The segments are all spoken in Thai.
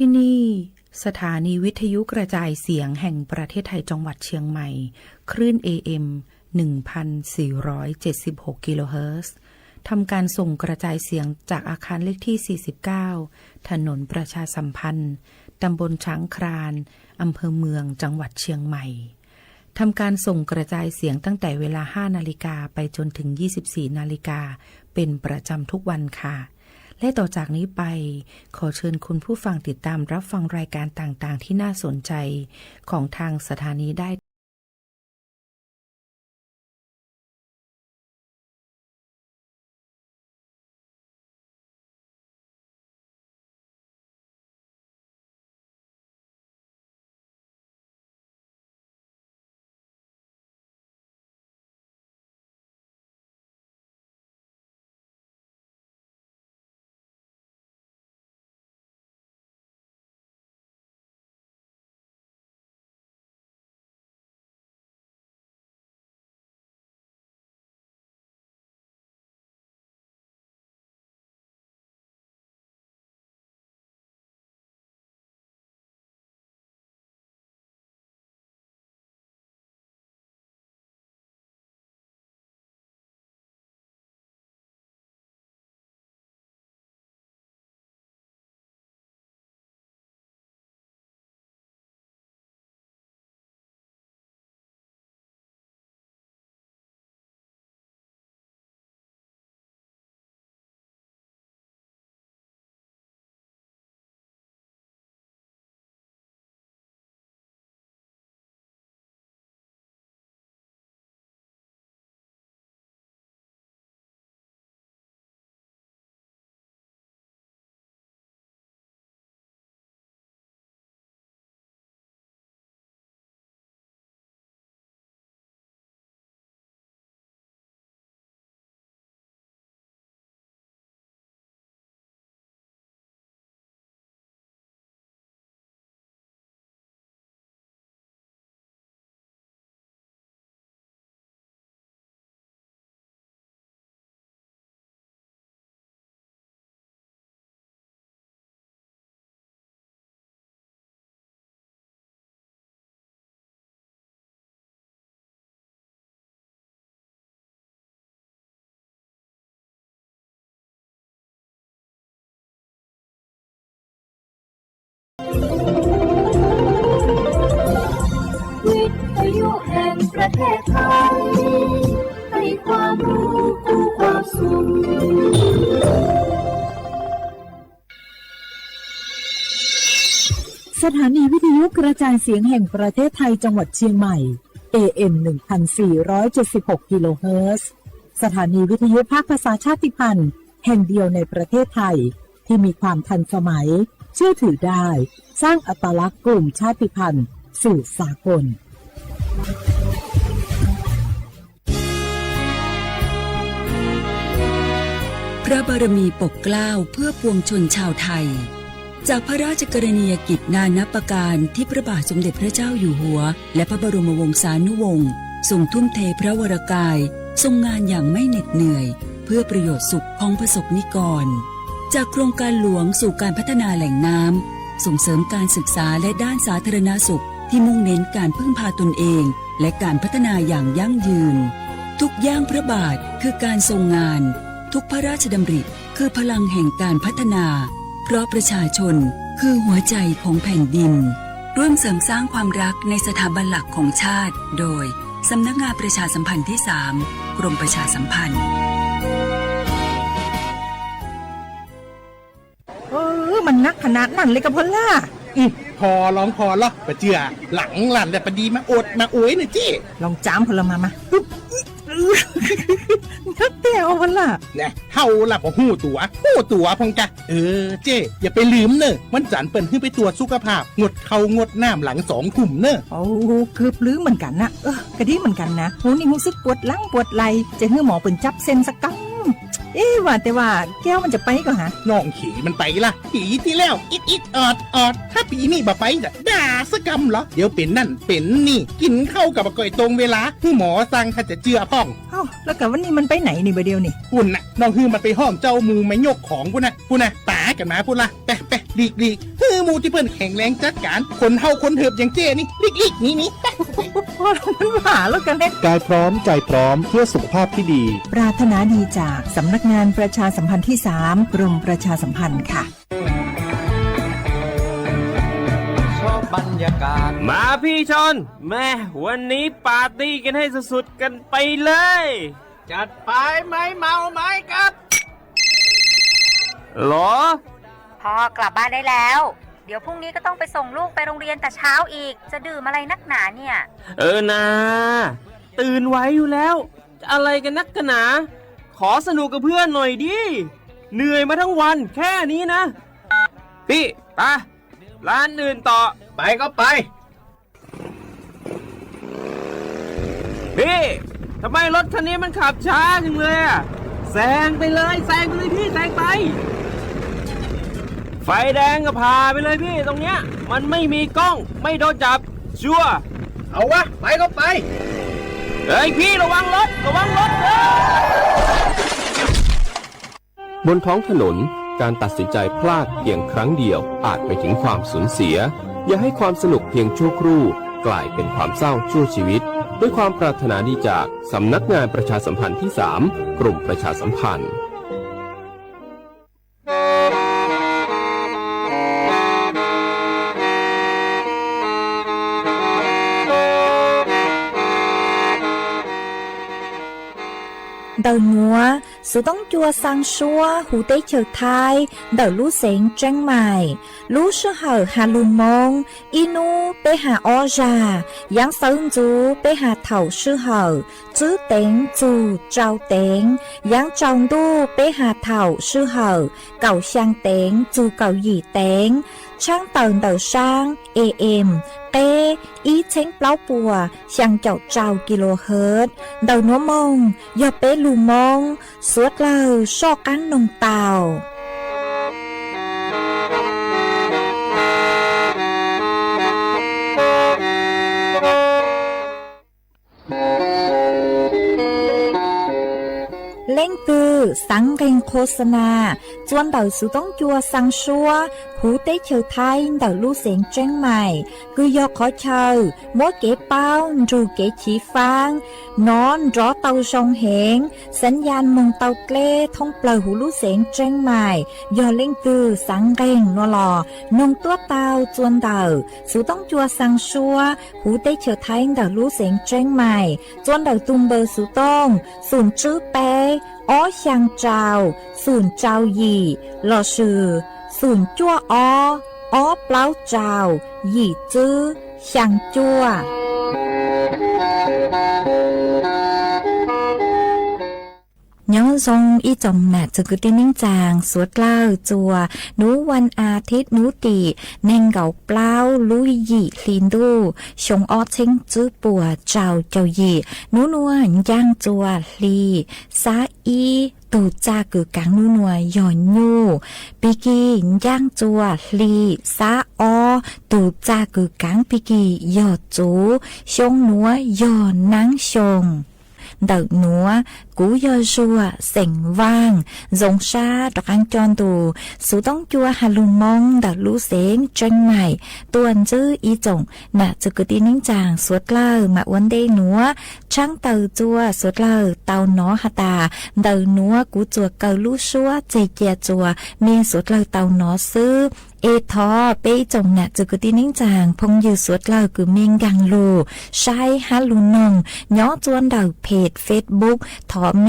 ที่นี่สถานีวิทยุกระจายเสียงแห่งประเทศไทยจังหวัดเชียงใหม่คลื่น AM 1,476 กิโลเฮิรตซ์ทำการส่งกระจายเสียงจากอาคารเลขที่ 49 ถนนประชาสัมพันธ์ตำบลช้างครานอำเภอเมืองจังหวัดเชียงใหม่ทำการส่งกระจายเสียงตั้งแต่เวลา 5 นาฬิกาไปจนถึง 24 นาฬิกาเป็นประจำทุกวันค่ะและต่อจากนี้ไปขอเชิญคุณผู้ฟังติดตามรับฟังรายการต่างๆที่น่าสนใจของทางสถานีได้วิทยุแห่งประเทศไทยให้ความรู้คู่ความสุขสถานีวิทยุกระจายเสียงแห่งประเทศไทยจังหวัดเชียงใหม่ AM 1,476 กิโลเฮิรตซ์สถานีวิทยุภาคภาษาชาติพันธุ์แห่งเดียวในประเทศไทยที่มีความทันสมัยเชื่อถือได้สร้างอัตลักษณ์กลุ่มชาติพันธุ์สู่สากลพระบารมีปกเกล้าเพื่อปวงชนชาวไทยจากพระราชกรณียกิจนานับประการที่พระบาทสมเด็จพระเจ้าอยู่หัวและพระบรมวงศานุวงศ์ทรงทุ่มเทพระวรกายทรงงานอย่างไม่เหน็ดเหนื่อยเพื่อประโยชน์สุขของประสบนิกรจากโครงการหลวงสู่การพัฒนาแหล่งน้ำส่งเสริมการศึกษาและด้านสาธารณสุขที่มุ่งเน้นการพึ่งพาตนเองและการพัฒนาอย่างยั่งยืนทุกย่างพระบาทคือการทรงงานทุกพระราชดำริคือพลังแห่งการพัฒนาเพราะประชาชนคือหัวใจของแผ่นดินร่วมเสริมสร้างความรักในสถาบันหลักของชาติโดยสำนักงานประชาสัมพันธ์ที่ 3 กรมประชาสัมพันธ์มันนักขนาดนั้นเลยกับพ่อล่ะพอร้องพอหรอปะเจือหลังหลันแต่ปะดีมาอดมาโอยหน่อยจี้ลองจ้ามพลมานักเตี้ยวพ่อล่ะเนี่ยเฮาหลับหูตัวพงกะเจ้อย่าไปลืมเนอะวันจันทร์เปิ่นขึ้นไปตรวจสุขภาพงดเขางดน้ำหลัง2 ทุ่มเนอะโอ้เกือบลืมเหมือนกันนะกะดีเหมือนกันนะหูนี่รู้สึกปวดหลังปวดไหล่จะให้หมอเปิ่นจับเส้นสักกัง ว่าแต่ว่าแก้วมันจะไปก็หา น้องขี่มันไปละปีที่แล้วอิดออดถ้าปีนี้บ่ไปจะด่าสกำเหรอเดี๋ยวเป็นนั่นเป็นนี่กินข้าวกับก่อยตรงเวลาผู้หมอสั่งถ้าจะเจือพ่อง เอ้าแล้วกับวันนี้มันไปไหนนี่บ่เดียวนี่ ปุ่นน่ะน้องฮือมันไปห้องเจ้ามูไม่ยกของปุ่นน่ะป๋ากันมาปุ่นละไปดีฮือมูที่เพิ่นแข็งแรงจัดการคนเฮาคนเถิบอย่างเจ้นี่ลิกนี่ พอมันหาแล้วกันเนี่ย กายพร้อมใจพร้อมเพื่อสุขภาพที่ดี ปรารถนาดีจากสำนักงานประชาสัมพันธ์ที่ 3 กรมประชาสัมพันธ์ค่ะ มาพี่ชนแม่วันนี้ปาร์ตี้กันให้สุดๆกันไปเลย จัดไปไหมเมาไหมครับหรอ พ่อกลับบ้านได้แล้ว เดี๋ยวพรุ่งนี้ก็ต้องไปส่งลูกไปโรงเรียนแต่เช้าอีกจะดื่มอะไรนักหนาเนี่ย นะตื่นไว้อยู่แล้วจะอะไรกันนักกันหนาขอสนุกกับเพื่อนหน่อยดิเหนื่อยมาทั้งวันแค่นี้นะพี่ไปร้านอื่นต่อไปก็ไปพี่ทำไมรถคันนี้มันขับช้าจังเลยอะแซงไปเลยพี่แซงไปไฟแดงก็พาไปเลยพี่ตรงเนี้ยมันไม่มีกล้องไม่โดนจับชัวร์เอาวะไปก็ไปเฮ้ยพี่ระวังรถบนท้องถนนการตัดสินใจพลาดเพียงครั้งเดียวอาจไปถึงความสูญเสียอย่าให้ความสนุกเพียงชั่วครู่กลายเป็นความเศร้าชั่วชีวิตด้วยความปรารถนาดีจากสำนักงานประชาสัมพันธ์ที่ 3 กรมประชาสัมพันธ์ Đầu múa, sự tống chua sang xua, hủ tế chờ thai, đầu lũ xén trăng mài, lũ sư hở hà lù mông, inu bê hà o già, giáng sơn chú bê hà thảo sư hở, chứ tên chú trao tên, giáng trong đu bê hà thảo sư hở, cầu sang tên chú cầu dì tên, trang tờn đầu sang, AM, Tê, ý chánh báo bùa, sang chậu trào kHz, đầu nó mông, do bế lù mông, suốt lờ, so cán nông tàu. Lên từ sáng gành khô sana, chuan đầu sự tống chua sang xua, hú tế chờ thay đầu lưu xén trăng mài, cứ do khó chờ, mỗi kế bao, rù kế chỉ phang, nón rõ tàu sông hẹn, sẵn gian mông tàu klê thông bờ hú lưu xén trăng mài, do lên từ sáng gành nó lò, nông tuốt tàu chuan đầu, sự tống chua sang xua, hú tế chờ thay đầu lưu xén trăng mài, chuan đầu tung bờ sự tông, sùn chữ bè, ó sang trào, sùn trào gì, lò sử, sùn chua ó pláu trào, gì chữ, sang chua. Nhớ dòng ý chồng nạ cho cứ tiên ninh chàng suốt lao chùa núวันอาทิตย์nú tỷ nên gạo plau lúi dị lìn đu sống ó chênh chữ bùa trào chào dị nú nua giang chùa lì xá y tù cha cử cáng nú nua giò nhu bì kỳ giang chùa lì xá o tù cha cử cáng bì kỳ giò chú sống núa giò nắng sống đợt núa cú do rùa sành vang rồng sa đặc ăn tròn tù số tông chua hà lùn mong đợt lũ xén tranh mải tuần chữ ý trọng nạ cho cứ tin nín chàng suốt lờ mà uốn đê núa trăng tàu chua suốt lờ tàu nó hà tà đợt núa cú chùa cầu lũ xua chè chè chùa miên suốt lờ tàu nó sư ê thọ bê chồng nạ cho cứ tin nín chàng phong dư suốt lờ cứ miên găng lù sai hà lùn nồng nhó chuan đầuเพจ Facebook ถอเม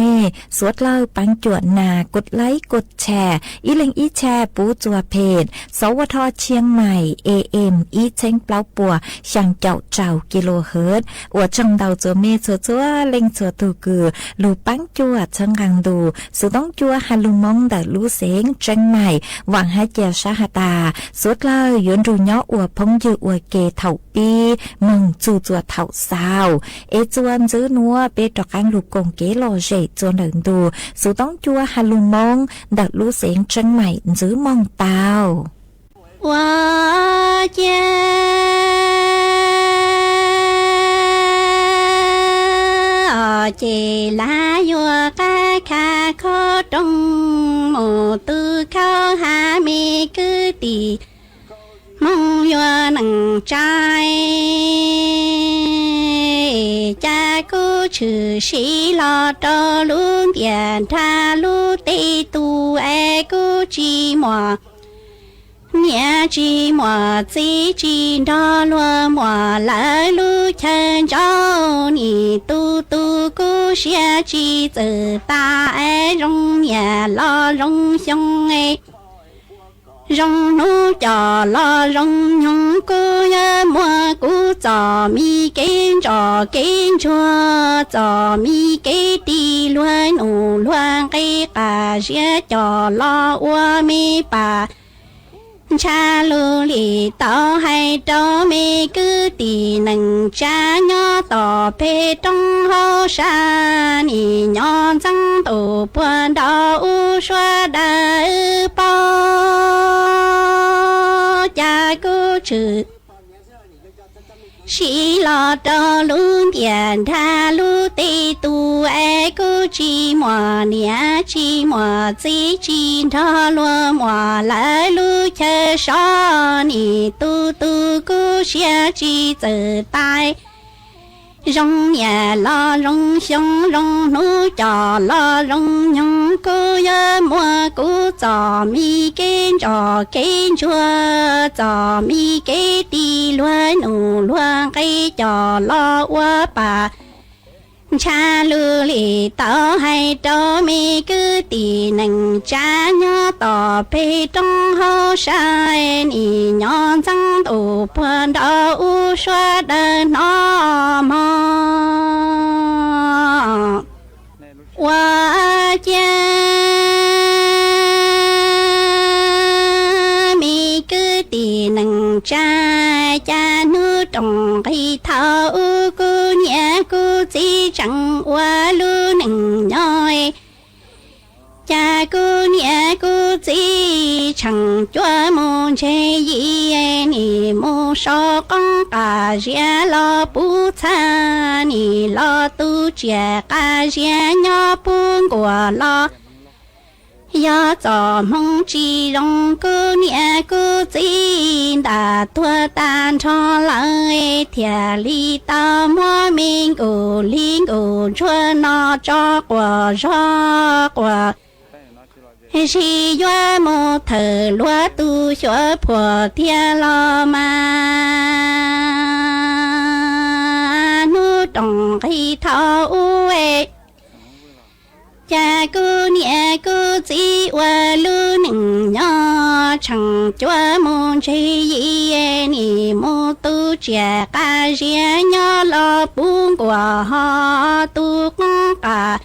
สวดเล่าปังจวดนากดไลค์กดแชร์อีเล็งอีแชร์ปูจัวเพจสวทเชียงใหม่ AM อีเช้งเปล่าปัวช่างเจ้าเจ้ากิโลเฮิรตซ์อวดช่างดาวจัวเมจัวจัวเล็งจัวตูกือลูปังจวดช่างกังดูสุต้องจัวฮัลลุมองดาลูเสงเชียงใหม่หวังให้เจ้าชาหตา suốt lời yến rù nhỏ ua phong dự ua kê thảo pi mong chu chua thảo sao ê chuan giữ nua bê trọc anh lục công kế lò rể chuan lần đù số tông chua hà lùng mong đặt lũ xén chân mày giữ mong tao Hoa cha chè lá vua cá kha khó trong mồ tư khao hà mê cứ tì mong vua nằng trai cha cô trừ sĩ lo cho luôn tiền tha lu tê tu e cô chi mò nhà chi mò chi chi đó lo mò lại lu chân cho ni tu tu cô xia chi từ ta e rong nhà lo rong xong e rong nu cho lo rong nhung cô ya mua cô cho mi kiến chua cho mi cái đi luôn ủ luôn cái cà xia cho lo ua mi bà cha lu li tao hay cho mi cứ tì nâng cha nhỏ tỏ phê trong hậu sa ni nhỏ răng tổ buồn đau xoa đá bao cha cô chữ sĩ lo cho luôn tiền tha lu tê tu e cô chi mò nia chi mò chi thọ lo mò lại lu chơi so ni tu tu cô xia chi từ tai rong nhà lo rong xong rong nu cho lo rong nhung cô ya mua cô cho mi kiến chua cho mi cái đi luôn ủ luôn cái cho lo qua bà cha lu li tao hay cho mi cứ tì nâng cha nhỏ tỏ phê trong hậu sai ni nhỏ răng tổ buồn đau xoa đờ nó mò hoa cha mi cứ tì nâng cha nước trong cái thao cô nhà cô chỉ chẳng qua lu nâng nhoi cha cô nhà cô chỉ chẳng cho môn chơi gì ni mô so con cả gia lo bu cha ni lo tu chia cả gia nhỏ buông của lo ya cho mong chi rong cô nhà cô chỉ đã thua tan cho lại thiệt li ta mua mình cô linh cô chua nó cho quả si yo mo thờ lúa tu xóa phò thiên lo mà nu trong khi thao uê cha cô nhà cô chỉ qua lu nừng nhỏ chẳng cho môn chơi gì ni mô tu trẻ ca riêng nhỏ lo buông của họ tu cả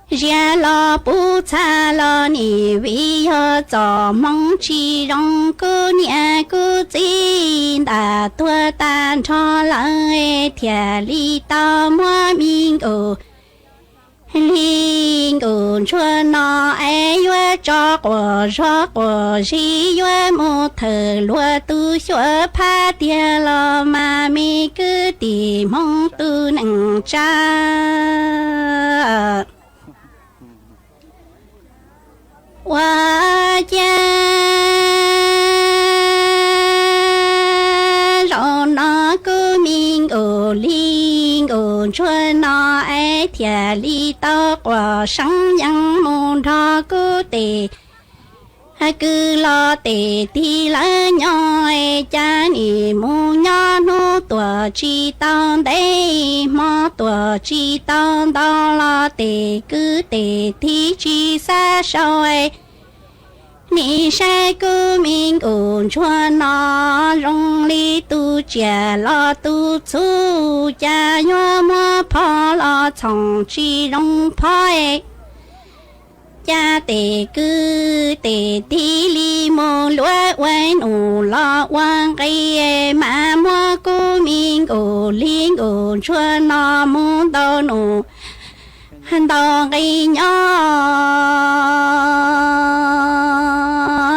gia lo bu cha lo ni vi ho cho mong chi rong cô nhà cô chỉ đã tua tan cho lại thiệt li ta mua mình cô linh cô chua nó ai yo cho của si yo một thời lúa tu xóa pha tia lo mà mi cứ tìm mong tu nặng cha hoa cha rồi nó cứ mình ở linh ở chua nó ấy thiệt li to quả sáng yang môn thọ cứ tề cứ lo tề thì lá nhoi cha ni mu nhỏ nu tua chi tao đây mò tua chi tao đó lo tề cứ tề thì chi xa soi ni sai cứ mình ổn chua nó rong li tu chia lo tu chu cha nhua mua phò lo chồng chi rong phò cha tề cư tề tí li mô lúa quay nụ lo quang cây mà mua cô mình cô liên cô chua nó muốn tao nụ hắn tao cây nhỏ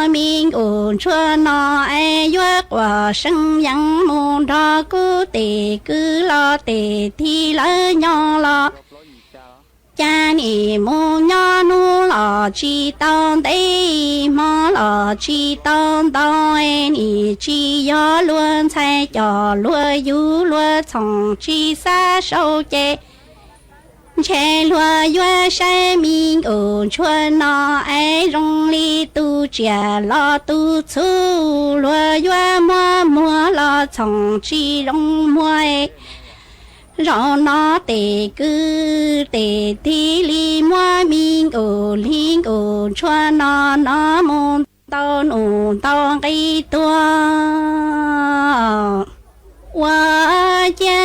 mình cô chua nó ai yuất quả sinh yang muốn đó cô tề cư lo tề thi lỡ nhỏ lo cha ni mô nhớ nu lò chi tông tây mò lò chi tông tông ni chi yo luôn sai cho luôn yu luôn trong chi sa sâu chế chế luôn yue sai minh ổn chuan nó ai rong li tu chia lo tu chu luôn yue mua mua lo trong chi rong mua rõ nó tề cư tề thi li mua minh ổ linh ổ cho nó môn tao nụ tao cây tua hoa cha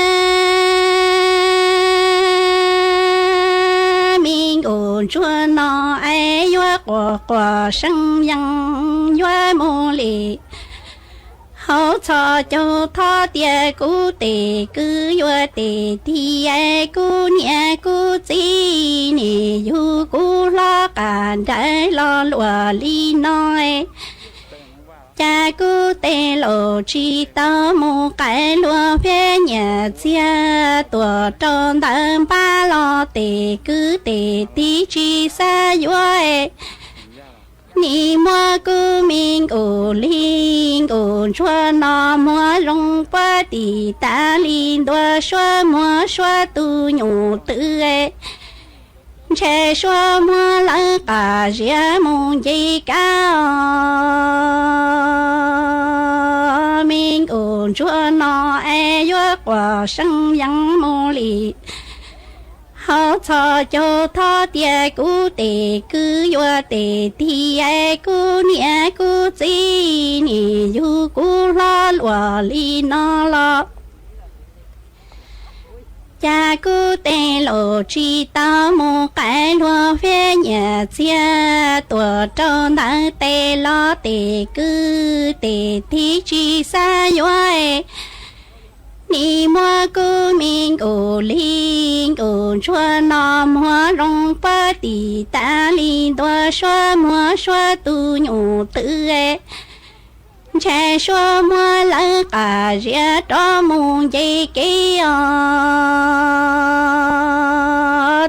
minh ổ cho nó ai yuất quả sinh yang yuất mô lì hậu cho châu thọ địa cú tề cư yua tề thi ai cú nhẹ cú chi nì yu cú lo cả đại lo lúa li nói cha cú tề lộ chi tao mu cái lúa phía nhà chia tuổi tròn đầm ba lo tề cư tề thi chi sa yue ni mua cô mình ổ linh ổ chua nó mua rong qua tì ta linh đua xóa mua xóa tu nhủ tự ấy che xóa mua lỡ cả rìa mông dây cao mình ổ chua nó ai yuất quả sinh yang mô lì hậu cho châu thọ địa cú tề cư yua tề thi ai cú nhẹ cú chi nì yu cú lo lúa li nó lo cha cú tề lộ chi tao mu cái lúa phía nhà chia tuổi tròn đăng tề lo tề cư tề thi chi sa yue ni mua cô mình cô linh cô chua nó mua rong pa tì ta linh đua xóa mua xóa tu nhủ tự ấy che xóa mua lỡ cả rìa đó mùng dây kia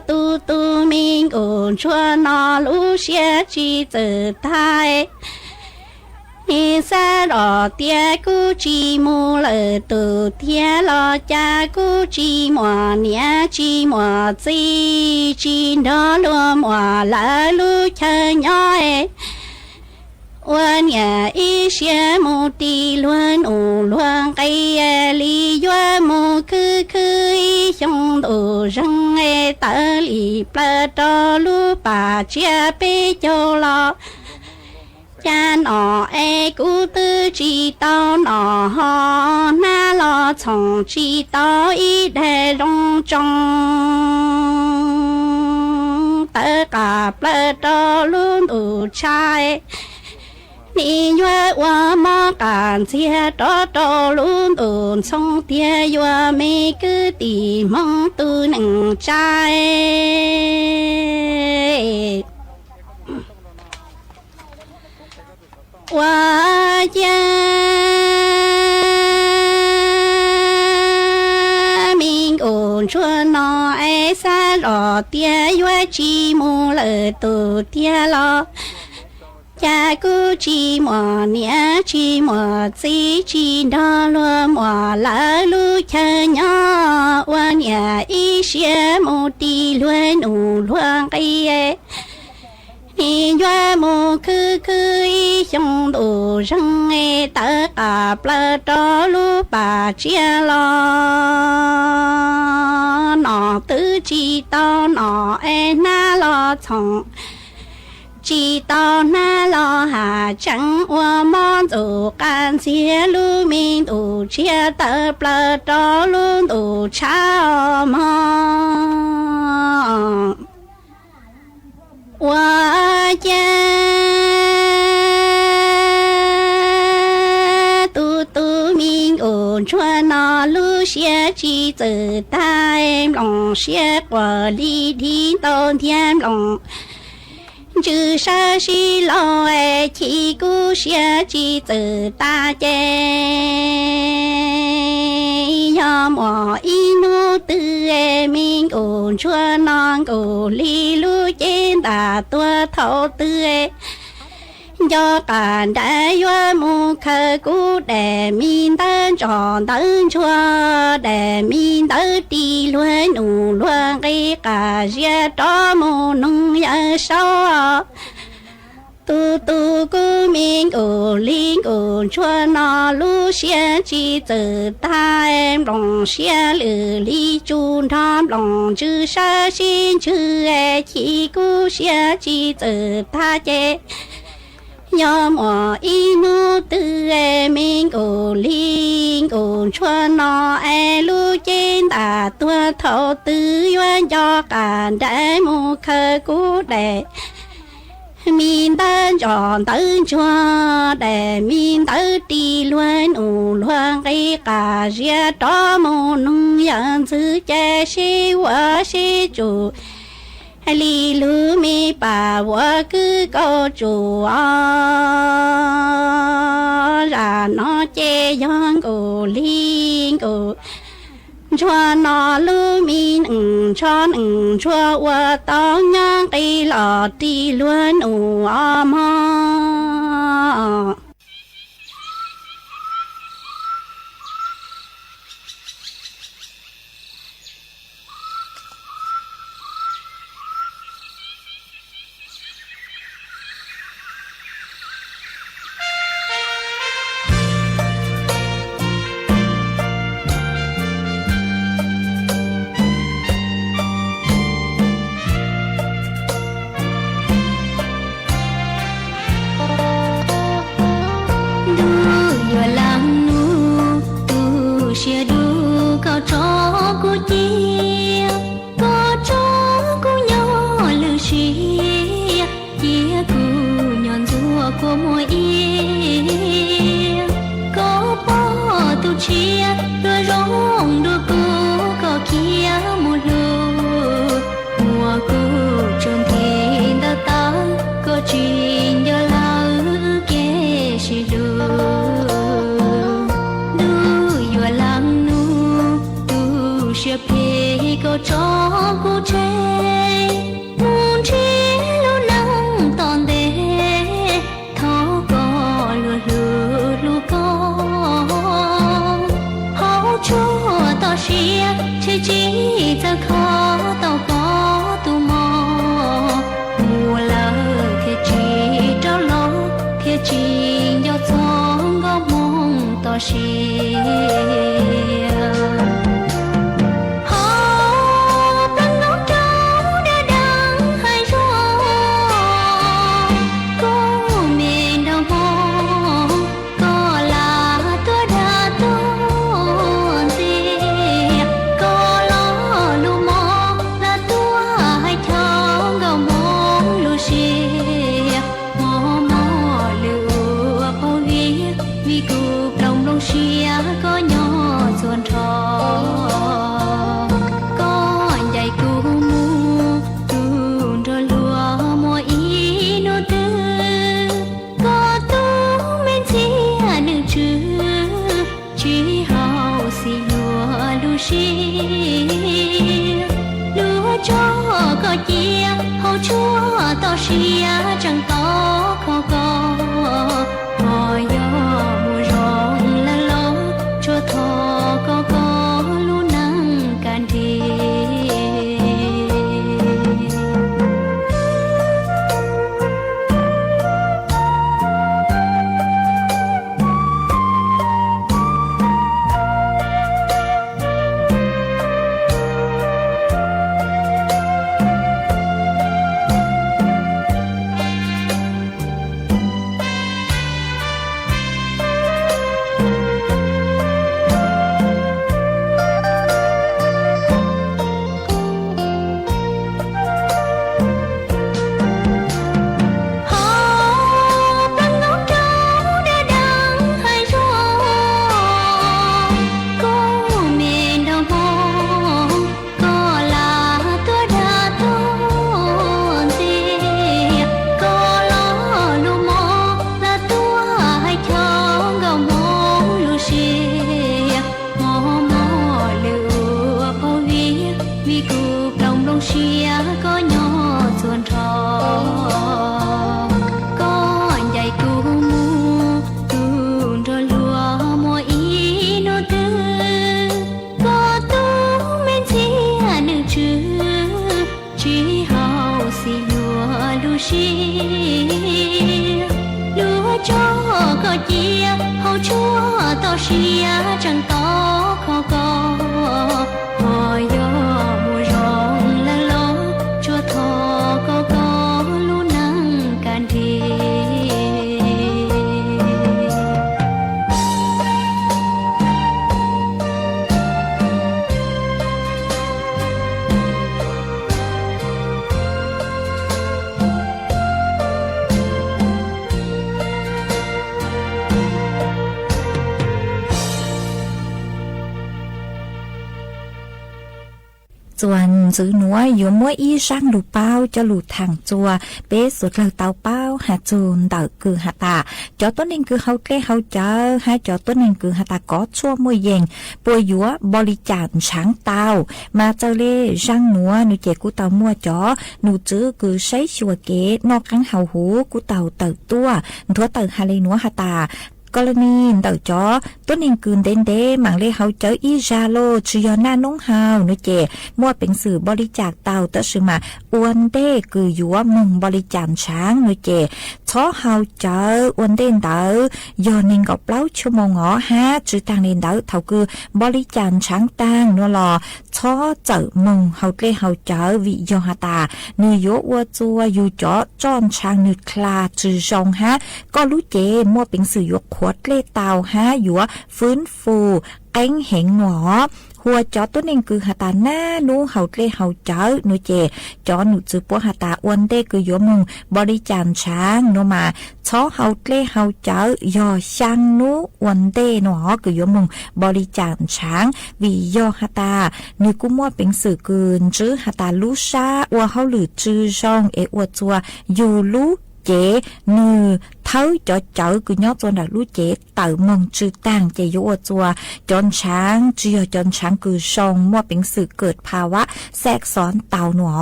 tu tu mình cô chua nó lú xia chi tự thai ni sa rò tia cu chi mu lợ tu tia lo cha cu chi mò nia chi mò chi đó lo mò la lu chơi nhoi uan nhà y xia mu ti luan u luan cây li yua mu cứ y trong đồ răng ta li pla cho lu pa chia pe cho lo cha nó ai cú tư chi tao nó ho na lo chong chi tao y đề rong trong tất cả ple cho luôn đủ trai ni yue wa ma can chia cho luôn đủ trong tia yue mi cứ tì mong tu nâng trai hoa cha mình ổn chua nó ai xa lò tia yue chi mu lợ tu tia lo cha cu chi mò nia chi mò chi đó lo mò la lu cha nhỏ hoa nhà y xia mu ti luan u luan cây ni yue mu cứ y trong đồ răng tất cả ple cho lu bà chia lo nó tư chi tao nó na lo chong chi tao na lo hà chẳng wa mong dù can chia lu minh đủ chia tờ ple cho lu đủ chao mong hoa nó lu xia chi từ ta em lòng xia quả lý đi tôn thiên lòng chữ sa xi lo e chi cu xia chi từ ta chê ya mò inu tư e minh ổn chua non ổn li lu trên ta tua thấu tư e do cả đại yo mu khơ cú để min tân tròn tân chua để min tân đi luôn nụ luôn cái cả gia đó mu nung ya sao tu tu cú min ổ linh ổ chua nó lu xia chi từ ta em lòng xia lử li chun tham lòng chữ sa xin chữ e chi cú xia chi từ ta chê nhớ mò inu tư e minh ổ linh ổ chua nó e lu trên ta tua thấu tư yuan cho cả đại mu khơ cú đệ min tân tròn tân chua để min tân đi luôn ủ luôn cái cả gia đó mu nung yang chữ che si wa si chủ li lu mi bà wa cứ câu chủ ra nó che yang ủ linh ủ cho nó lu min cho chua wa tao nhang cái lọ đi luôn ủ ma จวนจื้อหนัวอยู่มัวอีช่างหลูเป้าจะหลูทางจัวเป๊สุดเลยเตาเป้าหาจูนเต่าคือหาตาจอต้นเองคือเขาเกล้เขาเจอให้จอต้นเองคือหาตาก็ชั่วมวยเยงปัวยัวบริจาคช้างเตามาเจ้าเล่ช่างหนัวหนูเจกูเตามัวจอหนูจื้อคือใช้ชัวเกตนอกข้างเห่าหูกูเตาเต่าตัวทัวเต่าฮาเลนัวหาตากรณีเต่าจอต้นเองกืนเด่นเด้หมังเล่เขาเจออีจาโลชิยอหน้าน้องเฮาเนเจมั่วเป็นสื่อบริจาคเต่าตะซึมาอวนเด้คือยัวมุงบริจาคช้างเนเจช้อเฮาเจออวนเด่นเต่ายอนิงกับเปล่าชั่วโมงอ๋อฮะจือต่างเด่นเต่าเท่าคือบริจาคช้างต่างนัวรอช้อเจอมุงเฮาเล่เฮาเจอวิยอหาตาเนื้อยัววัวจัวอยู่จ่อจ้อนช้างนึกคลาจือจงฮะก็รู้เจมั่วเป็นสื่อยัวขวดเล่เตาหาหยัวฟื้นฟูเอ็งเหงหนอหัวจอตัวเองคือหาตาหน้านูเฮาเล่เฮาเจอหนูเจจอหนูจือปัวหาตาอ้วนเด้คือยัวมุงบริจาคช้างโนมาช้อเฮาเล่เฮาเจอยอช่างนูอ้วนเด้หนอคือยัวมุงบริจาคช้างวิยอหาตานี่กูมั่วเป็นสื่อเกินจื้อหาตาลูชาว่าเฮาหรือจื้อจองเออวจัวอยู่ลูเจนือเท้าจอเจอคือย้อนจนดักรู้เจเต่ามองจือต่างเจโยจัวจอนช้างเจียจอนช้างคือชงมั่วเป็นสื่อเกิดภาวะแทรกซ้อนเต่าหนอ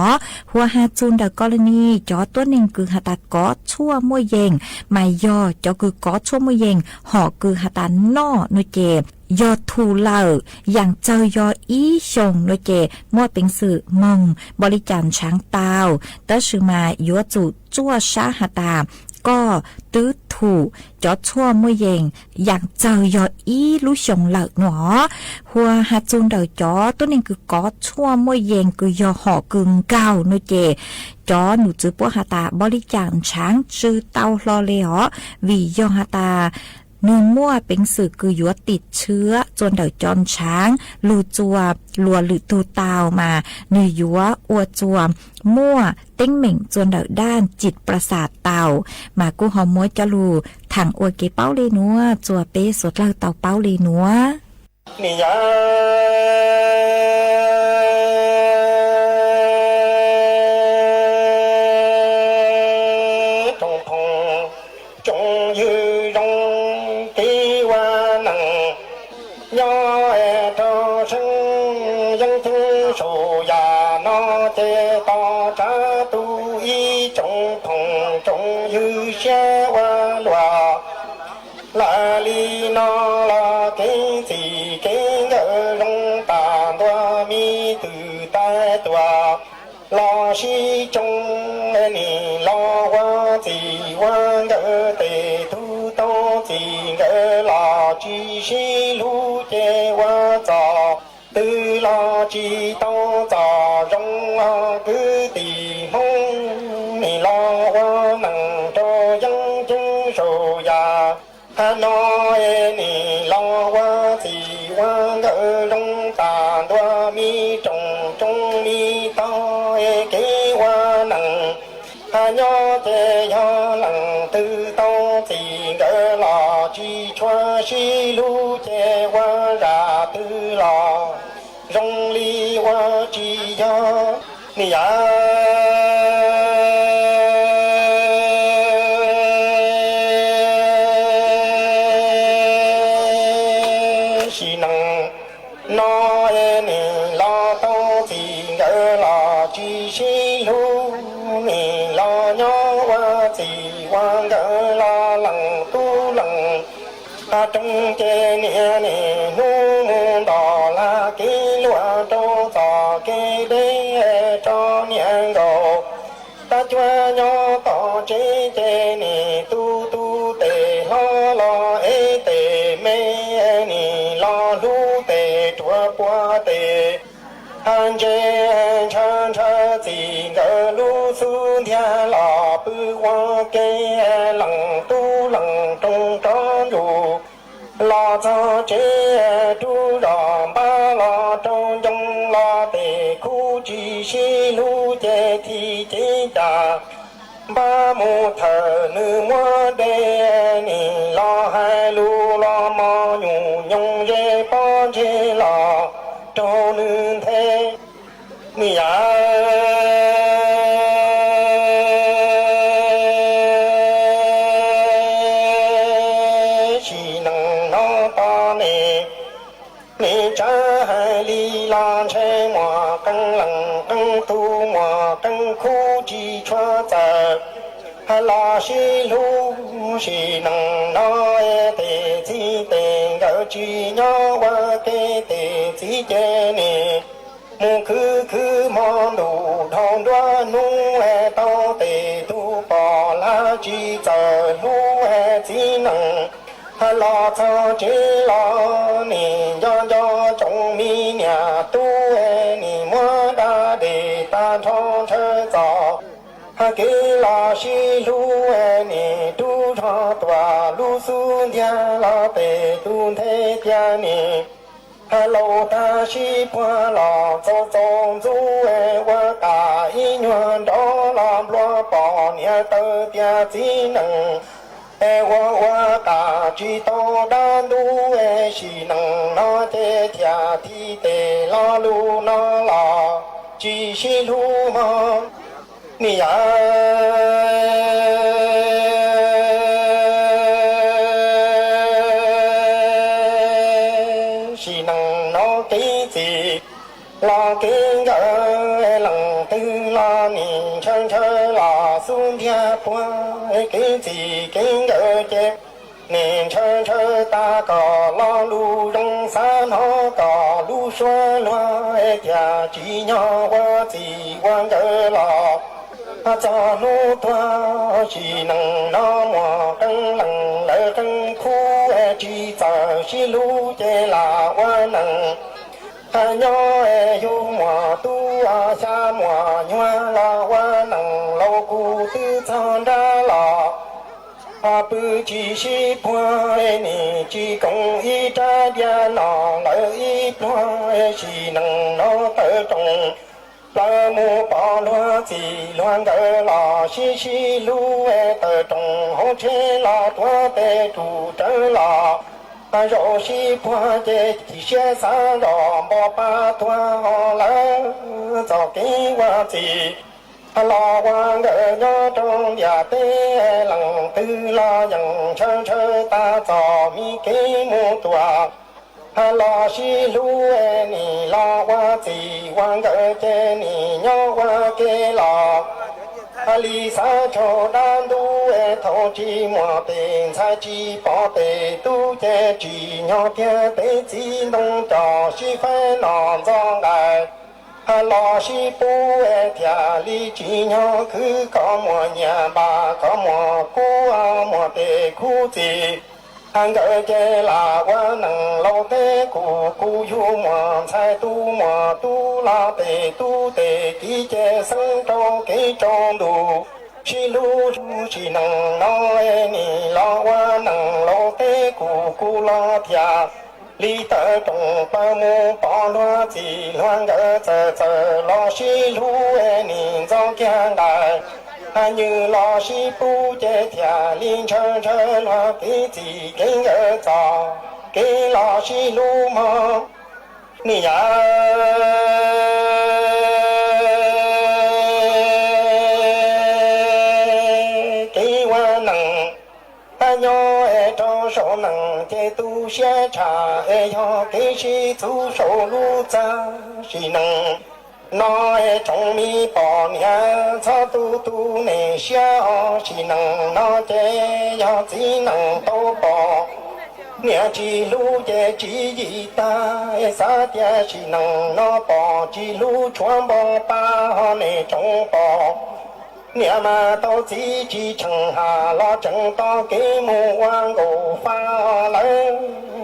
หัวหาจูนดักกรณีจอตัวหนึ่งคือหาตากอชั่วมั่วเยงไม่ย่อจอคือกอชั่วมั่วเยงหอคือหาตานอโนเจยอทูเลออย่างเจอยออีชงโนเจมั่วเป็นสื่อมงบริจาคช้างเต่าแต่ชื่อมายัวจูจั่วชาหาตาก็ตื้อถูจอชั่วมั่วเยงอย่างเจอยออีลุชงเหลอหนอหัวหาจูนเดอจอตัวนึงคือกอชั่วมั่วเยงคือยอหอกึงเก้าโนเจจอหนูจือปัวหาตาบริจาคช้างจือเตาลอเลหอวียอหาตานูมั่วเป็นสื่อคือยัวติดเชื้อจนเดาจอนช้างลูจัวลัวหรือตูตาวมาเนื้อยัวอวจัวมั่วเต้งเหม่งจนเดาด้านจิตประสาทเต่ามากู้หอมมวยจลูถังอวเกเป้าเลนัวจัวเป้สดเล่าเต่าเป้าเลนัวนี่ยาla li no la kinh si kinh ở long ta đoa mi từ tai đoa lo si trong ni lo hoa si hoa ngỡ tề thu tô si ngỡ lo chi si lu che hoa trò tư lo chi tô trò rong cứ tì hông ni lo hoa nằng cho dân chân sầu già nói ni lo hoa thì hoa ngỡ long tà đoa mi trồng trong mi to kế hoa nặng nhó thế nhó lặng tư to thì ngỡ lò chi choa chi lu che hoa ra tư lò rong li hoa chi nhó ni ya trong chế nè nè nu đỏ là cái lúa trâu giò cái đế cho nhang đồ ta cho nhau tỏ chế chế nè tu tu tề lo ê tề mê nè lo lu tề chua qua tề han chế chan cha gì ngờ lu su thia lò bư hoa kê lằng tu lằng trong tròn dù lo cho chế tu đò ba lo trong trong lo tề khu chi si lu chế thi chế trà ba mu thờ nữ mua đê ni lo hai lu lo mò nhung nhung dê po chế lo cho nữ thế 你呀。你这里浪车我更冷更堵我更苦几车子，拉西路是能拿的几的个几鸟我给的几件呢，木去忙路通多路到的都把垃圾走路只能。老早知老你家种米娘都你莫大的大长车早，给老西路你都长多路苏家老北都太家你，老大西坡老早种族我大一年到老罗包年都家只能。我大知道单独是能拿的天地的老路那老只是路吗？你呀。是能拿的子老给个冷的老年轻车老孙家婆给自己个姐年轻车大个老路中山好个路顺乱家几鸟我自万个老早路多是能那么更冷了更苦只早是路的啦我能鸟有么多下么远了我能老骨的长大了不只是半你只供一扎边拿了一半是能拿得中老母把罗子乱的老西西路的中红车老多的主正老肉西坡的地些上让我把端来早给我子老王个要中呀的冷的老人车车打造米给木多老西路你老我子王个的你要我给老里山抽单独头寂寞的菜鸡包的都在鸡鸟店的鸡农找西分囊装爱老西部田里鸡鸟去搞么年吧搞么过么的苦子个给啦我能老的姑姑有么菜都拉的都的给这生中给中路是路是能老你老我能老的姑姑老天里的中把木把罗子乱个这老西路你早见来你老西不在天林城城了给自己个早给老西路吗？你呀。给我能要招手能给都先查要给谁做手路子是能那种米包年草都能笑是能那这要只能都包年纪路的记忆大啥的是能那包记录传播把那种包年嘛到自己成下了正道给木万狗发来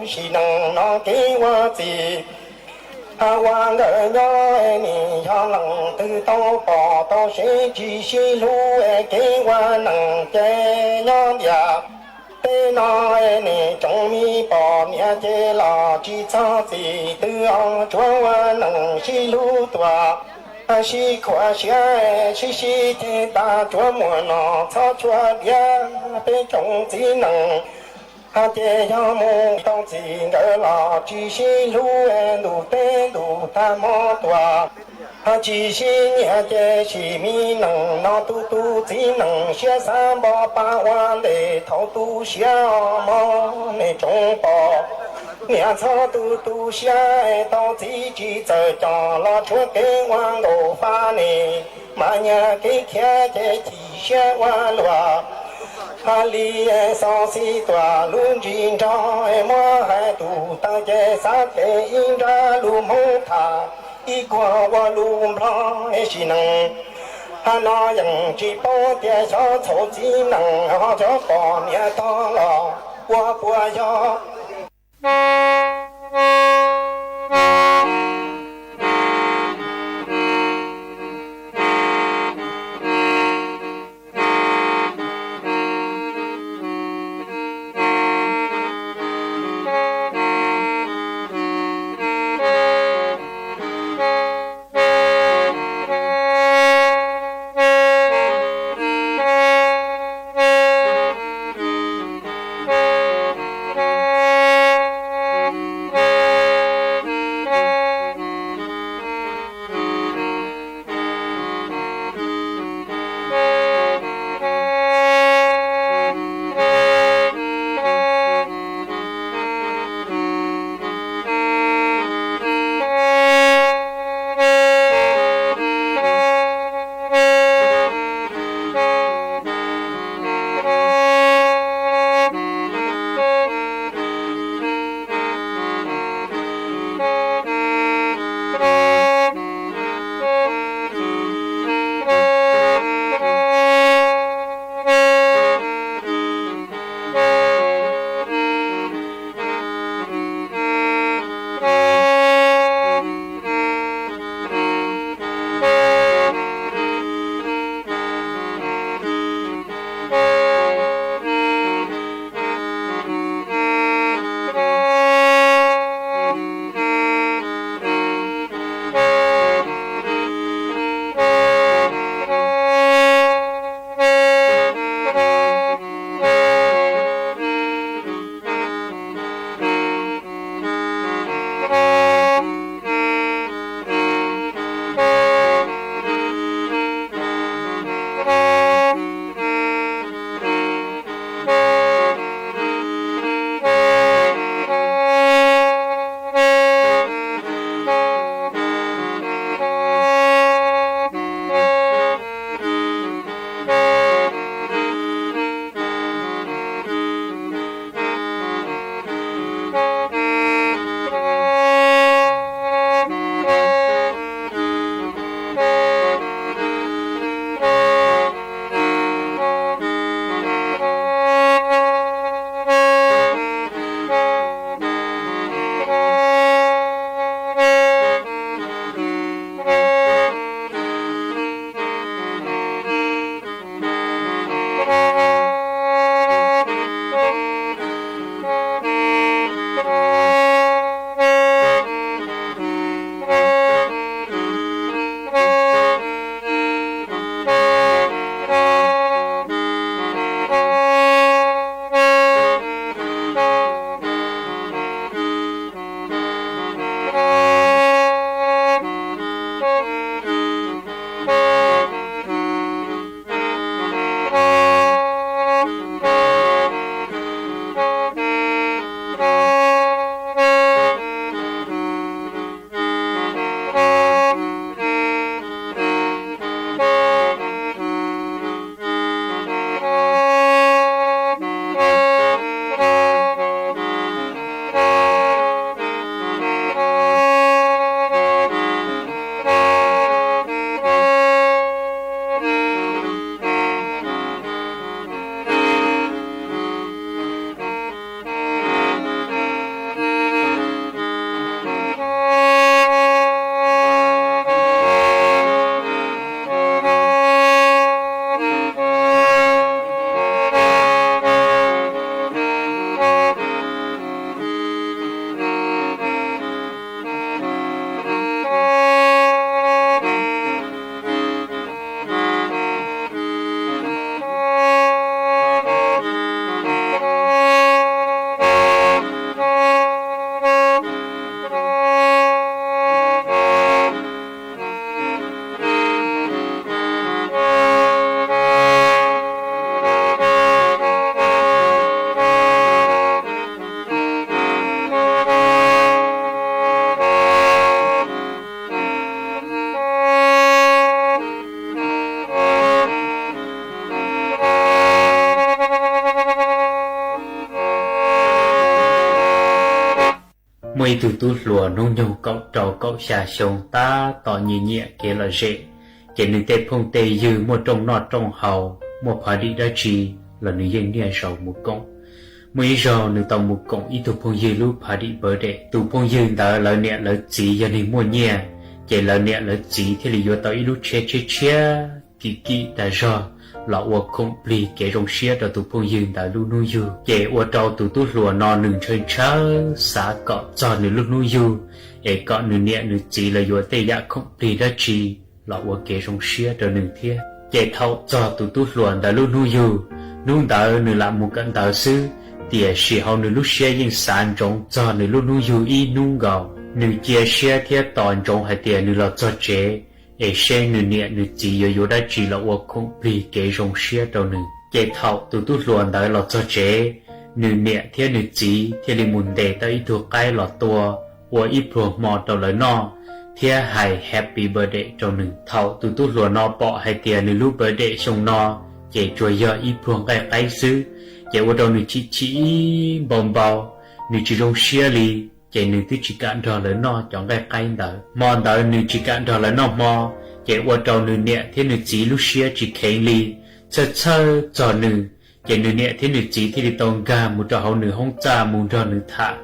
是能那给我自万个要你要能得到报道谁继续路给我能给样的对那你种米包面的垃圾场子都要做我能是路多是可惜是的大做么能操作的被种子能这样么到这个垃圾路路的路大么多几十年的是米能那都只能写380万的头都小么那中包，年草都下到自己在家了，出给往我发呢，马年给看的几千万了。里上西多路紧张，我还都当家三天迎着路蒙塔，一过我路上是能，那样去包点小草技能，就把年到了，我不要。mỗi từ tu lùa nông nhung cậu trầu cậu xà sông ta tỏ nhẹ nhẹ kế là dễ kế nữ tê phong tê dư một trong nọ trong hầu một phá đi đã chi là nữ dân địa sầu một công mỗi giờ nữ tàu một công ít tu phong dư lúc phá đi bờ đệ tu phong dư đã lời nhẹ lời chỉ giờ này mua nhẹ kế lời nhẹ lời chỉ thì lý do tao ít lúc che kỳ đã rõ là我 complete 给种些的都朋友的路路有，给我找都都罗那能成车，啥个找你路路有，哎个你念你记了有得呀 complete 的记，là我给种些的能贴，给头找都都罗的路路有，弄到你làm một cái đạo sư, địa sĩ hậu你lúc些những sản trong cho你路路有ý nung gạo,你接些贴当中还địa你了做这。ai xem nữ nhẹ nữ chỉ yếu đã chỉ là我không bị cái rong xe đâu nữ cái thảo từ từ luôn đấy là cho chế nữ nhẹ theo nữ chỉ theo li muốn để tới thuộc cái là tua 我一 pro มอ đầu lời nó theo hay happy birthday cho nữ thảo từ từ luôn nó bỏ hay tiền nữ lúc birthday xong nó cái chơi giờ ít pro cái xứ cái 我 đầu nữ chỉ bồng bao nữ chỉ rong xe li cái nữ tí chỉ cạn trò lấy nó chọn cái đỡ mòn đỡ nữ chỉ cạn trò lấy nó mò cái qua trò nữ nhẹ thế nữ chỉ lúc xưa chỉ khen li chơ trò nữ cái nữ nhẹ thế nữ chỉ thì đi tông ga một trò hậu nữ hông cha một trò nữ thả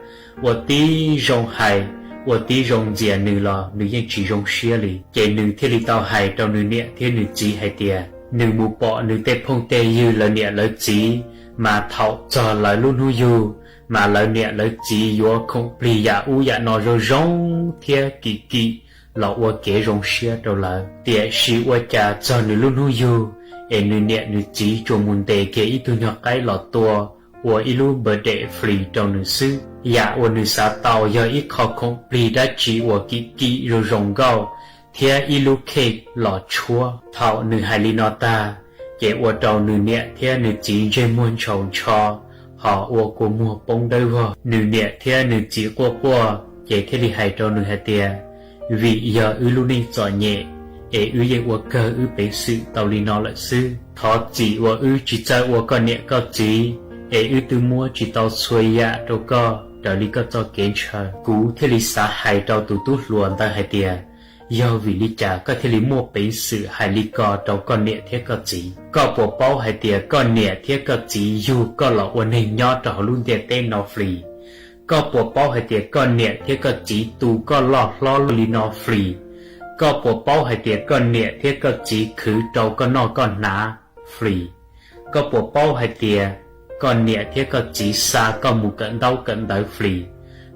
qua tí rong hài qua tí rong dìa nữ lò nữยังchỉ rong xưa li cái nữ thế đi tao hài trò nữ nhẹ thế nữ chỉ hài tiề nữ mù bọ nữ tê phong tê dư là nhẹ lời chỉ mà thảo trò lời luôn hu yu mà lời nhẹ lời chỉ yo không bị ya u ya nó rồi rong theo kỳ là wa kế rong xia đâu là tiệt sĩ wa cha cho nữ luôn hu yu em nữ nhẹ nữ chỉ cho muốn đề kế ít tu nhỏ cái lọ tua wa ilu bờ đệ free trong nữ sư ya wa nữ sa tàu ya ít khó không bị đã chỉ wa kỳ rồi rong gạo theo ilu cake lọ chua thảo nữ hai li nọ ta kế wa trâu nữ nhẹ theo nữ chỉ trên muôn trồng cho họ ô của mùa bông đâu vào nữ nhẹ theo nữ chỉ qua chế thế đi hay cho nữ hay tiền vì giờ ư luôn nên chọn nhẹ để ư dạy qua cơ ư bế sự tàu li nó lại sư thọ chỉ qua ư chỉ chơi qua con nhẹ có chỉ để ư từ mua chỉ tàu xuôi ya đâu có trở đi có cho kiến chờ cú thế li xã hay cho tụt luôn ta hay tiền do vì lý trả có thể lý mua bế sự hay lý có đâu con nhẹ thế có chỉ có bộ bao hay tiền con nhẹ thế có chỉ dù có là ổn hình nhỏ cho luôn tiền tên nó free có bộ bao hay tiền con nhẹ thế có chỉ tu có lo lý nó free có bộ bao hay tiền con nhẹ thế có chỉ khử trâu có nó con ná free có bộ bao hay tiền con nhẹ thế có chỉ xa có một cận đau free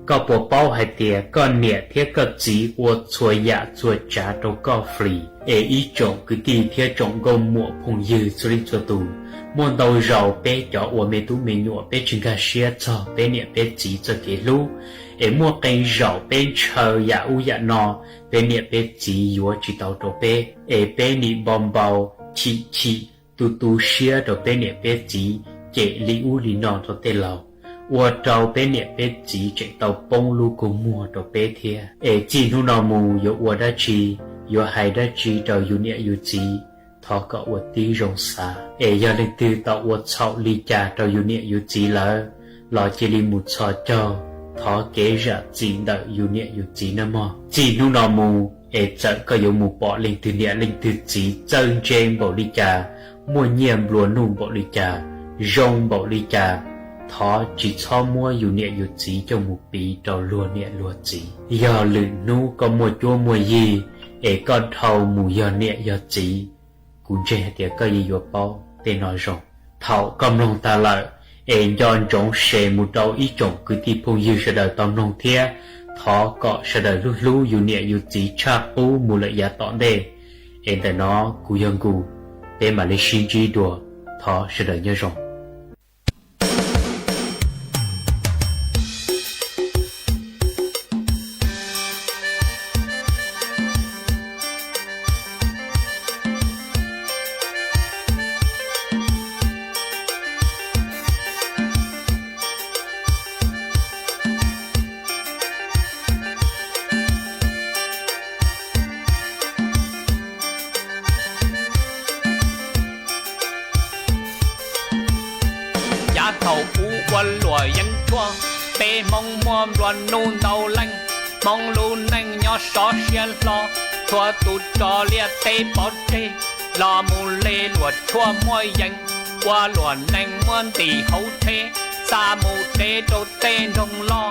có bộ bao hay tiền con nhẹ thế có chỉ của chùa ya chùa trả đâu có free ý chọn cứ đi theo chọn gồm mùa phong dư cho đi cho tù muốn đầu giàu bé cho của mẹ tú mẹ nhọ bé chừng cả xe cho bé nhẹ bé chỉ cho cái lú mua cây giàu bé chờ ya u ya nọ bé nhẹ bé chỉ yo chỉ tàu cho bé bé nhị bom bao chi tu xe cho bé nhẹ bé chỉ chạy li u li nọ cho tê lầu 我找别年别急着到帮路过摸到别天，只努那么有我的急，有海的急到有年有急，他个我的容啥，要你知道我操离家到有年有急了，老这里没操着，他给人急到有年有急那么，只努那么，这个有木bỏ linh từ年linh từ急真正保离家，莫念乱弄保离家，容保离家。 thọ chỉ cho mua dù nhẹ dù chỉ cho một bí đầu lúa nhẹ lúa chỉ giờ lử nu có mua chua mua gì con thầu mù giờ nhẹ giờ chỉ cũng trẻ thì có gì vừa bao để nói rồi thầu cầm nông ta lợi dọn trống xe một đầu ít trống cứ đi phong dư sẽ đợi tóm nông thia thọ có sẽ đợi lú dù nhẹ dù chỉ cha u mù lợi giá tọn đề để nó cú dân cú để mà lấy xin chi đùa thọ sẽ đợi nhớ rồi มองมัวรวนนูนเดาลังมองลูนังยอสอเชียนลอทัวตุจอเลียเตปอเตลอมูเลหลวดชั่วมวยยังว่าหลวนนังมวนตีเขาเทซามูเตโตเตนงลอ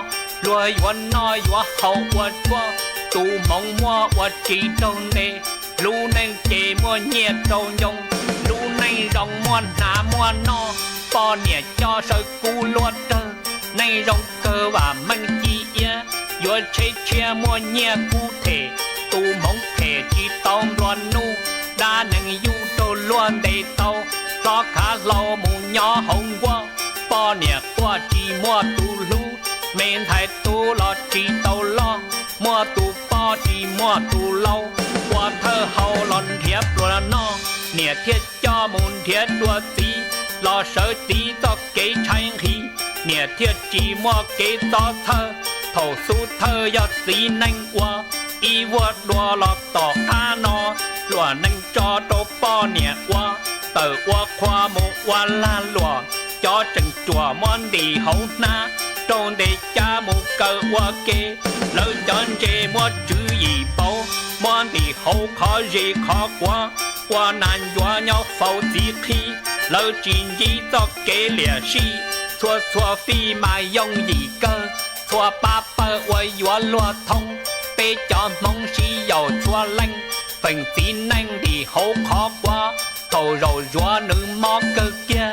รวยวันน้อยว่าเขาว่าชั่วตูมองมัวว่าจีโตเนลูนังเจมัวเงียโตยงลูนังรองมวนหนามัวนอปอเนี่ยจอสกูลวดเตอในรองเกอว่ามันจีเอียยัวเชเชียมัวเงียกูเทตูมองเทจีตอมรวนนูดานังยูโตล้วนเดโตเพราะขาเราหมูยอหงวัวปอเนี่ยกว่าจีมัวตูลูเมนไทยตูหลอจีโตลอมัวตูปอจีมัวตูเล่าว่าเธอเฮาหลอนเทียบรัวนอเนี่ยเทียจอมูลเทียตัวสีรอเสตีต่อเกยชัยฮีเนี่ยเทียจีมัวเกยต่อเธอเท่าสู้เธอยอดสีนังว่าอีวัวดัวหลอกต่อข้านอหลวนังจอโตปอเนี่ยว่าเต่อว่าความหมูว่าลาหลวจอจังจัวมอนดีเฮาหน้าโดนเดจาหมูเกิดว่าเกแล้วจอนเจมัวจื้อยีเปามอนดีเฮาขอเรขอกว่าว่านันยัวเหนียวเฝ้าจีคีแล้วจีนยีต่อเกเลียชีทั่วฟีมายงยีเกอทั่วป้าเปิดว่ายัวลัวทงไปจอมงชีเหยาทั่วเล่งฝิ่งจีนังดีเฮาขอกว่าเท่าเรายัวนึงมอเกอเกีย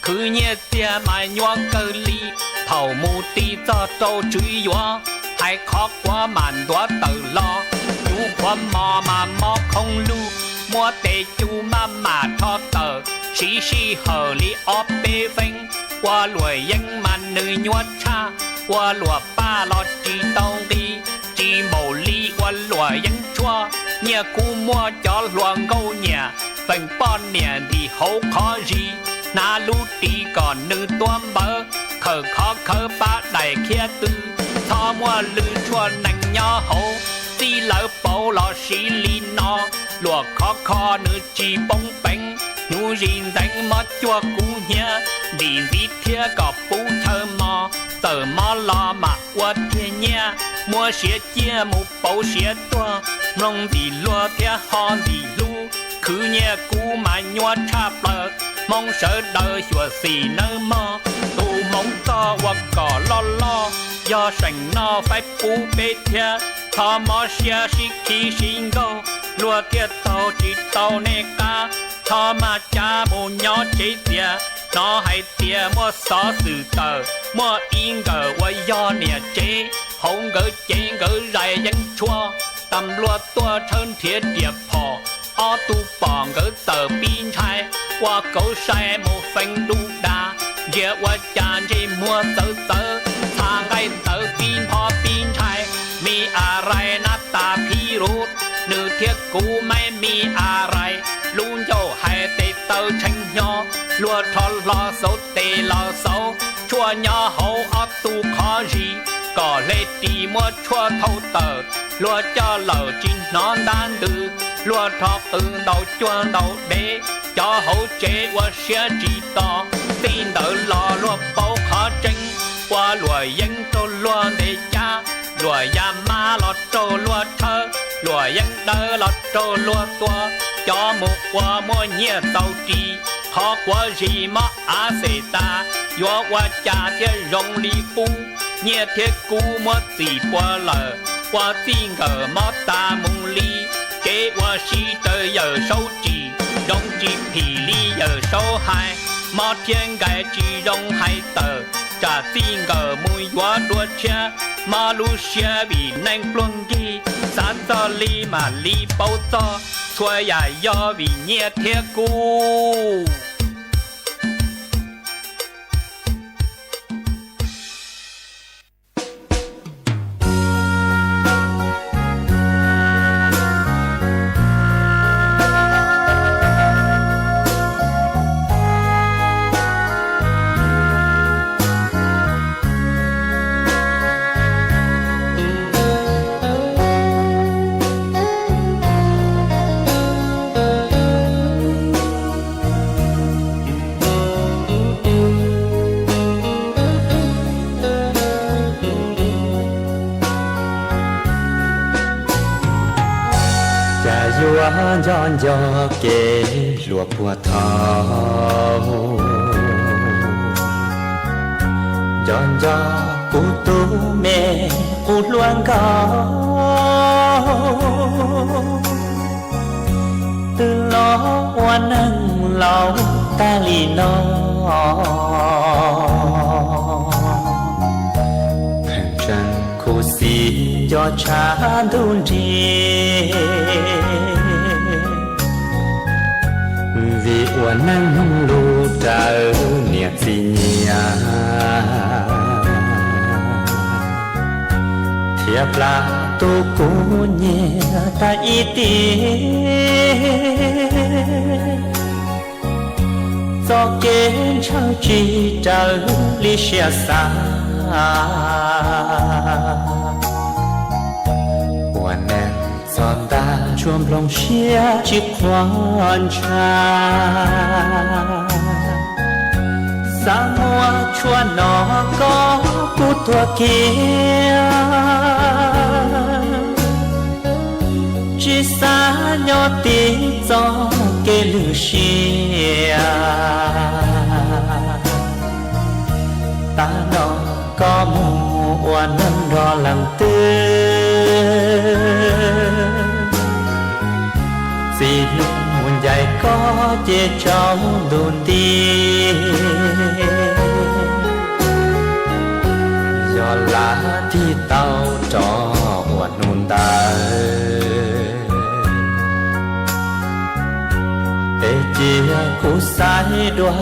คือเนี่ยเสียมายัวเกอลีเท่ามูตีจะโตจุยยัวให้ขอกว่ามันตัวเตอลอจูความมอมามอคงลูมัวเตจูมาทอเตอชีเฮลีออเปฟิงว่าหลวยยังมันเนยยัวชาว่าหลวป้าลอจีตองดีจีโมลีว่าหลวยยังชัวเนี่ยกูมัวจอหลวงเกาเนี่ยเป็นป้อนเนี่ยที่เขาขอจีนาลูตีก่อนนึงตัวเบอเคอป้าได้เคียตือทอมัวลือชัวนังยอโหตีเหลอเปาหลอสีลีนอหลวกคอนึจีปงเป็งนูรินดังมาจัวกูเนี่ยดีดีเทียกับปูเธอมาเติมมาลามาว่าเทียเนี่ยมัวเสียเจียมูเปาเสียตัวมองดีลัวเทียฮอนดีลูคือเนี่ยกูมายัวชาเปลือกมองเสดเดอชัวสีเนอมาตูมองต่อว่าก่อล้อยอสังนอไฟปูเปเทียทอมอเสียสิคีสิงโกลัวเทียโตจิตโตเนกาทอมาจาโมยอเจเตียนอให้เตียมัวสอสื่อเตอมัวอิงเกอว่ายอเนี่ยเจหงเกอเจงเกอไรยังชัวตำรวจตัวเทินเทียเดียบพออตูปองเกอเตอปีนชัยว่าเกาใส่โมเฟงดูดาเรียกว่าจานเจมัวเตอทางไอเตอปีนพอปีนชัยมีอะไรหน้าตาพิรุษเนื้อเทียกูไม่มีอะไรลุงโยให้เตเตอชังยอลัวทอลอโซเตลอโซชัวยอเฮาอตูขอรีก็เลยตีมัวชัวเท่าเตอลัวจะเหล่าจินนอนด้านดื้อลัวทอปืนเดาจวนเดาเดจะเฮาเจว่าเสียจีต่อตีนเดอลอลัวเป้าขอจริงว่าลัวยังโตลัวเดจ้าลัวยามาลอโตลัวเธอลัวยังเดอลอโตลัวตัวจอมุกว่ามัวเนี่ยเต้าจีขอกว่าจีมาอาเซตายัวว่าจ่าเทียรงลีปูเนี่ยเทียกูมัวสีปัวเลอว่าจีเงอมาตามุงลีเกว่าชีเตอเยอโซจีรงจีผีลีเยอโซไฮมาเทียงไกจีรงไฮเตอจะจีเงอมุยว่าดัวเชียมาลูเชียบีนังปลงกีสานตอลีมาลีเป้าตอช่วยอย่ายอบีเนี่ยเทียกู ยัวย้อนยอเกลัวปัวเทาย้อนยอกูตูเมกูลวงเขาตื่นล้อวันนั่งเหล่าตาลีนอแผ่นจันคู่สียอชาดุนดีvì uốn nắng lù trở nhiệt gì nhia thiệp là tu cố nhẹ ta y tê do kiến trao chi trở ly xia xa uốn nắng giòn ta chuông lòng xia chiếc khoan trà sáng hoa chua nó có cú tua kia chỉ xa nhỏ tí gió kê lư xia ta nó có mùa oan nâng đo lặng tư vì lúc muôn dài có che cháu đồn đi do lá thì tao cho hoạt nôn ta để chia cú sai đoa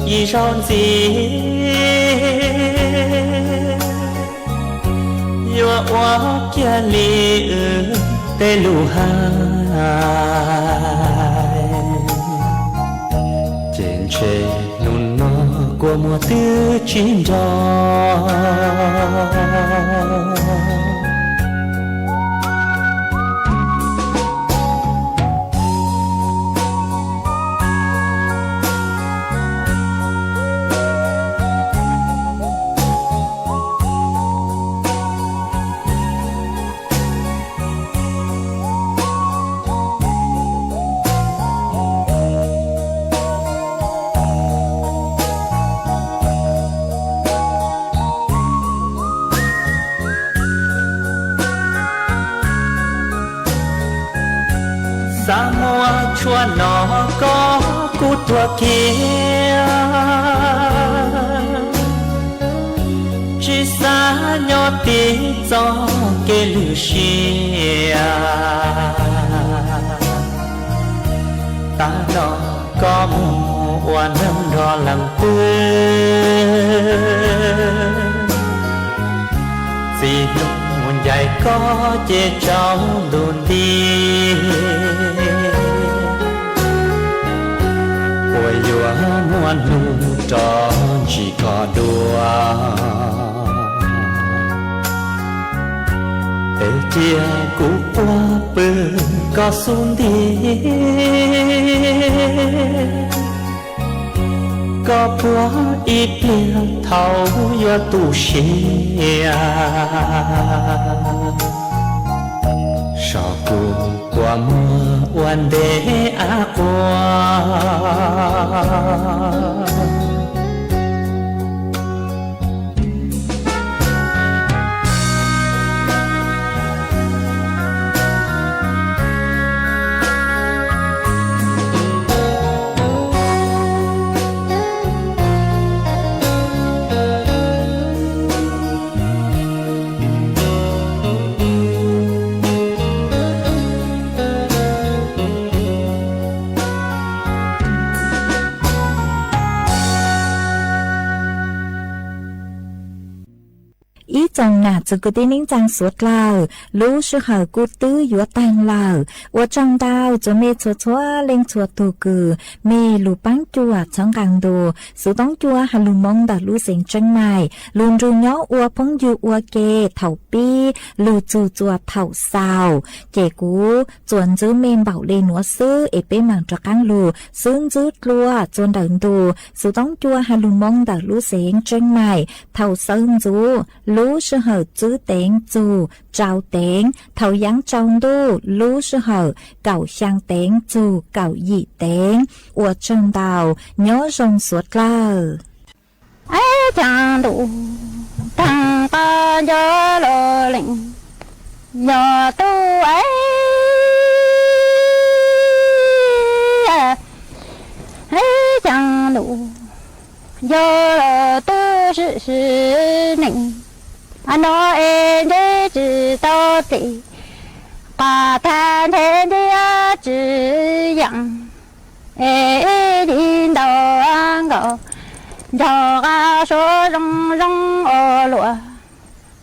y rong gì yo oa kia li tê lù hai trên trời nôn nó của mùa tư chim gió sáng hoa chua nó có cú tua kia chỉ xa nhỏ tí gió kê lư xia ta nó có mùa oan nâng đo lặng tư vì lúc muôn dài có che cháu đồn đi ôi dùa muôn nụ trò chỉ có đùa để chia cú qua bờ có xuống đi có búa ít liền thâu yo tu xia sao cu qua mưa oan đế á qua trong nà từ cái tin nín trang suốt lao lú sư hở cú tứ yếu tan lao ở trong đào cho mê chua chua lên chua tu cử mê lù bắn chua trong càng đồ sự tống chua hà lù mong đã lú sinh chân mài luôn ru nhó ua phong du ua kê thầu pi lù chua chua thầu sao kể cú chuẩn giữ mềm bảo lên núa sư ế bê mảng cho càng lù xương giữ lua chuẩn đợn đồ sự tống chua hà lù mong đã lú sinh chân mài thầu sơn du lú sư hở chữ tiếng chủ trao tiếng thầu giáng trong đu lũ sư hở cầu sang tiếng chủ cầu dị tiếng của trong đào nhớ rong suốt lơ ai chẳng đủ thằng ta nhớ lo lệnh nhờ tu ấy ấy chẳng đủ nhờ tu sự nịnh anh nói em để chỉ tao tỷ cả than thế đi chỉ rằng em đi đâu ăn gạo cho ga số rong rong ô lụa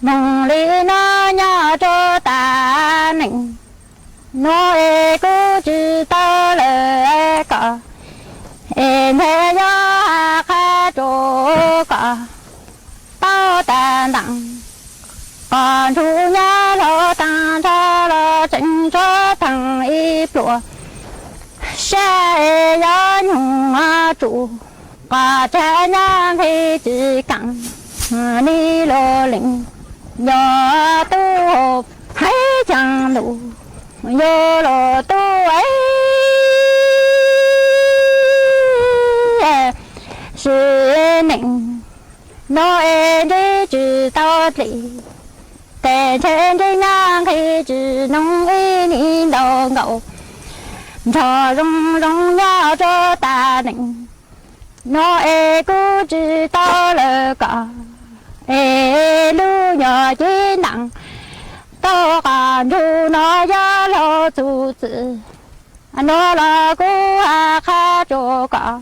mong lý nó nhỏ cho ta nịnh nó cứ chỉ tao lời cả em thấy gió khá chỗ cả tao ta nặng còn chú nhá lo ta cho lo chỉnh cho thằng y lụa sẽ gió nhung trụ cả cha nhang thì chỉ cẳng đi lo lĩnh nhờ tu hộp hay chẳng đủ nhờ lo tu ấy sự nịnh nói đi chỉ tao lì để trên đi nhang thì chỉ nông y ni đầu ngậu cho rong rong nhau cho ta nịnh nó cứ chỉ tao là cả lu nhỏ chỉ nặng tao cả lu nó giá lo chủ tử nó là cô khá cho cả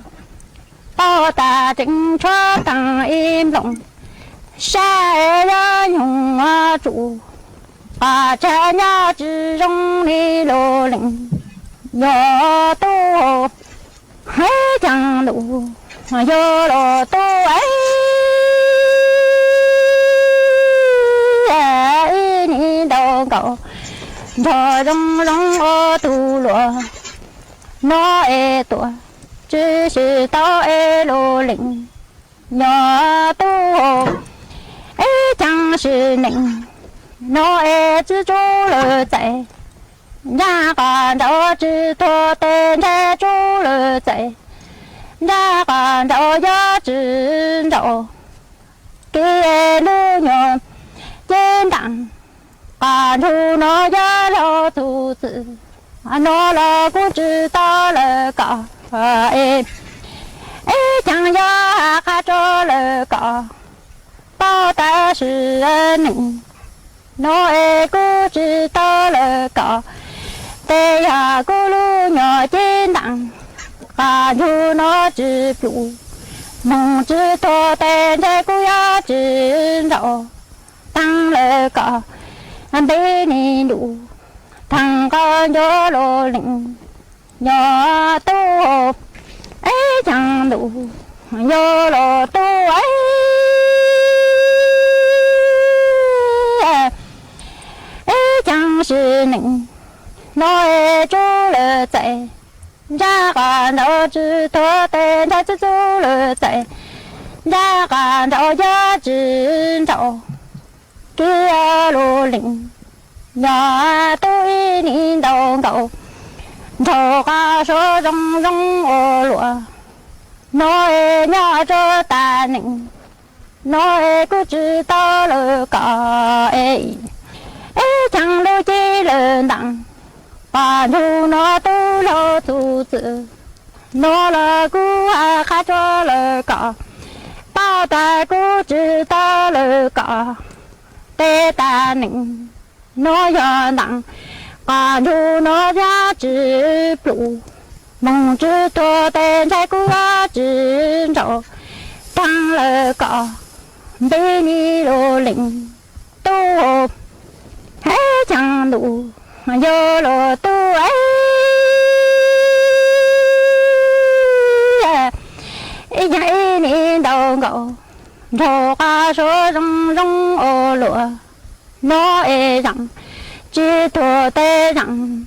tao ta chính cho tăng im lặng sai ra nhung trụ cả cha nhà chỉ rong đi lo lệnh nhỏ tu hay chẳng đủ yo lo tu ấy ni đâu cậu cho rong rong ô tu lúa nó tuổi chỉ是tao lo lệnh nhỏ tu chẳng是nịnh nó只做了在nhà còn đâu chỉ thua tên thế chú了在nhà còn đâu giá trị đâu kia lu nhọn trên đằng còn thu nó giá lo thu tự nó là cũng chỉ ta là cả em chẳng giá khá cho là cả bao ta sự nịnh nó cũng chỉ ta là cả tê ya cô lu nhỏ trên đằng cả thu nó chỉ đủ mong chỉ thua tên thế cô ya chỉ đâu tăng là cả anh bé ni đủ thằng con gió lo lệnh nhỏ tu ấy chẳng đủ gió lo tu ấy chẳng sự nịnh nói chú lỡ chạy ra cả đâu chỉ thua tên thế chú lỡ chạy ra cả đâu giá trị đâu kia lo lệnh nhỏ tôi đi đâu cậu cho cả số rong rong ô lụa nói nhỏ cho ta nịnh nói cứ chỉ tao lỡ cả ấy chẳng đâu chỉ lỡ đặng và thu nó tu lo tu tự nó là cứ khá cho lỡ cả bao ta cứ chỉ tao lỡ cả tê ta nịnh nó giờ nặng và thu nó giá trị đủ mong chỉ thua tên thế cứ giá trị đâu tăng lỡ cả bê ni lo lệnh tu hay chẳng đủ vô lo tu ấy vậy ni đâu ngậu thô ca số rong rong ô lụa nó rằng chỉ thua tê rằng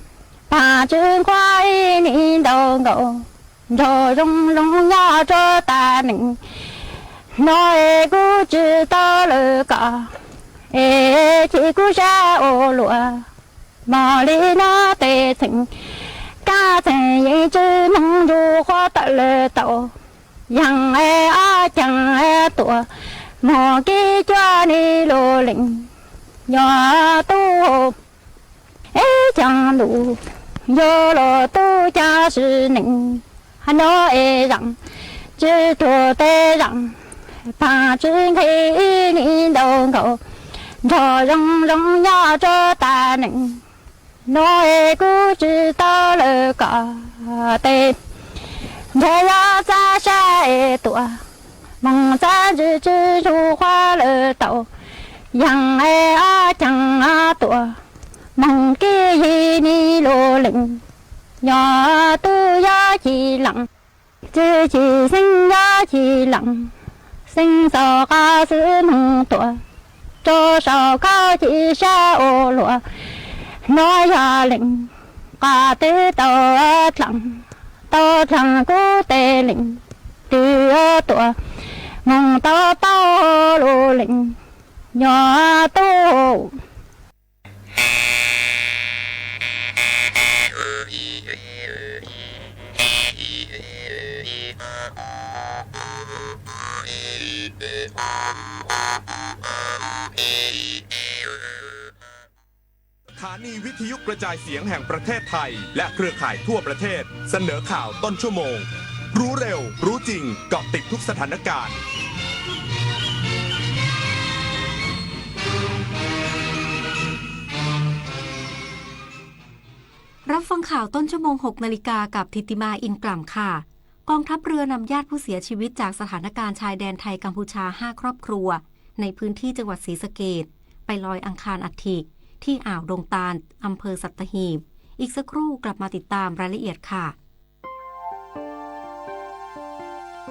ta chưa qua ni đâu ngậu thô rong rong nhỏ cho ta nịnh nói cứ chỉ ta lỡ cả chỉ cú cha ô lúa mà lý nó tê thịnh ca thịnh yên chứ mong du hoa tạ lệ tàu yang chẳng tụa mò kia cho ni lô lĩnh nhỏ tu chẳng đủ yo lo tu cha sư nịnh nó rằng chứ thua tê rằng bà chứ khi ni đầu cầu cho rong rong nhỏ cho ta nịnh nó cứ chỉ ta lỡ cả tê thế ra xa xa tụa mong xa chứ chứ ru hoa lỡ tàu yang chẳng tụa mong kia hi ni lô lĩnh nhỏ tu ya chỉ lặng chứ chỉ sinh ya chỉ lặng sinh sao ca sư mong tụa cho sao ca chỉ sa ô lụa nói ya lĩnh ca tế tàu thằng cố tê lĩnh từ tụa mong tao tao lô lĩnh nhỏ tuสถานีวิทยุกระจายเสียงแห่งประเทศไทยและเครือข่ายทั่วประเทศเสนอข่าวต้นชั่วโมงรู้เร็วรู้จริงเกาะติดทุกสถานการณ์รับฟังข่าวต้นชั่วโมง 6 นาฬิกากับธิติมาอินกล่ำค่ะกองทัพเรือนำญาติผู้เสียชีวิตจากสถานการณ์ชายแดนไทยกัมพูชา 5 ครอบครัวในพื้นที่จังหวัดศรีสะเกษไปลอยอังคารอัฐิที่อ่าวดงตาลอำเภอสัตหีบอีกสักครู่กลับมาติดตามรายละเอียดค่ะ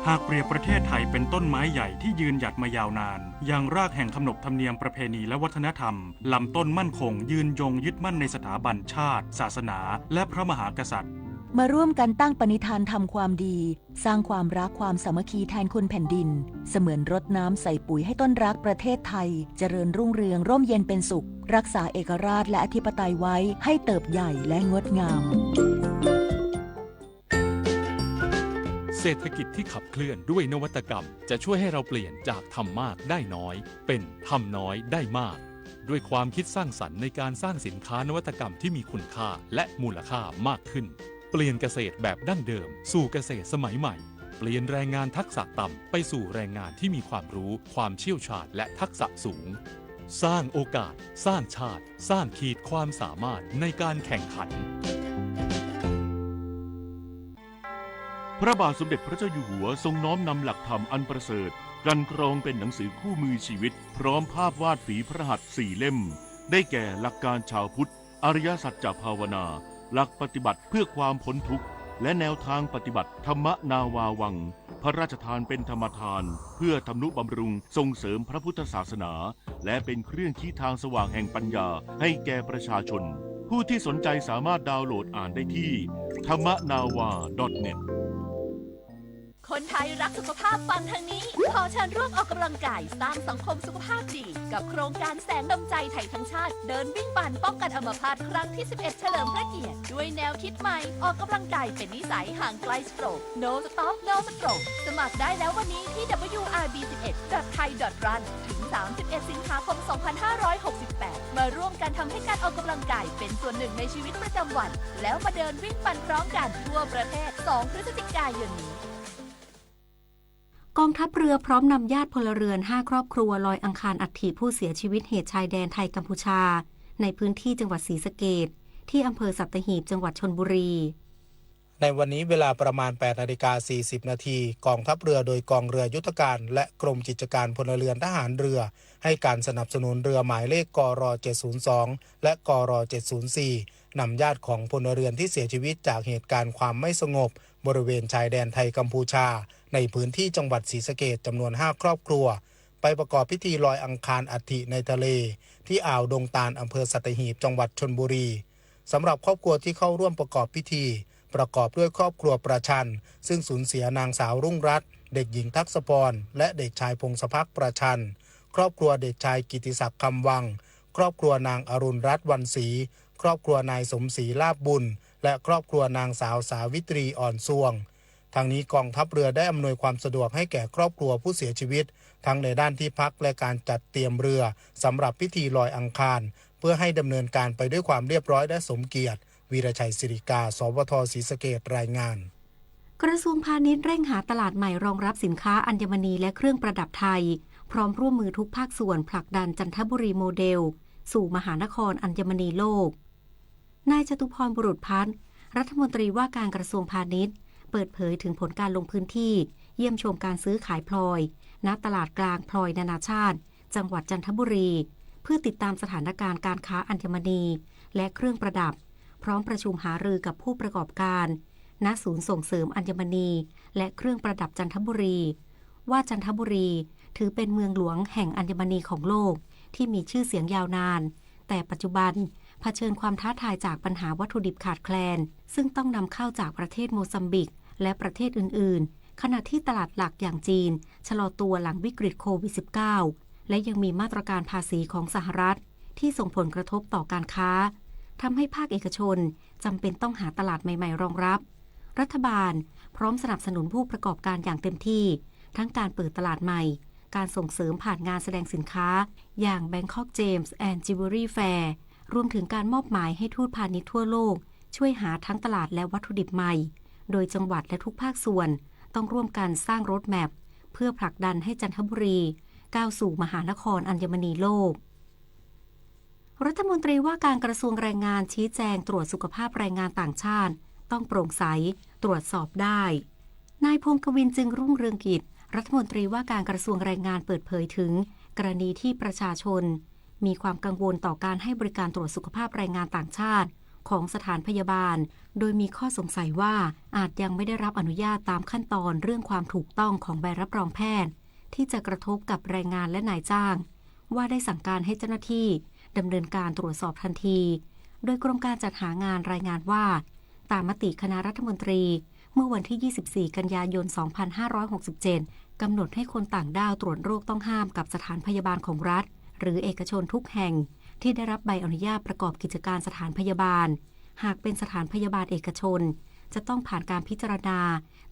หากเปรียบประเทศไทยเป็นต้นไม้ใหญ่ที่ยืนหยัดมายาวนานยังรากแห่งขนบธรรมเนียมประเพณีและวัฒนธรรมลำต้นมั่นคงยืนยงยึดมั่นในสถาบันชาติศาสนาและพระมหากษัตริย์มาร่วมกันตั้งปณิธานทำความดีสร้างความรักความสามัคคีแทนคุณแผ่นดินเสมือนรดน้ำใส่ปุ๋ยให้ต้นรักประเทศไทยเจริญรุ่งเรืองร่มเย็นเป็นสุขรักษาเอกราชและอธิปไตยไว้ให้เติบใหญ่และงดงามเศรษฐกิจที่ขับเคลื่อนด้วยนวัตกรรมจะช่วยให้เราเปลี่ยนจากทำมากได้น้อยเป็นทำน้อยได้มากด้วยความคิดสร้างสรรค์ในการสร้างสินค้านวัตกรรมที่มีคุณค่าและมูลค่ามากขึ้นเปลี่ยนเกษตรแบบดั้งเดิมสู่เกษตรสมัยใหม่เปลี่ยนแรงงานทักษะต่ำไปสู่แรงงานที่มีความรู้ความเชี่ยวชาญและทักษะสูงสร้างโอกาสสร้างชาติสร้างขีดความสามารถในการแข่งขันพระบาทสมเด็จพระเจ้าอยู่หัวทรงน้อมนำหลักธรรมอันประเสริฐกลั่นกรองเป็นหนังสือคู่มือชีวิตพร้อมภาพวาดฝีพระหัตถ์4 เล่มได้แก่หลักการชาวพุทธอริยสัจจภาวนาหลักปฏิบัติเพื่อความพ้นทุกข์และแนวทางปฏิบัติธรรมนาวาวังพระราชทานเป็นธรรมทานเพื่อทำนุบำรุงส่งเสริมพระพุทธศาสนาและเป็นเครื่องชี้ทางสว่างแห่งปัญญาให้แก่ประชาชนผู้ที่สนใจสามารถดาวน์โหลดอ่านได้ที่thammanava.netคนไทยรักสุขภาพฟังทางนี้ขอเชิญร่วมออกกำลังกายสร้างสังคมสุขภาพดีกับโครงการแสงดำใจไทยทั้งชาติเดินวิ่งปั่นป้องกันอัมพาตครั้งที่ 11 เฉลิมพระเกียรติด้วยแนวคิดใหม่ออกกำลังกายเป็นนิสัยห่างไกลสโตรก No Stop No Stroke สมัครได้แล้ววันนี้ที่ wrb11.thai.run ถึง 31 สิงหาคม 2568 มาร่วมกันทำให้การออกกำลังกายเป็นส่วนหนึ่งในชีวิตประจำวันแล้วมาเดินวิ่งปั่นพร้อมกันทั่วประเทศ 2 พฤศจิกายนนี้กองทัพเรือพร้อมนำญาติพลเรือน 5 ครอบครัวลอยอังคารอัฐิผู้เสียชีวิตเหตุชายแดนไทยกัมพูชาในพื้นที่จังหวัดศรีสะเกษที่อำเภอสัตหีบจังหวัดชลบุรีในวันนี้เวลาประมาณ 8:40 นาทีกองทัพเรือโดยกองเรือยุทธการและกรมกิจการพลเรือนทหารเรือให้การสนับสนุนเรือหมายเลขกร702และกร704นำญาติของพลเรือนที่เสียชีวิตจากเหตุการณ์ความไม่สงบบริเวณชายแดนไทยกัมพูชาในพื้นที่จังหวัดศรีสะเกษจำนวน5ครอบครัวไปประกอบพิธีลอยอังคารอัฐิในทะเลที่อ่าวดงตาลอำเภอสัตหีบจังหวัดชลบุรีสำหรับครอบครัวที่เข้าร่วมประกอบพิธีประกอบด้วยครอบครัวประชันซึ่งสูญเสียนางสาวรุ่งรัตน์เด็กหญิงทักษพรและเด็กชายพงศภักดิ์ประชัน ครอบครัวเด็กชายกิติศักดิ์คำวังครอบครัวนางอรุณรัตน์วันศรีครอบครัวนายสมศรีลาบบุญและครอบครัวนางสาวสาวิตรีอ่อนส่วงทางนี้กองทัพเรือได้อำนวยความสะดวกให้แก่ครอบครัวผู้เสียชีวิตทั้งในด้านที่พักและการจัดเตรียมเรือสำหรับพิธีลอยอังคารเพื่อให้ดำเนินการไปด้วยความเรียบร้อยและสมเกียรติวีรชัยศิริกาสวทศรีสะเกษรายงานกระทรวงพาณิชย์เร่งหาตลาดใหม่รองรับสินค้าอัญมณีและเครื่องประดับไทยพร้อมร่วมมือทุกภาคส่วนผลักดันจันทบุรีโมเดลสู่มหานครอัญมณีโลกนายจตุพรบุรุษพัฒน์รัฐมนตรีว่าการกระทรวงพาณิชย์เปิดเผยถึงผลการลงพื้นที่เยี่ยมชมการซื้อขายพลอยณตลาดกลางพลอยนานาชาติจังหวัดจันทบุรีเพื่อติดตามสถานการณ์การค้าอัญมณีและเครื่องประดับพร้อมประชุมหารือกับผู้ประกอบการณศูนย์ส่งเสริมอัญมณีและเครื่องประดับจันทบุรีว่าจันทบุรีถือเป็นเมืองหลวงแห่งอัญมณีของโลกที่มีชื่อเสียงยาวนานแต่ปัจจุบันเผชิญความท้าทายจากปัญหาวัตถุดิบขาดแคลนซึ่งต้องนำเข้าจากประเทศโมซัมบิกและประเทศอื่นๆขณะที่ตลาดหลักอย่างจีนชะลอตัวหลังวิกฤตโควิด -19 และยังมีมาตรการภาษีของสหรัฐที่ส่งผลกระทบต่อการค้าทำให้ภาคเอกชนจำเป็นต้องหาตลาดใหม่ๆรองรับรัฐบาลพร้อมสนับสนุนผู้ประกอบการอย่างเต็มที่ทั้งการเปิดตลาดใหม่การส่งเสริมผ่านงานแสดงสินค้าอย่าง Bangkok James and Jewelry Fair รวมถึงการมอบหมายให้ทูตพาณิชย์ทั่วโลกช่วยหาทั้งตลาดและวัตถุดิบใหม่โดยจังหวัดและทุกภาคส่วนต้องร่วมกันสร้างรถแมพเพื่อผลักดันให้จันทบุรีก้าวสู่มหานครอัญมณีโลกรัฐมนตรีว่าการกระทรวงแรงงานชี้แจงตรวจสุขภาพแรงงานต่างชาติต้องโปร่งใสตรวจสอบได้นายพงศ์กวินจึงรุ่งเรืองกิจรัฐมนตรีว่าการกระทรวงแรงงานเปิดเผยถึงกรณีที่ประชาชนมีความกังวลต่อการให้บริการตรวจสุขภาพแรงงานต่างชาติของสถานพยาบาลโดยมีข้อสงสัยว่าอาจยังไม่ได้รับอนุญาตตามขั้นตอนเรื่องความถูกต้องของใบรับรองแพทย์ที่จะกระทบกับแรงงานและนายจ้างว่าได้สั่งการให้เจ้าหน้าที่ดำเนินการตรวจสอบทันทีโดยกรมการจัดหางานรายงานว่าตามมติคณะรัฐมนตรีเมื่อวันที่ 24 กันยายน 2567 กำหนดให้คนต่างด้าวตรวจโรคต้องห้ามกับสถานพยาบาลของรัฐหรือเอกชนทุกแห่งที่ได้รับใบอนุญาตประกอบกิจการสถานพยาบาลหากเป็นสถานพยาบาลเอกชนจะต้องผ่านการพิจารณา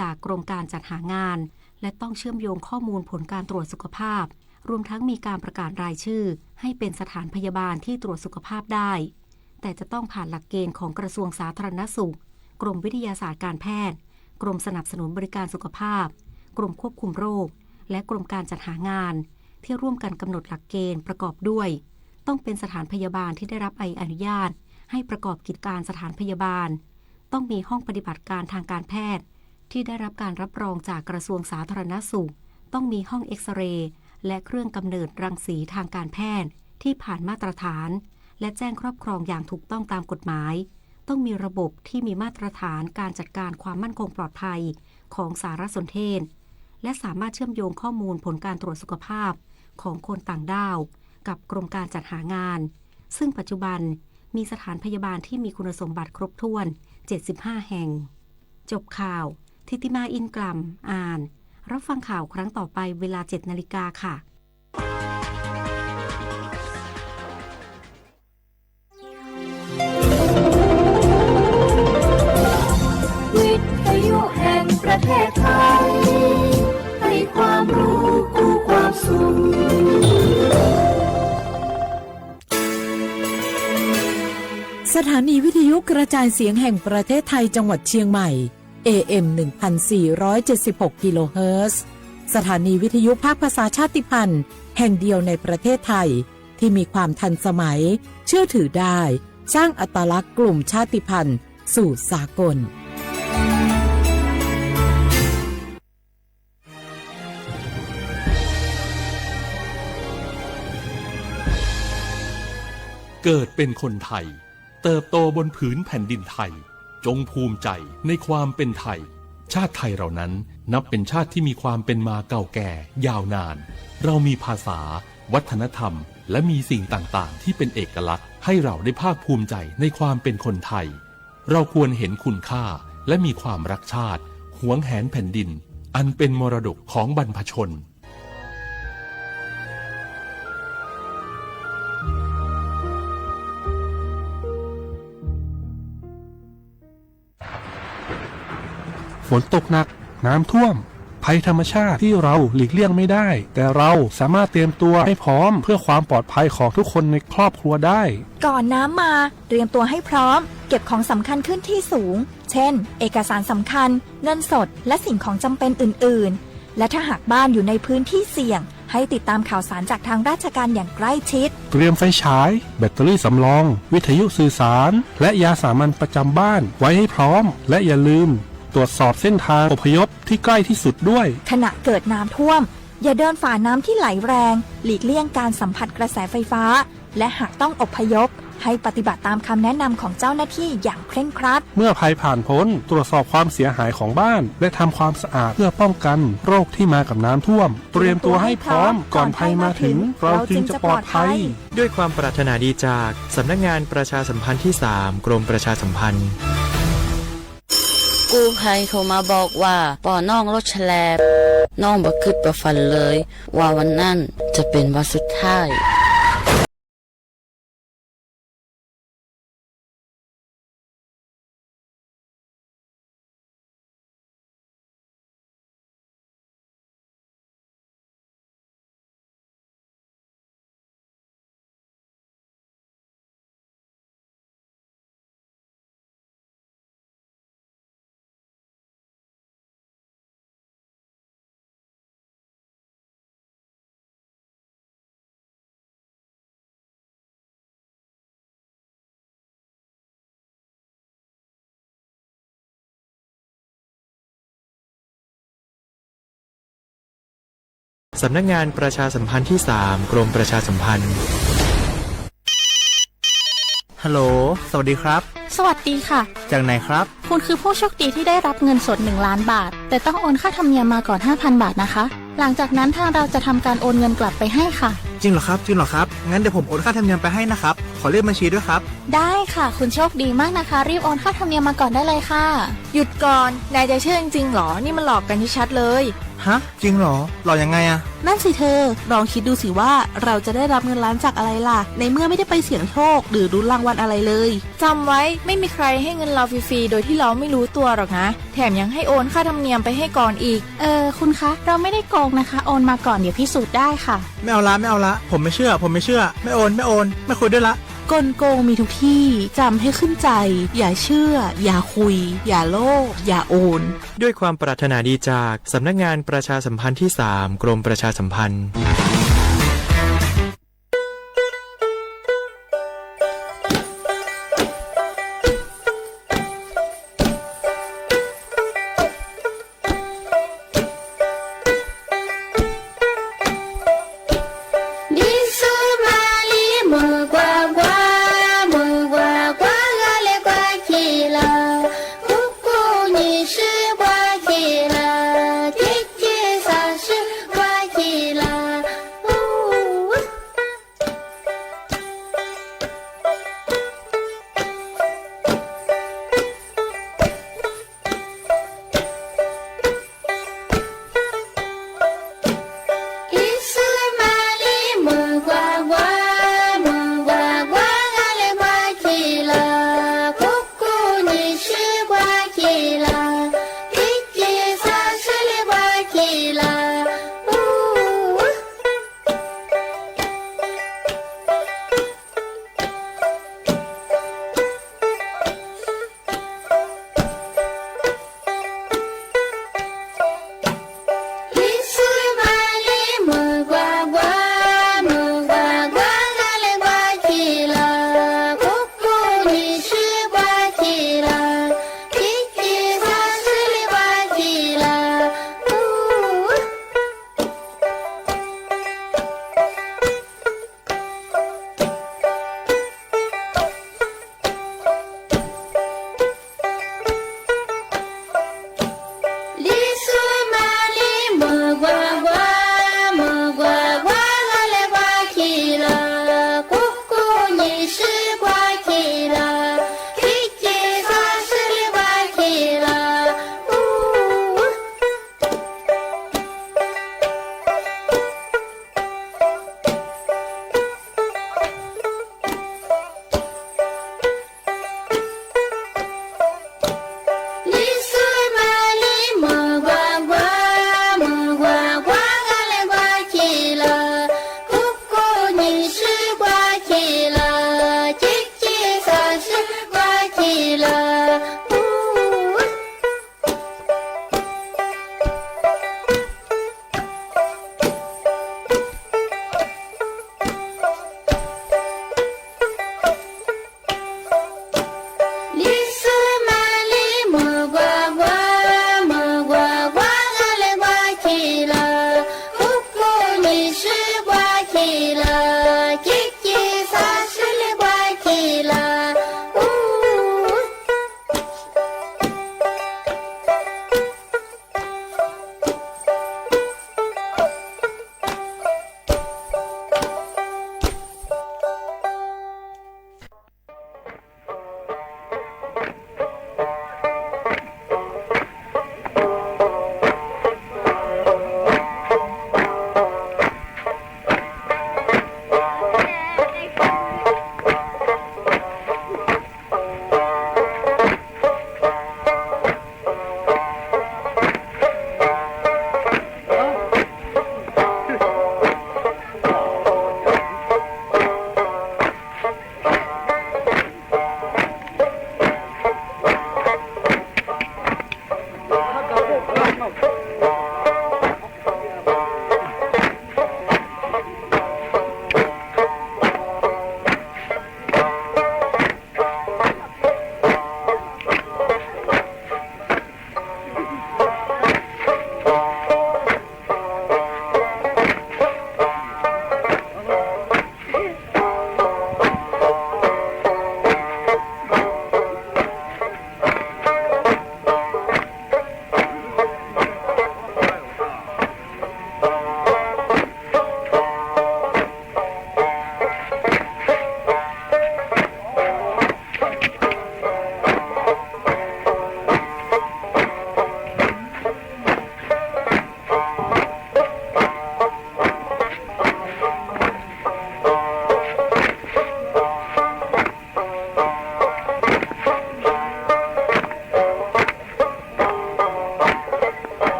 จากกรมการจัดหางานและต้องเชื่อมโยงข้อมูลผลการตรวจสุขภาพรวมทั้งมีการประกาศรายชื่อให้เป็นสถานพยาบาลที่ตรวจสุขภาพได้แต่จะต้องผ่านหลักเกณฑ์ของกระทรวงสาธารณสุขกรมวิทยาศาสตร์การแพทย์กรมสนับสนุนบริการสุขภาพกรมควบคุมโรคและกรมการจัดหางานที่ร่วมกันกำหนดหลักเกณฑ์ประกอบด้วยต้องเป็นสถานพยาบาลที่ได้รับใบอนุญาตให้ประกอบกิจการสถานพยาบาลต้องมีห้องปฏิบัติการทางการแพทย์ที่ได้รับการรับรองจากกระทรวงสาธารณสุขต้องมีห้องเอ็กซเรย์และเครื่องกำเนิดรังสีทางการแพทย์ที่ผ่านมาตรฐานและแจ้งครอบครองอย่างถูกต้องตามกฎหมายต้องมีระบบที่มีมาตรฐานการจัดการความมั่นคงปลอดภัยของสารสนเทศและสามารถเชื่อมโยงข้อมูลผลการตรวจสุขภาพของคนต่างด้าวกับกรมการจัดหางานซึ่งปัจจุบันมีสถานพยาบาลที่มีคุณสมบัติครบถ้วน75แห่งจบข่าวทิติมาอินกลัมอ่านรับฟังข่าวครั้งต่อไปเวลา 7 นาฬิกาค่ะวิทยุแห่งประเทศไทยให้ความรู้คู่ความสุขสถานีวิทยุกระจายเสียงแห่งประเทศไทยจังหวัดเชียงใหม่ AM 1476 กิโลเฮิรตซ์สถานีวิทยุภาคภาษาชาติพันธุ์แห่งเดียวในประเทศไทยที่มีความทันสมัยเชื่อถือได้สร้างอัตลักษณ์กลุ่มชาติพันธุ์สู่สากลเกิดเป็นคนไทยเติบโตบนผืนแผ่นดินไทยจงภูมิใจในความเป็นไทยชาติไทยเรานั้นนับเป็นชาติที่มีความเป็นมาเก่าแก่ยาวนานเรามีภาษาวัฒนธรรมและมีสิ่งต่างๆที่เป็นเอกลักษณ์ให้เราได้ภาคภูมิใจในความเป็นคนไทยเราควรเห็นคุณค่าและมีความรักชาติหวงแหนแผ่นดินอันเป็นมรดกของบรรพชน ฝนตกหนักน้ำท่วมภัยธรรมชาติที่เราหลีกเลี่ยงไม่ได้แต่เราสามารถเตรียมตัวให้พร้อมเพื่อความปลอดภัยของทุกคนในครอบครัวได้ก่อนน้ำมาเตรียมตัวให้พร้อมเก็บของสำคัญขึ้นที่สูงเช่นเอกสารสำคัญเงินสดและสิ่งของจำเป็นอื่นๆและถ้าหากบ้านอยู่ในพื้นที่เสี่ยงให้ติดตามข่าวสารจากทางราชการอย่างใกล้ชิดเตรียมไฟฉายแบตเตอรี่สำรองวิทยุสื่อสารและยาสามัญประจำบ้านไว้ให้พร้อมและอย่าลืมตรวจสอบเส้นทางอพยพที่ใกล้ที่สุดด้วยขณะเกิดน้ำท่วมอย่าเดินฝ่าน้ำที่ไหลแรงหลีกเลี่ยงการสัมผัสกระแสไฟฟ้าและหากต้องอพยพให้ปฏิบัติตามคำแนะนำของเจ้าหน้าที่อย่างเคร่งครัดเมื่อภัยผ่านพ้นตรวจสอบความเสียหายของบ้านและทำความสะอาดเพื่อป้องกันโรคที่มากับน้ำท่วมเตรียมตัวให้พร้อมก่อนภัยมาถึงเราจึงจะปลอดภัยด้วยความปรารถนาดีจากสำนักงานประชาสัมพันธ์ที่ 3 กรมประชาสัมพันธ์กู้ภัยโทรมาบอกว่าป่อน้องรถแฉลบน้องบ่คิดบ่ฝันเลยว่าวันนั้นจะเป็นวันสุดท้ายสำนักงานประชาสัมพันธ์ที่ 3 กรมประชาสัมพันธ์ฮัลโหลสวัสดีครับสวัสดีค่ะจากไหนครับคุณคือผู้โชคดีที่ได้รับเงินสด1 ล้านบาทแต่ต้องโอนค่าธรรมเนียมมาก่อน 5,000 บาทนะคะหลังจากนั้นทางเราจะทำการโอนเงินกลับไปให้ค่ะจริงเหรอครับงั้นเดี๋ยวผมโอนค่าธรรมเนียมไปให้นะครับขอเลขบัญชีด้วยครับได้ค่ะคุณโชคดีมากนะคะรีบโอนค่าธรรมเนียมมาก่อนได้เลยค่ะหยุดก่อนนายจะเชื่อจริงๆหรอนี่มันหลอกกันชัดเลยฮะจริงเหรอหลอกยังไงอะนั่นสิเธอลองคิดดูสิว่าเราจะได้รับเงินล้านจากอะไรล่ะในเมื่อไม่ได้ไปเสี่ยงโชคหรือลุ้นรางวัลอะไรเลยจำไว้ไม่มีใครให้เงินเราฟรีๆโดยที่เราไม่รู้ตัวหรอกนะแถมยังให้โอนค่าธรรมเนียมไปให้ก่อนอีกคุณคะเราไม่ได้โกงนะคะโอนมาก่อนเดี๋ยวพิสูจน์ได้ค่ะไม่เอาละผมไม่เชื่อไม่โอนไม่คุยด้วยละกลโกงมีทุกที่จำให้ขึ้นใจอย่าเชื่ออย่าคุยอย่าโลภอย่าโอนด้วยความปรารถนาดีจากสำนักงานประชาสัมพันธ์ที่ 3 กรมประชาสัมพันธ์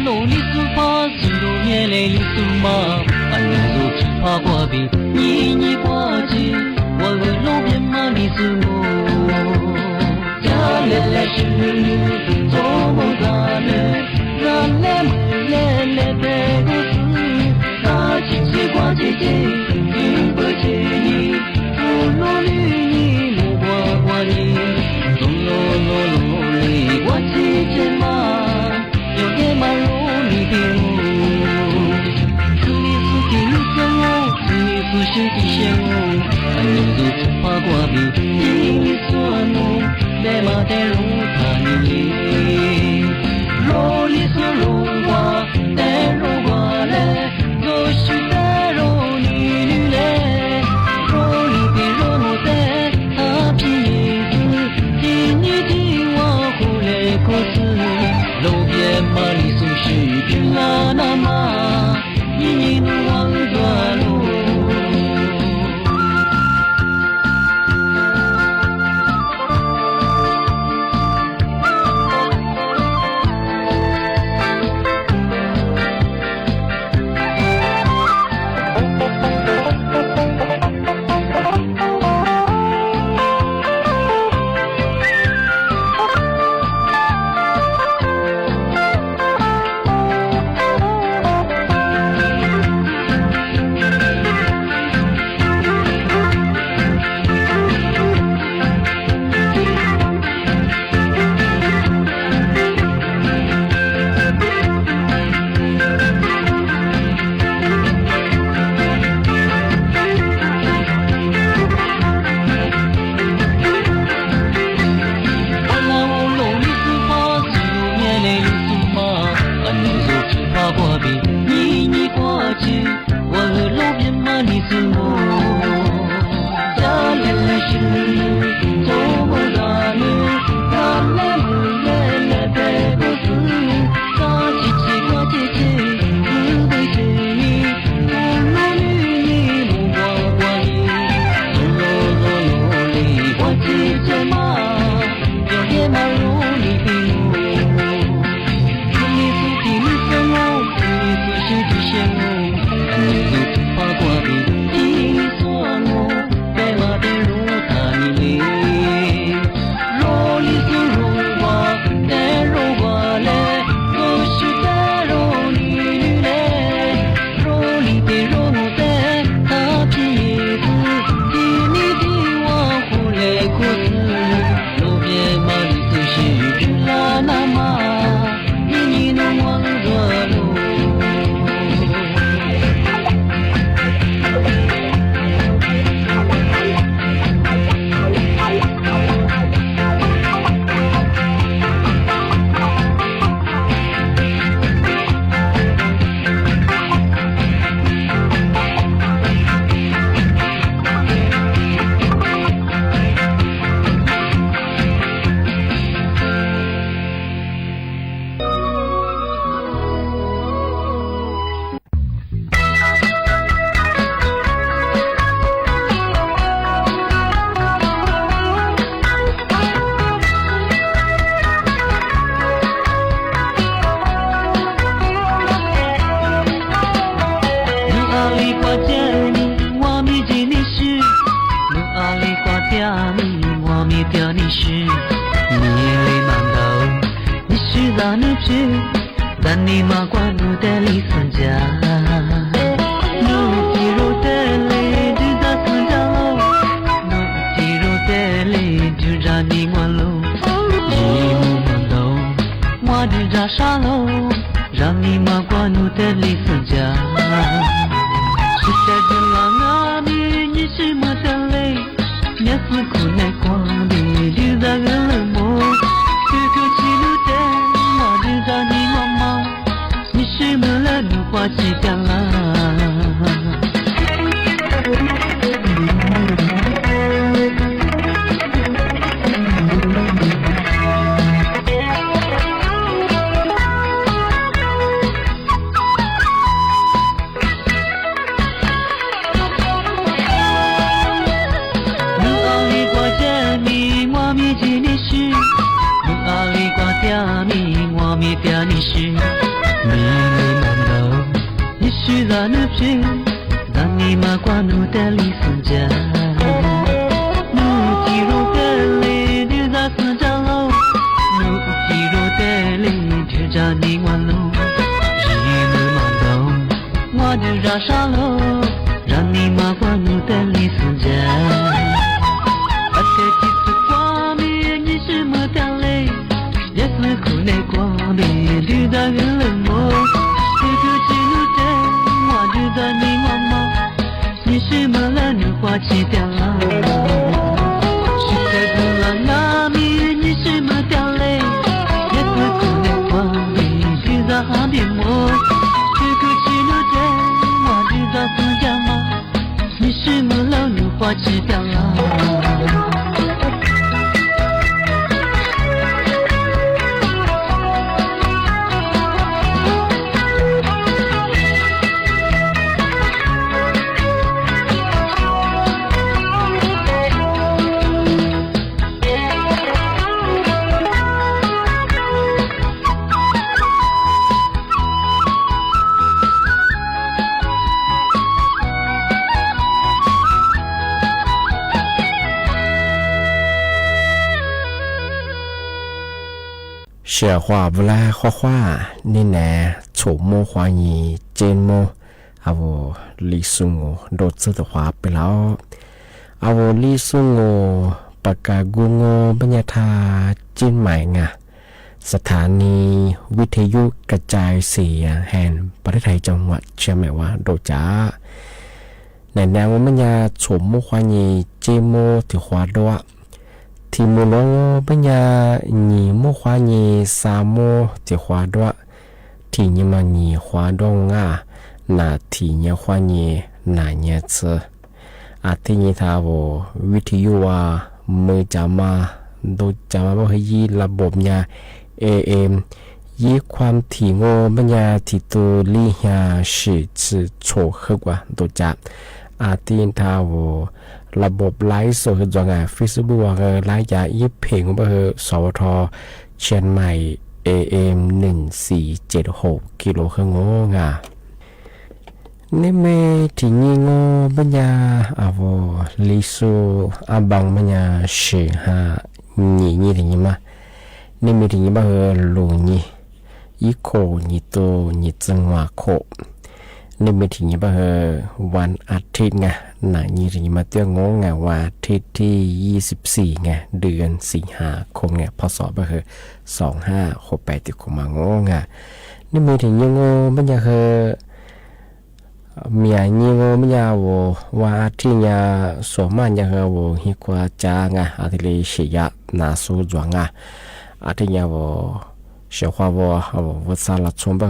努力苏帕苏鲁面来里苏马，俺们走只怕过比你过去，我会路边马里苏我，家来来是做梦咋了，咱来没来来白过事，大起起挂起起，你不介意，不努力你不挂挂你，走路路路里挂起起嘛。马路里的路，这里是地里生活，这里是水底线路，俺们都只怕过比你说路，白马的路他里，路里是路花，带路花嘞，都是带路你嘞，路里的路在他皮子，听你的话胡来过事，路边马里。那那嘛，你能忘多路。迷离漫道，也许在那片，让你马挂怒的里分家。怒肌肉的里，你在四家楼，怒肌肉的里，贴着你弯路。日日漫道，我就绕沙楼，让你马挂怒的里分家。而且几次画面，你是么的泪，也是苦内光明，绿的很冷漠。你是么了女花期掉了，是在不了那面，你是么掉泪，也是苦内光明，就在旁边摸，这个去了的，我就在自家嘛，你是么了女花期掉了。小花不来花花，你呢？草木花儿见木，啊我李松我都知道花ไปแล้ว啊我李松我ปากกากุง我บรรยาธาจีนใหม่ไงสถานีวิทยุกระจายเสียงแห่งประเทศไทยจังหวัดเชียงใหม่ว่าโดจ้าในแนวบรรยา草木花儿见木ที่花ด้วยที่มูลปัญญาหนีมุขวานีสามโมที่ขวาด้วยที่ยมันหนีขวาดงอ่ะนาที่ยขวานีนาเนเซอาที่ยทาววิทยุว่ามือจามาดูจามาบ่ให้ยีระบบยา AM ยีความถี่โงปัญญาที่ตัวลี่ยาสิจือโฉกขึ้นกว่าดูจับอาที่ทาวระบบไลฟ์สดจังไง Facebook ว่าไลฟ์จากยี่เพลงของสวทเชียงใหม่ AM 1476กิโลเฮิรตซ์งานี่เมที่นี่งบัญญาอาวลิซูอาบังบัญญาเสียหานี่ที่นี่มานี่เมที่นี่บ้าลุงนี่ยี่โคนี่โตนี่จังหวะโคนี่เมที่นี่บ้าวันอาทิตย์ไงหนังนี้ถึงมาเตี้ยงงไงว่าที่ที่24ไงเดือนสิงหาคมไงพศก็คือ2568ที่ผมมางงไงนี่มีถึงยังงไม่อยากคือมีอย่างนี้งไม่อยากว่าที่เนี่ยสมัยอยากคือฮิกว่าจ้าไงอาทิตย์เสียนาสู้จวงไงอาทิตย์เนี่ย小花我啥了从不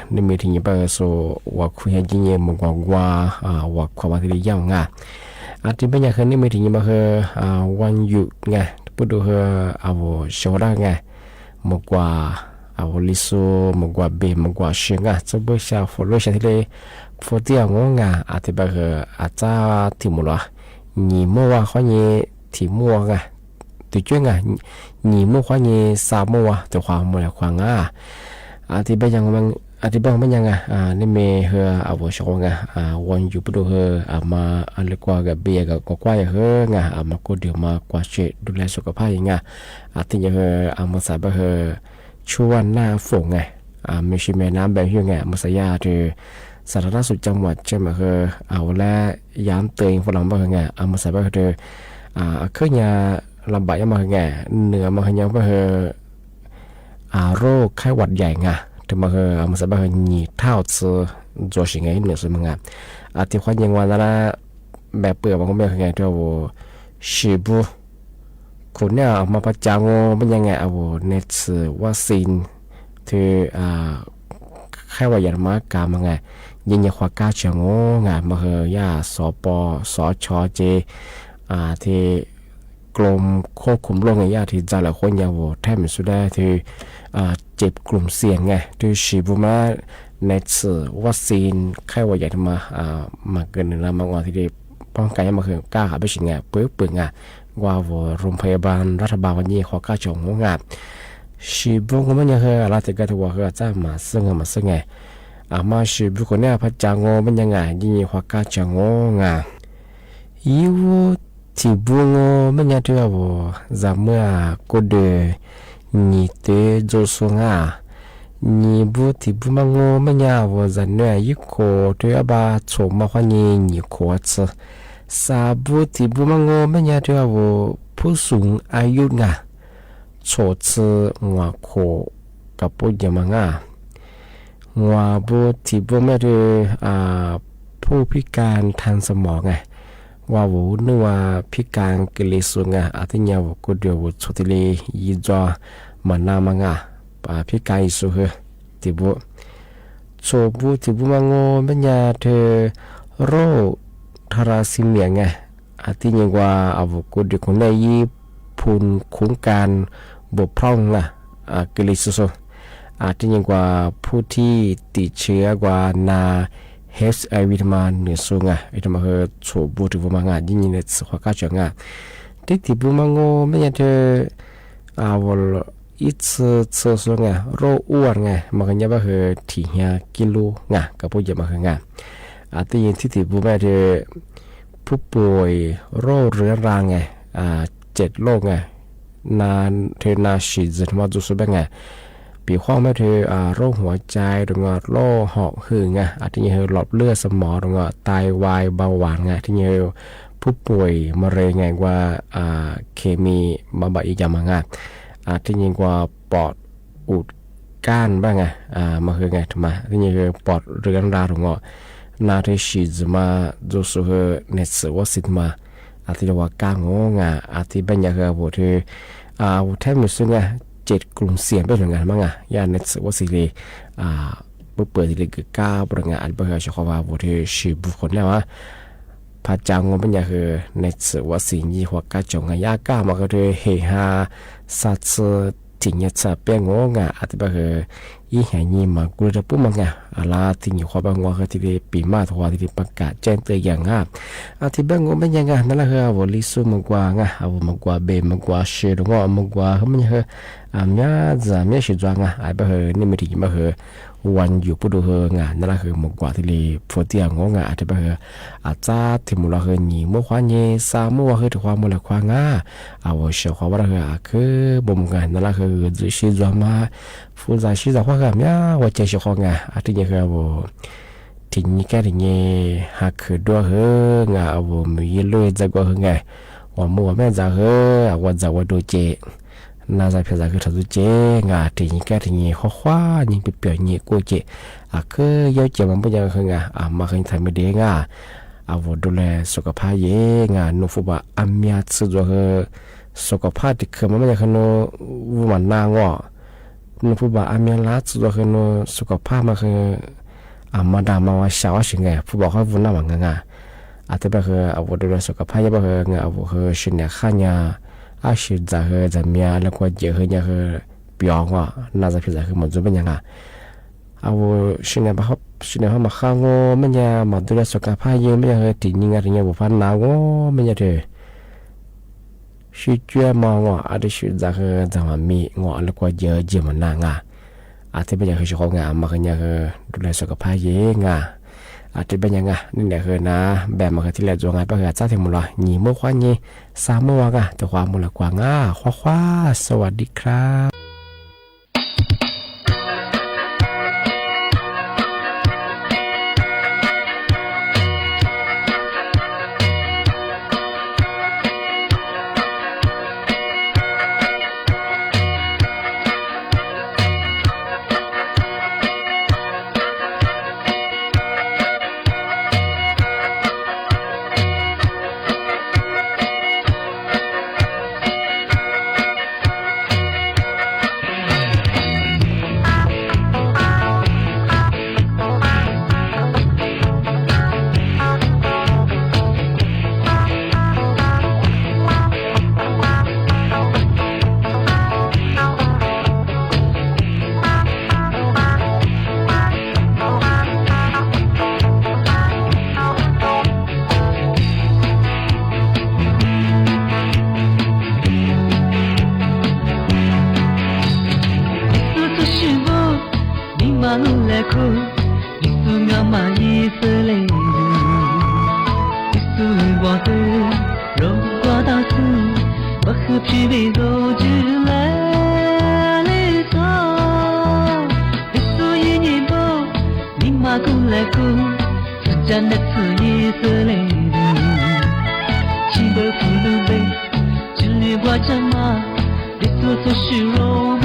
你每天一不说我คุย今年么ว่า我ขอว่าที่ยังไงอาทิตย์เป็นอย่างนี้ไม่ถึงมาคือวันหยุดไงพูดดูคือชาวไงมากว่าลิซูมากว่าเบมากว่าเชียงจะไม่ใช่ฝนเลยใช่ที่เลยฝนที่ยังไงอาทิตย์เป็นคืออาจจะที่มัวนี่มัวเขาเนี่ยที่มัวไงตัวช่วยไง你木花你沙漠啊，就花木来花啊，ที่เป็นยังมันที่เป็นมันยังนี่เมย์เฮอ我说วันอยู่不多เฮมาอะไรกว่ากับเบียกับกว่าเฮมาก็เดี๋ยวมากว่าเช็ดดูแลสุขภาพยังที่ยังมาใส่เฮช่วงหน้าฝนไงไม่ใช่แม่น้ำแบบยังมาใส่ยาที่สาธารณสุขจังหวัดใช่ไหมเฮและย้ำเตือนฝรั่งบ้างไงมาใส่เฮเคยลำบากยังมาไงเหนือมายังมาโรคไข้หวัดใหญ่ไงถึงมามาสับมาหนีเท่าเสือตัวสิ่งไงเหนือสุดมั้งที่ความยังวันนั้นแบบเปลือกมันก็ไม่ไงที่ว่าชิบุคนเนี่ยมาประจางมันยังไงเนสวัคซีนที่ไข้หวัดใหญ่มากการมาไงยังยังความกล้าเฉียงไงมาย่าสปสชเจที่กลุ่มควบคุมโรคในยาที่จะหลายคนยาวแทบไม่สุดได้ที่เจ็บกลุ่มเสี่ยงไงที่ฉีดมาในสื่อวัคซีนไข้หวัดใหญ่มาเกินหนึ่งแล้วมากกว่าที่ได้ป้องกันยังมาคือกล้าหาไปฉีดไงเปื้อไงว่าโรงพยาบาลรัฐบาลวันนี้ขอกล้าชงงาน是不我们那个拉这个的话个在马生啊马生哎，啊嘛是不可能怕讲我们ยังไงยิ่ง话讲讲我啊，因为ที่บุงมันยังที่ว่าจะเมื่อก็เดนี่เตจสงานี่บุที่บุมังมันยังว่าจะเนี่ยยิ่งโคที่ว่าชมมาคนนี้นี่โคตรสาบุที่บุมังมันยังที่ว่าผู้สูงอายุงาโชดงว่าโคกับปุยมังาว่าบุที่บุไม่ได้ผู้พิการทางสมองไงว่าวูนึกว่าพิการกิเลสงะอาทิญาวก็เดียวชุดเลยยีจอมันนามังะพิการอิสุเหติบุโชบุติบุมังโงปัญญาเธอโรทาราซิเมียไงอาทิญว่าอาวุก็เดียวคนได้ยีพุนคุ้งการบกพร่องนะกิเลสโซอาทิญว่าผู้ที่ติดเชื้อกว่านาHIV ทำมาเนื้อสูงอ่ะไอ้ทำมาเหอโฉบบูถือว่ามังอ่ะยิ่งเนี่ยสภาพการจังอ่ะที่ที่บุมังโง่ไม่ใช่เธอวอลอีสูงอ่ะโรคอ้วนไงมันก็ยังว่าเหอที่เฮียกิโลง่ะกับพวกยังมาเหองอ่ะที่ยินที่บุไม่เธอผู้ป่วยโรคเรื้อรังไง7 โรคไงนานเธอนาชีจะทำมาจุดสุดไงปีข้อไม่เธอโรคหัวใจหรือว่าโรคหอบหืดไงอาจจะมีหลอดเลือดสมองหรือว่าไตวายเบาหวานไงที่มีผู้ป่วยมะเร็งไงว่าเคมีบำบัดอีกอย่างไงอาจจะมีว่าปอดอุดก้านบ้างไงมาคือไงทำไมที่มีปอดเรื้อนราหรือว่านาเทชีจะมาดูสุเหเนสวสิตมาอาจจะว่าก้างงงอาจจะเป็นอย่างเงี้ยบุตรแทบไม่ซึ่งไง7 กลุ่มเสี่ยงไปถึงกันมั้งยาเน็ตว่าสิเลยเปิดที่เลยคือ9ประงานเพื่อจะขอว่าบุตรชีบุคคลแล้วว่าพระจางงเป็นอย่างคือเน็ตว่าสิ่งยี่หัวกาจงยาก้ามาก็เลยเฮฮาสัตว์ทิ้งยัดสเปียงงอาจจะเป็นยี่แห่งยี่มากุลปุ่มมังอะไรทิ้งอยู่ความบางว่าคือที่ปีมาถวายที่ประกาศแจ้งเตือนอย่างง่ายอาทิตย์บางงเป็นยังไงนั่นแหละคือว่าลิสุมังกว่าเอามังกว่าเบมังกว่าเชดงมังกว่าเขาไม่ใช่เนี่ยจะไม่ใช่จางไอ้บ่เหนี่ไม่ถึงบ่เหวันอยู่ปุ๊ดเหนั่นแหละคือมังกว่าที่เลยพอที่งอาจจะบ่เหอาจจะที่มุลเหนี่มัวควานเยสามัวคือที่ความมุลควางเอาเชื่อความว่าคือบ่มกันนั่นแหละคือจะชีจวมาฟูจะชีจะว่ากันเนี่ยว่าจะเชื่อความอาจจะเนี่ยคือว่าที่นี่แค่ที่เนี่ยหากคือด้วยเอาบ่มีเลยจะก็ว่ามัวแม่จะว่าจะว่าดูเจน่าจะเพื่อจะคือทำเจที่นี่แค่ที่นี่ข้อยิ่งเปลี่ยนนี่กูเจคือยอดเจมันเป็นยังไงมาเคยทำไม่ได้เอาดูแลสุขภาพนุ่มฟุบะอามีสุดว่าสุขภาพที่คือมันไม่ใช่ขนมวันนางนุ่มฟุบะอามีลัดสุดว่าขนสุขภาพมันคือมาดามาว่าชาวสิงห์ฟุบะเขาวุ่นน้ำมันอาจจะเป็นคือเอาดูแลสุขภาพยังเป็นคือเอาสิ่งนี้ข้าเนี่ยอาชีพจะมีแล้วก็เยอะเนี่ยคือเปลี่ยนว่าน่าจะพิจารณาคือมันจะเป็นยังไงเอาสิ่งนี้เขามาข้างมันจะมาดูแลสุขภาพยังไม่ยังที่ยิ่งอะไรเนี่ยบุพนาวมันจะเถอะชีวิตมองอาจจะชีวิตจะมามีแล้วก็เยอะเยอะมันนางอาจจะเป็นอย่างคือชีวิตมาคือเนี่ยคือดูแลสุขภาพอาจจะเป็นยังไงนี่แหละคือนะแบบมาคือที่เราจงไงไปคือจ้าเทมุลาหนีเมื่อควานยี่3 เมื่อวานแต่ความมูลกว่างคว้าสวัสดีครับ 몰래고 이승아마 이슬레르 이승과들 로과다스 바흐피비도 줄레리서 이수이니보 니마굴레고 수잔네츠 이슬레르 지버풀루베 줄리과자마 리소소시로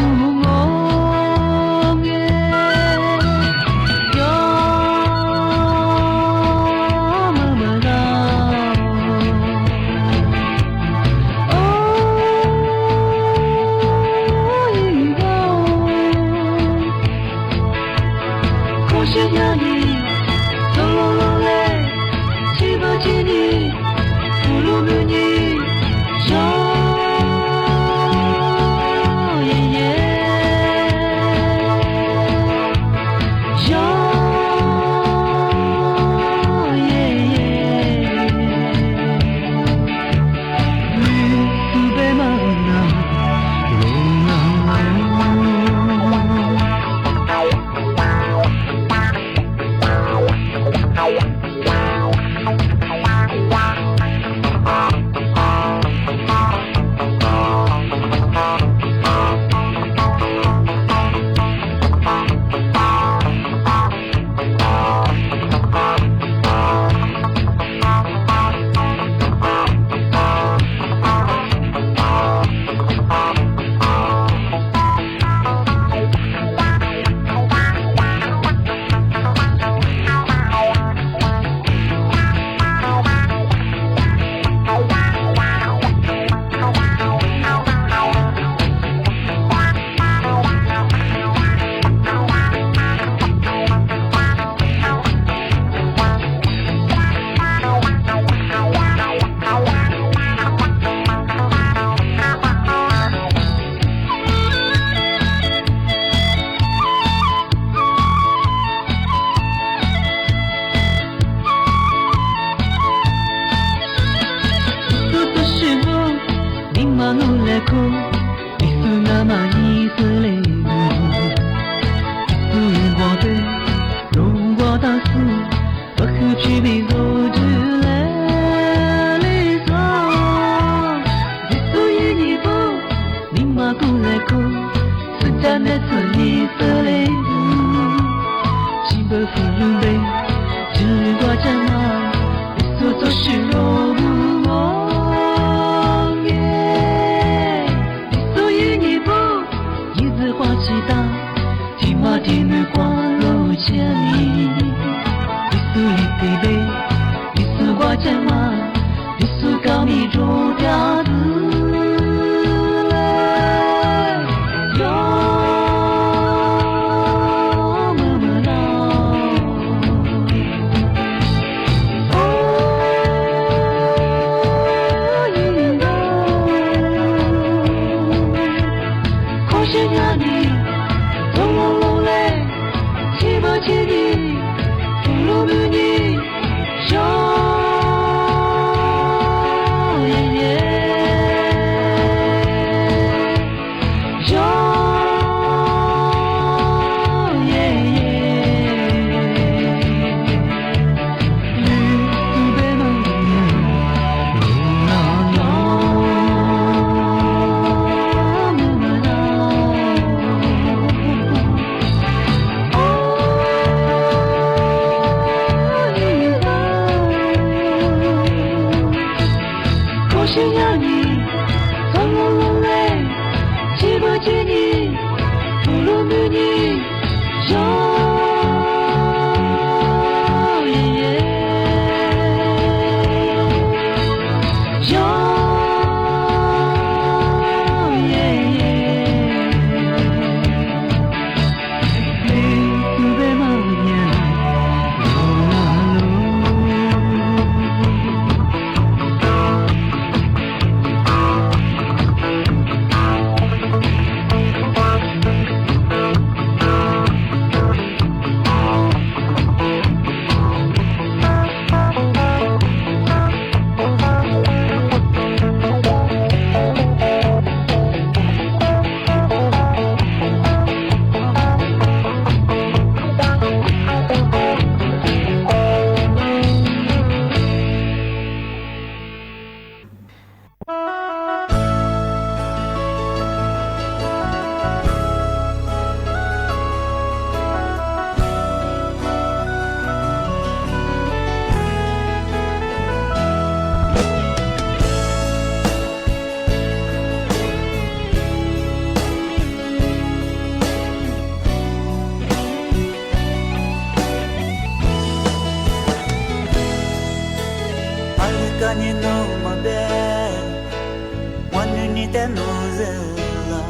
te no zela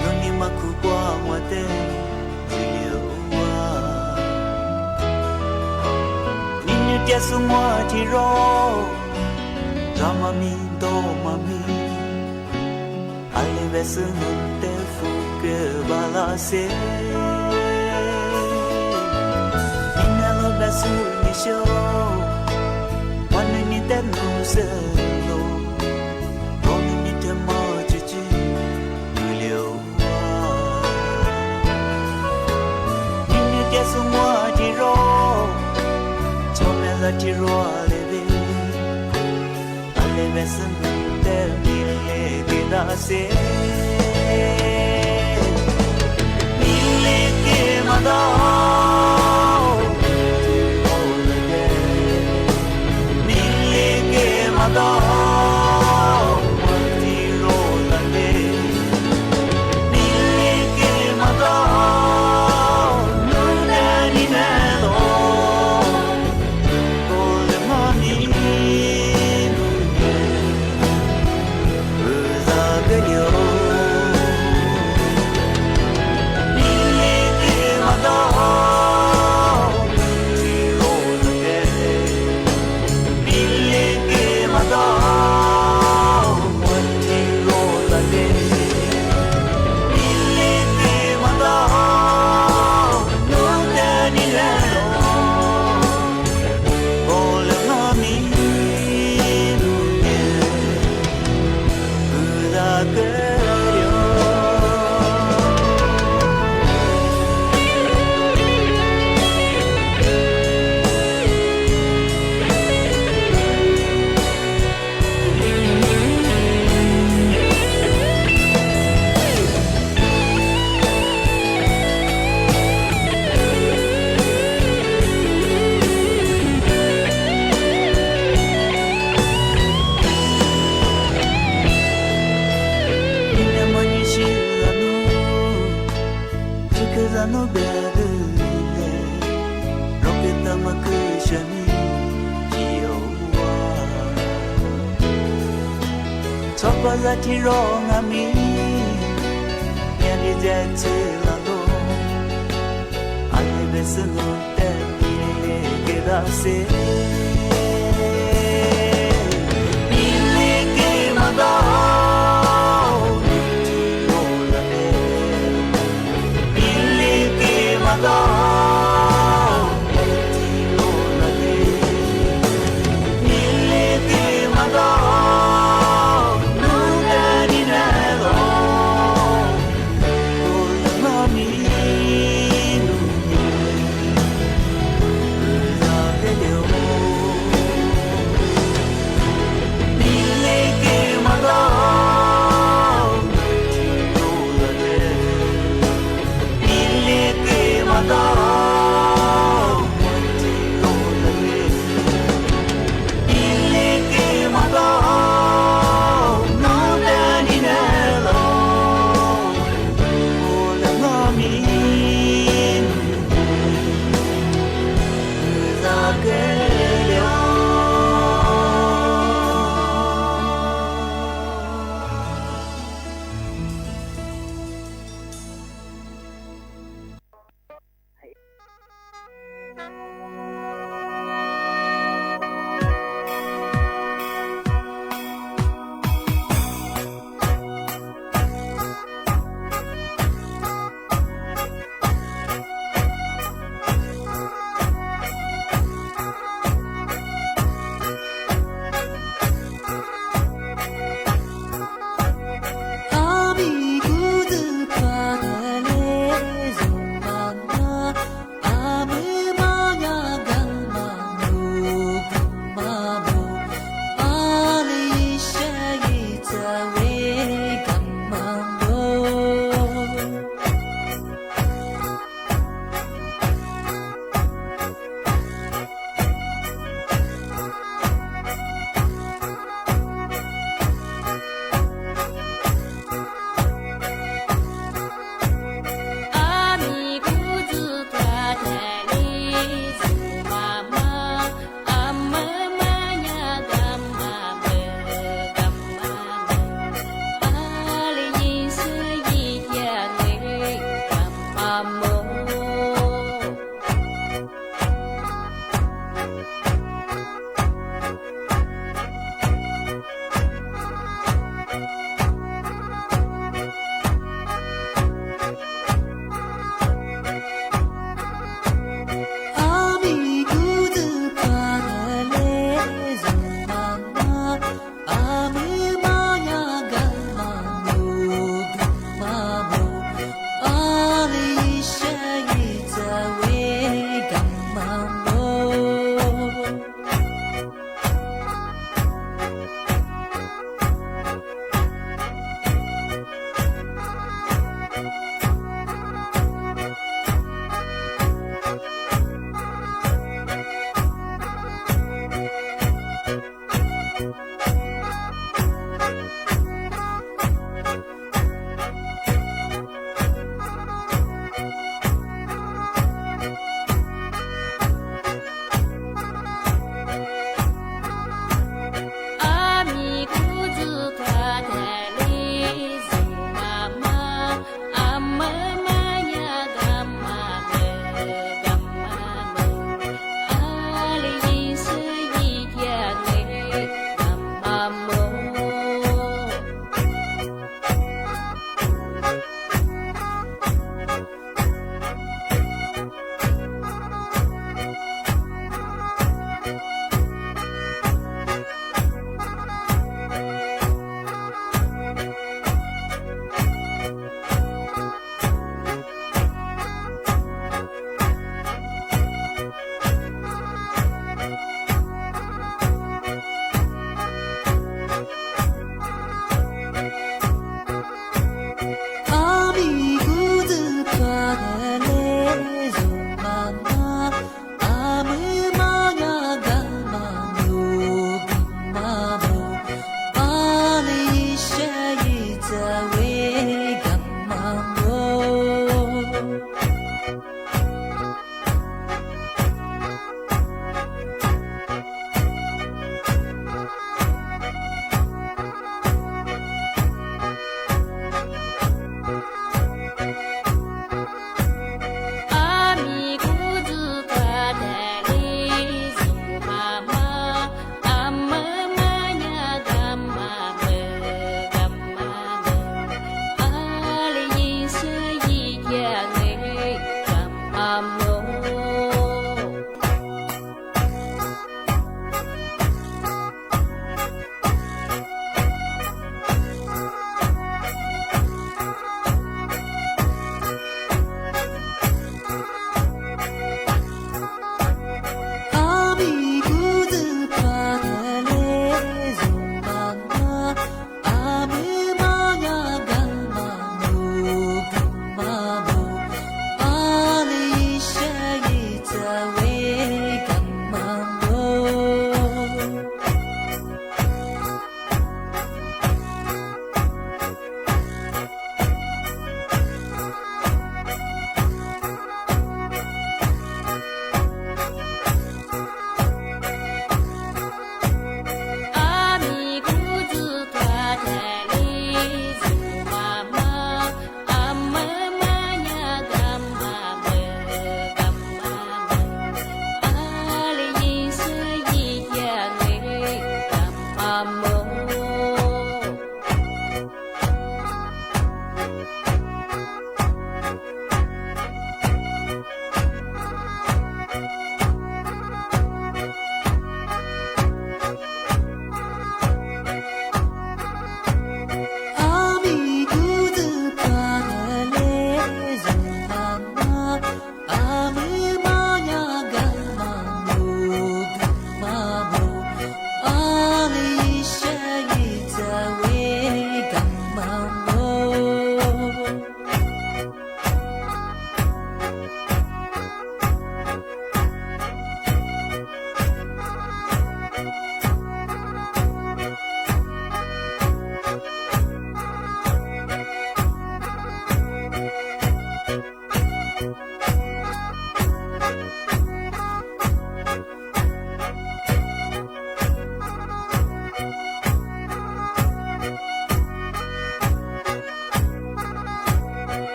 no ni makubwa mwate ziliwa nini tia sumwa tiro Ramami do mami Alivesu no te fuke balase Ninalo besu nisho Wanu ni te no zelo Romi ni te mojichi Nuliowa Nini tia sumwa tiro Chome la tiro aleve Levesin del mille che da se mille che mada mille che mada mille che mada non è di nero con le mani Cosa ti ronga mi Niente gente la do Alle vese non te mille che da se Mille che ma da Mille che ma da Mille che ma da Oh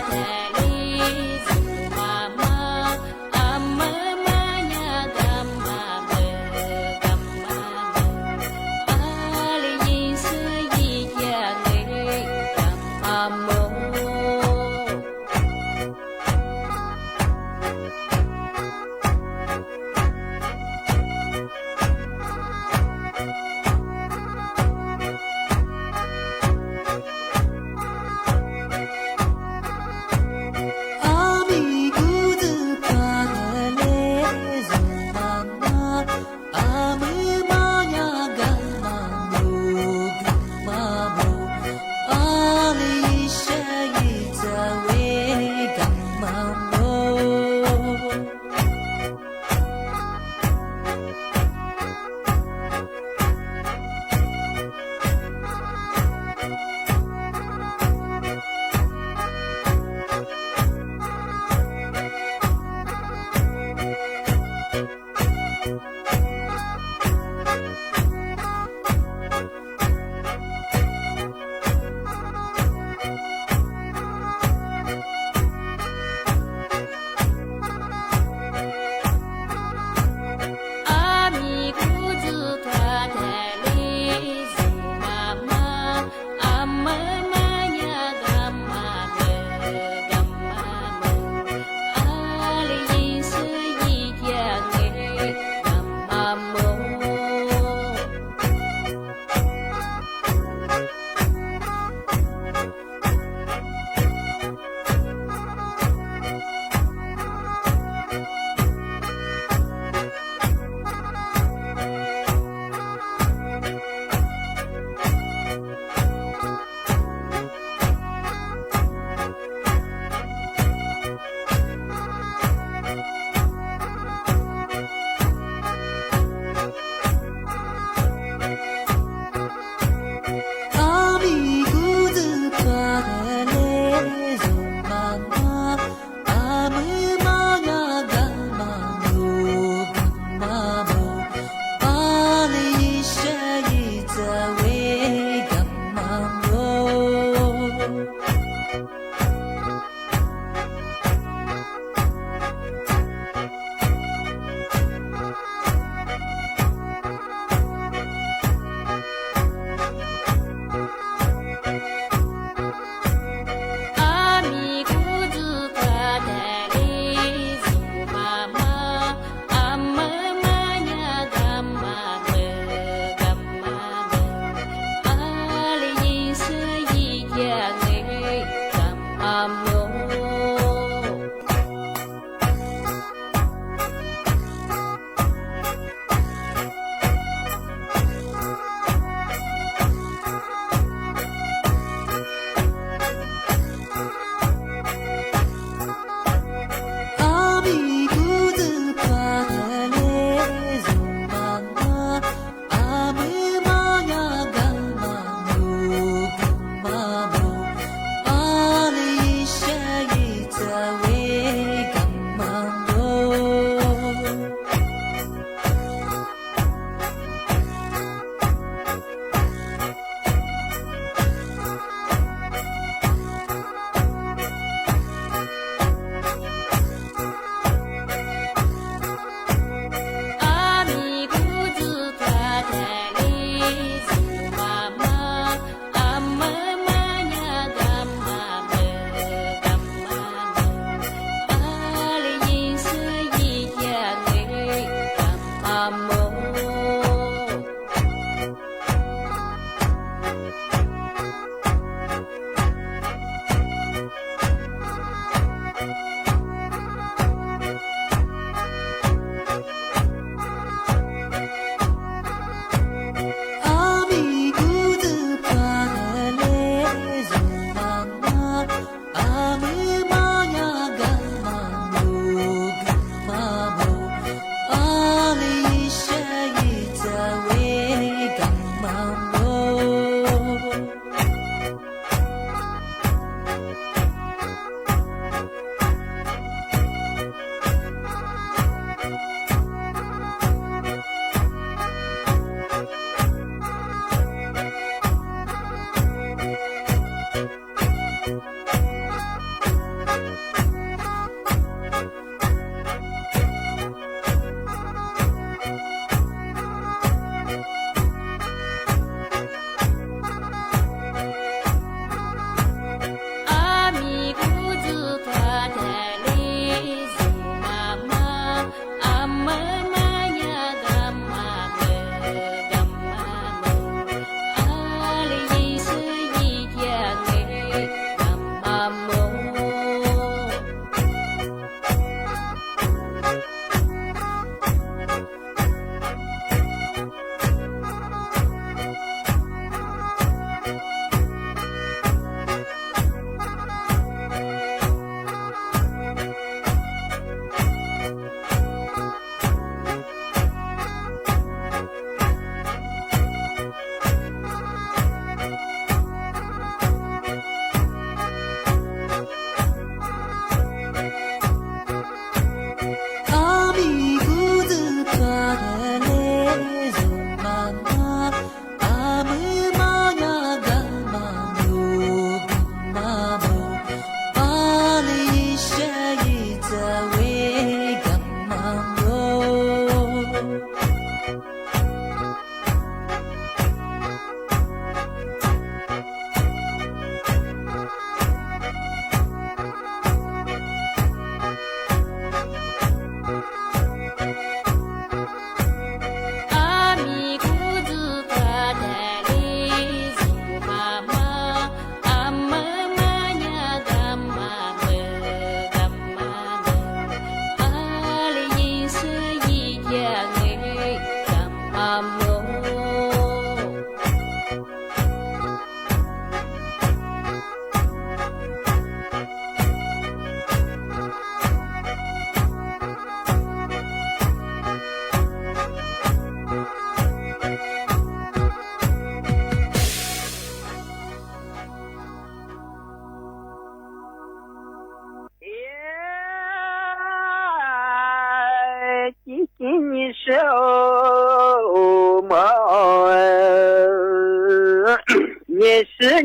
เ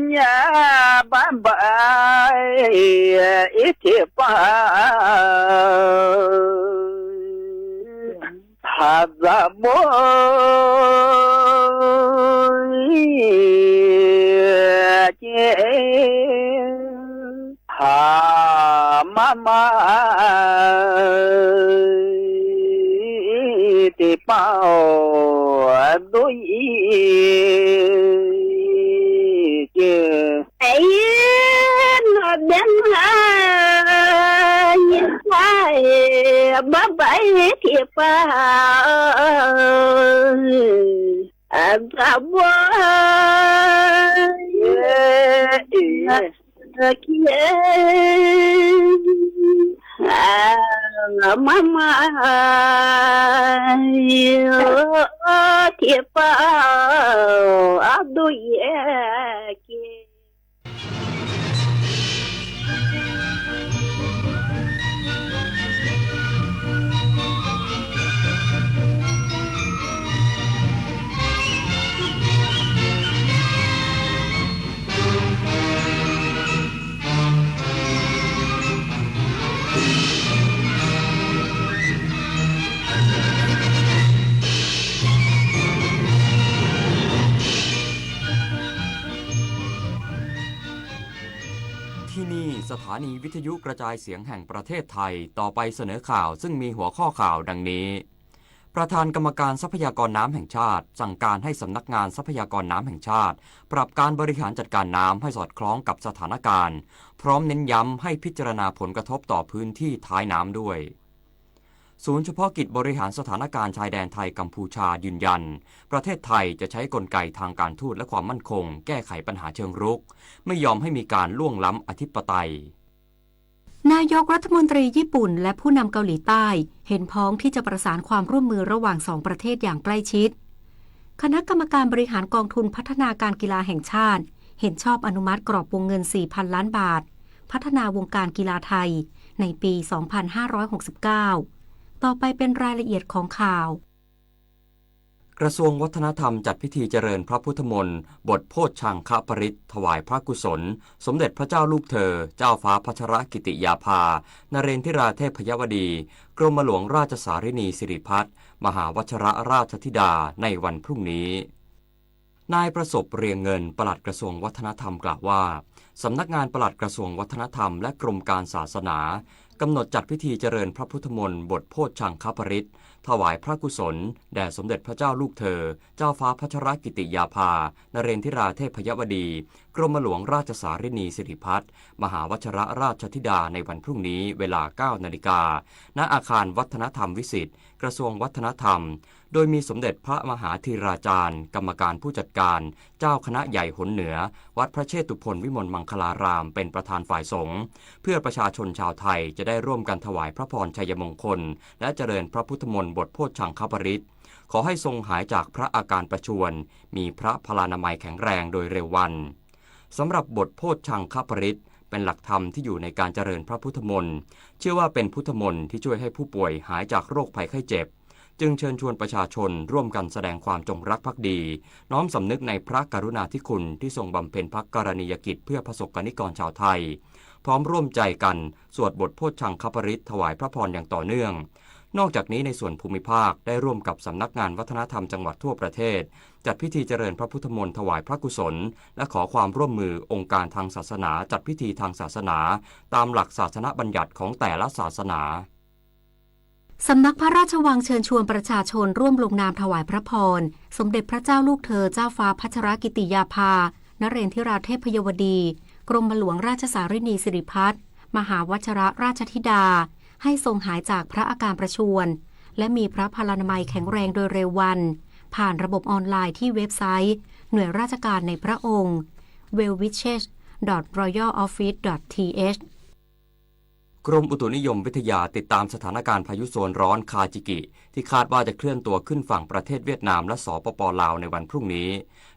nhà bán bài ít thiệp thà ra bôi chê thà mama thì bao đôi chê ấy nó đem hai nhìn hai bắp bãi thiệp ra bôi kia mama thiệp đôi kiaที่นี่สถานีวิทยุกระจายเสียงแห่งประเทศไทยต่อไปเสนอข่าวซึ่งมีหัวข้อข่าวดังนี้ประธานกรรมการทรัพยากรน้ำแห่งชาติสั่งการให้สำนักงานทรัพยากรน้ำแห่งชาติปรับการบริหารจัดการน้ำให้สอดคล้องกับสถานการณ์พร้อมเน้นย้ำให้พิจารณาผลกระทบต่อพื้นที่ท้ายน้ำด้วยศูนย์เฉพาะกิจบริหารสถานการณ์ชายแดนไทยกัมพูชายืนยันประเทศไทยจะใช้กลไกทางการทูตและความมั่นคงแก้ไขปัญหาเชิงรุกไม่ยอมให้มีการล่วงล้ำอธิปไตยนายกรัฐมนตรีญี่ปุ่นและผู้นำเกาหลีใต้เห็นพ้องที่จะประสานความร่วมมือระหว่างสองประเทศอย่างใกล้ชิดคณะกรรมการบริหารกองทุนพัฒนาการกีฬาแห่งชาติเห็นชอบอนุมัติกรอบวงเงิน 4,000 ล้านบาทพัฒนาวงการกีฬาไทยในปี 2569 ต่อไปเป็นรายละเอียดของข่าวกระทรวงวัฒนธรรมจัดพิธีเจริญพระพุทธมนต์บทโพชฌังคปริตถวายพระกุศลสมเด็จพระเจ้าลูกเธอเจ้าฟ้าพัชรกิติยาภานเรนทิราเทพยวดีกรมหลวงราชสารินีสิริพัฒน์มหาวชรราชธิดาในวันพรุ่งนี้นายประสบเรียงเงินปลัดกระทรวงวัฒนธรรมกล่าวว่าสำนักงานปลัดกระทรวงวัฒนธรรมและกรมการศาสนากำหนดจัดพิธีเจริญพระพุทธมนต์บทโพชฌังคปริตถวายพระกุศลแด่สมเด็จพระเจ้าลูกเธอเจ้าฟ้าพัชรกิติยาภานเรนทิราเทพยวดีกรมหลวงราชสารินีสิริพัฒน์มหาวชรราชธิดาในวันพรุ่งนี้เวลา 9 นาฬิกาณอาคารวัฒนธรรมวิสิตกระทรวงวัฒนธรรมโดยมีสมเด็จพระมหาธีราจารย์กรรมการผู้จัดการเจ้าคณะใหญ่หนเหนือวัดพระเชตุพนวิมลมังคลารามเป็นประธานฝ่ายสงฆ์เพื่อประชาชนชาวไทยจะได้ร่วมกันถวายพระพรชัยมงคลและเจริญพระพุทธมนต์บทโพชฌังคปริตขอให้ทรงหายจากพระอาการประชวรมีพระพลานามัยแข็งแรงโดยเร็ววันสำหรับบทโพชฌังคปริตเป็นหลักธรรมที่อยู่ในการเจริญพระพุทธมนต์เชื่อว่าเป็นพุทธมนต์ที่ช่วยให้ผู้ป่วยหายจากโรคภัยไข้เจ็บจึงเชิญชวนประชาชนร่วมกันแสดงความจงรักภักดีน้อมสำนึกในพระกรุณาธิคุณที่ทรงบำเพ็ญพระกรณียกิจเพื่อประสบกนิกรชาวไทยพร้อมร่วมใจกันสวดบทโพชฌังคปริตถวายพระพรอย่างต่อเนื่องนอกจากนี้ในส่วนภูมิภาคได้ร่วมกับสำนักงานวัฒนธรรมจังหวัดทั่วประเทศจัดพิธีเจริญพระพุทธมนต์ถวายพระกุศลและขอความร่วมมือองค์การทางศาสนาจัดพิธีทางศาสนาตามหลักศาสนบัญญัติของแต่ละศาสนาสำนักพระราชวังเชิญชวนประชาชนร่วมลงนามถวายพระพรสมเด็จพระเจ้าลูกเธอเจ้าฟ้าพัชรกิติยาภานเรนทิราเทพยวดีกรมหลวงราชสารินีสิริพัฒน์มหาวชรราชธิดาให้ทรงหายจากพระอาการประชวรและมีพระพลานามัยแข็งแรงโดยเร็ววันผ่านระบบออนไลน์ที่เว็บไซต์หน่วยราชการในพระองค์ wellwishes.royaloffice.th กรมอุตุนิยมวิทยาติดตามสถานการณ์พายุโซนร้อนคาจิกิที่คาดว่าจะเคลื่อนตัวขึ้นฝั่งประเทศเวียดนามและสปป.ลาวในวันพรุ่งนี้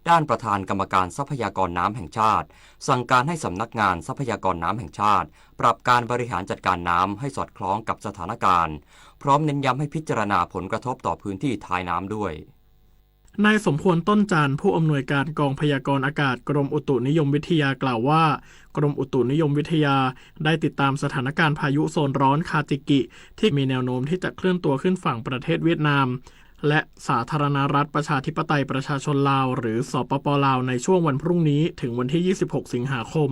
ด้านประธานกรรมการทรัพยากรน้ำแห่งชาติสั่งการให้สำนักงานทรัพยากรน้ำแห่งชาติปรับการบริหารจัดการน้ำให้สอดคล้องกับสถานการณ์พร้อมเน้นย้ำให้พิจารณาผลกระทบต่อพื้นที่ท้ายน้ำด้วย นายสมควรต้นจันทร์ผู้อำนวยการกองพยากรณ์อากาศกรมอุตุนิยมวิทยากล่าวว่ากรมอุตุนิยมวิทยาได้ติดตามสถานการณ์พายุโซนร้อนคาจิกิที่มีแนวโน้มที่จะเคลื่อนตัวขึ้นฝั่งประเทศเวียดนามและสาธารณรัฐประชาธิปไตยประชาชนลาวหรือสปป.ลาวในช่วงวันพรุ่งนี้ถึงวันที่ 26 สิงหาคม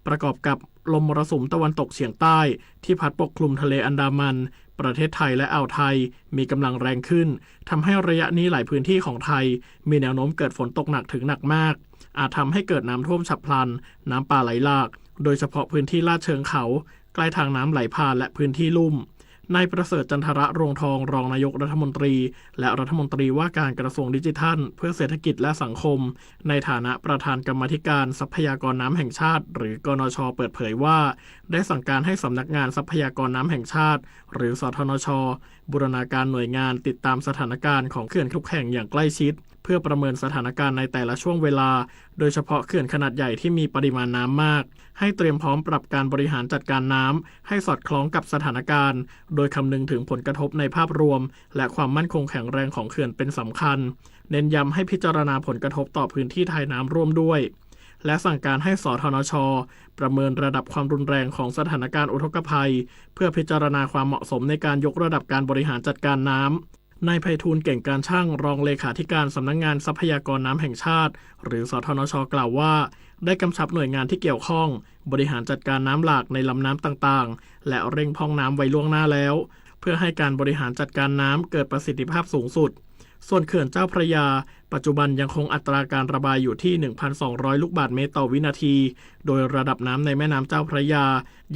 ประกอบกับลมมรสุมตะวันตกเฉียงใต้ที่พัดปกคลุมทะเลอันดามันประเทศไทยและอ่าวไทยมีกำลังแรงขึ้นทำให้ระยะนี้หลายพื้นที่ของไทยมีแนวโน้มเกิดฝนตกหนักถึงหนักมากอาจทำให้เกิดน้ำท่วมฉับพลันน้ำป่าไหลหลากโดยเฉพาะพื้นที่ลาดเชิงเขาใกล้ทางน้ำไหลผ่านและพื้นที่ลุ่มนายประเสริฐจันทระรวงทองรองนายกรัฐมนตรีและรัฐมนตรีว่าการกระทรวงดิจิทัลเพื่อเศรษฐกิจและสังคมในฐานะประธานกรรมาธิการทรัพยากรน้ำแห่งชาติหรือกนช.เปิดเผยว่าได้สั่งการให้สำนักงานทรัพยากรน้ำแห่งชาติหรือสทนช.บูรณาการหน่วยงานติดตามสถานการณ์ของเขื่อนทุกแห่งอย่างใกล้ชิดเพื่อประเมินสถานการณ์ในแต่ละช่วงเวลาโดยเฉพาะเขื่อนขนาดใหญ่ที่มีปริมาณน้ำมากให้เตรียมพร้อมปรับการบริหารจัดการน้ำให้สอดคล้องกับสถานการณ์โดยคำนึงถึงผลกระทบในภาพรวมและความมั่นคงแข็งแรงของเขื่อนเป็นสำคัญเน้นย้ำให้พิจารณาผลกระทบต่อพื้นที่ทายน้ำร่วมด้วยและสั่งการให้สทนช.ประเมินระดับความรุนแรงของสถานการณ์อุทกภัยเพื่อพิจารณาความเหมาะสมในการยกระดับการบริหารจัดการน้ำนายไพฑูรย์เก่งการช่างรองเลขาธิการสำนักงานทรัพยากรน้ำแห่งชาติหรือสทนช.กล่าวว่าได้กำชับหน่วยงานที่เกี่ยวข้องบริหารจัดการน้ำหลากในลำน้ำต่างๆและเร่งพร่องน้ำไว้ล่วงหน้าแล้วเพื่อให้การบริหารจัดการน้ำเกิดประสิทธิภาพสูงสุดส่วนเขื่อนเจ้าพระยาปัจจุบันยังคงอัตราการระบายอยู่ที่ 1,200 ลูกบาศก์เมตรต่อวินาทีโดยระดับน้ำในแม่น้ำเจ้าพระยา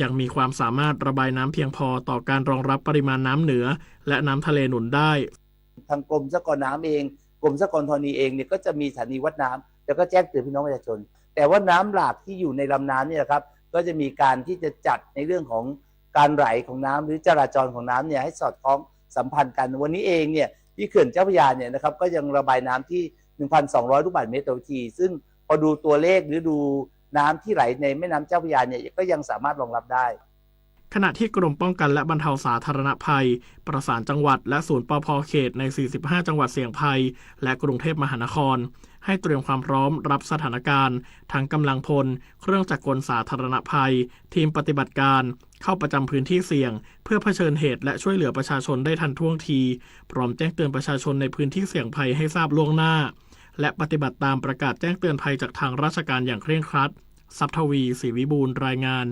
ยังมีความสามารถระบายน้ำเพียงพอต่อการรองรับปริมาณน้ำเหนือและน้ำทะเลหนุนได้ทางกรมทรัพยากรน้ำเองกรมทรัพยากรธรณีเองเนี่ยก็จะมีสถานีวัดน้ำแล้วก็แจ้งเตือนพี่น้องประชาชนแต่ว่าน้ำหลากที่อยู่ในลำน้ำเนี่ยครับก็จะมีการที่จะจัดในเรื่องของการไหลของน้ำหรือจราจรของน้ำเนี่ยให้สอดคล้องสัมพันธ์กันวันนี้เองเนี่ยที่เขื่อนเจ้าพระยาเนี่ยนะครับก็ยังระบายน้ำที่ 1,200 ลูกบาศก์เมตรต่อวินาทีซึ่งพอดูตัวเลขหรือดูน้ำที่ไหลในแม่น้ำเจ้าพระยาเนี่ยก็ยังสามารถรองรับได้ขณะที่กรมป้องกันและบรรเทาสาธารณภัยประสานจังหวัดและศูนย์ปภ.เขตใน 45 จังหวัดเสี่ยงภัยและกรุงเทพมหานครให้เตรียมความพร้อมรับสถานการณ์ทั้งกำลังพลเครื่องจักรกลสาธารณภัยทีมปฏิบัติการเข้าประจำพื้นที่เสี่ยงเพื่อเผชิญเหตุและช่วยเหลือประชาชนได้ทันท่วงทีพร้อมแจ้งเตือนประชาชนในพื้นที่เสี่ยงภัยให้ทราบล่วงหน้าและปฏิบัติตามประกาศแจ้งเตือนภัยจากทางราชการอย่างเคร่งครัดทรัพย์ทวีศรีวิบูลย์รายงาน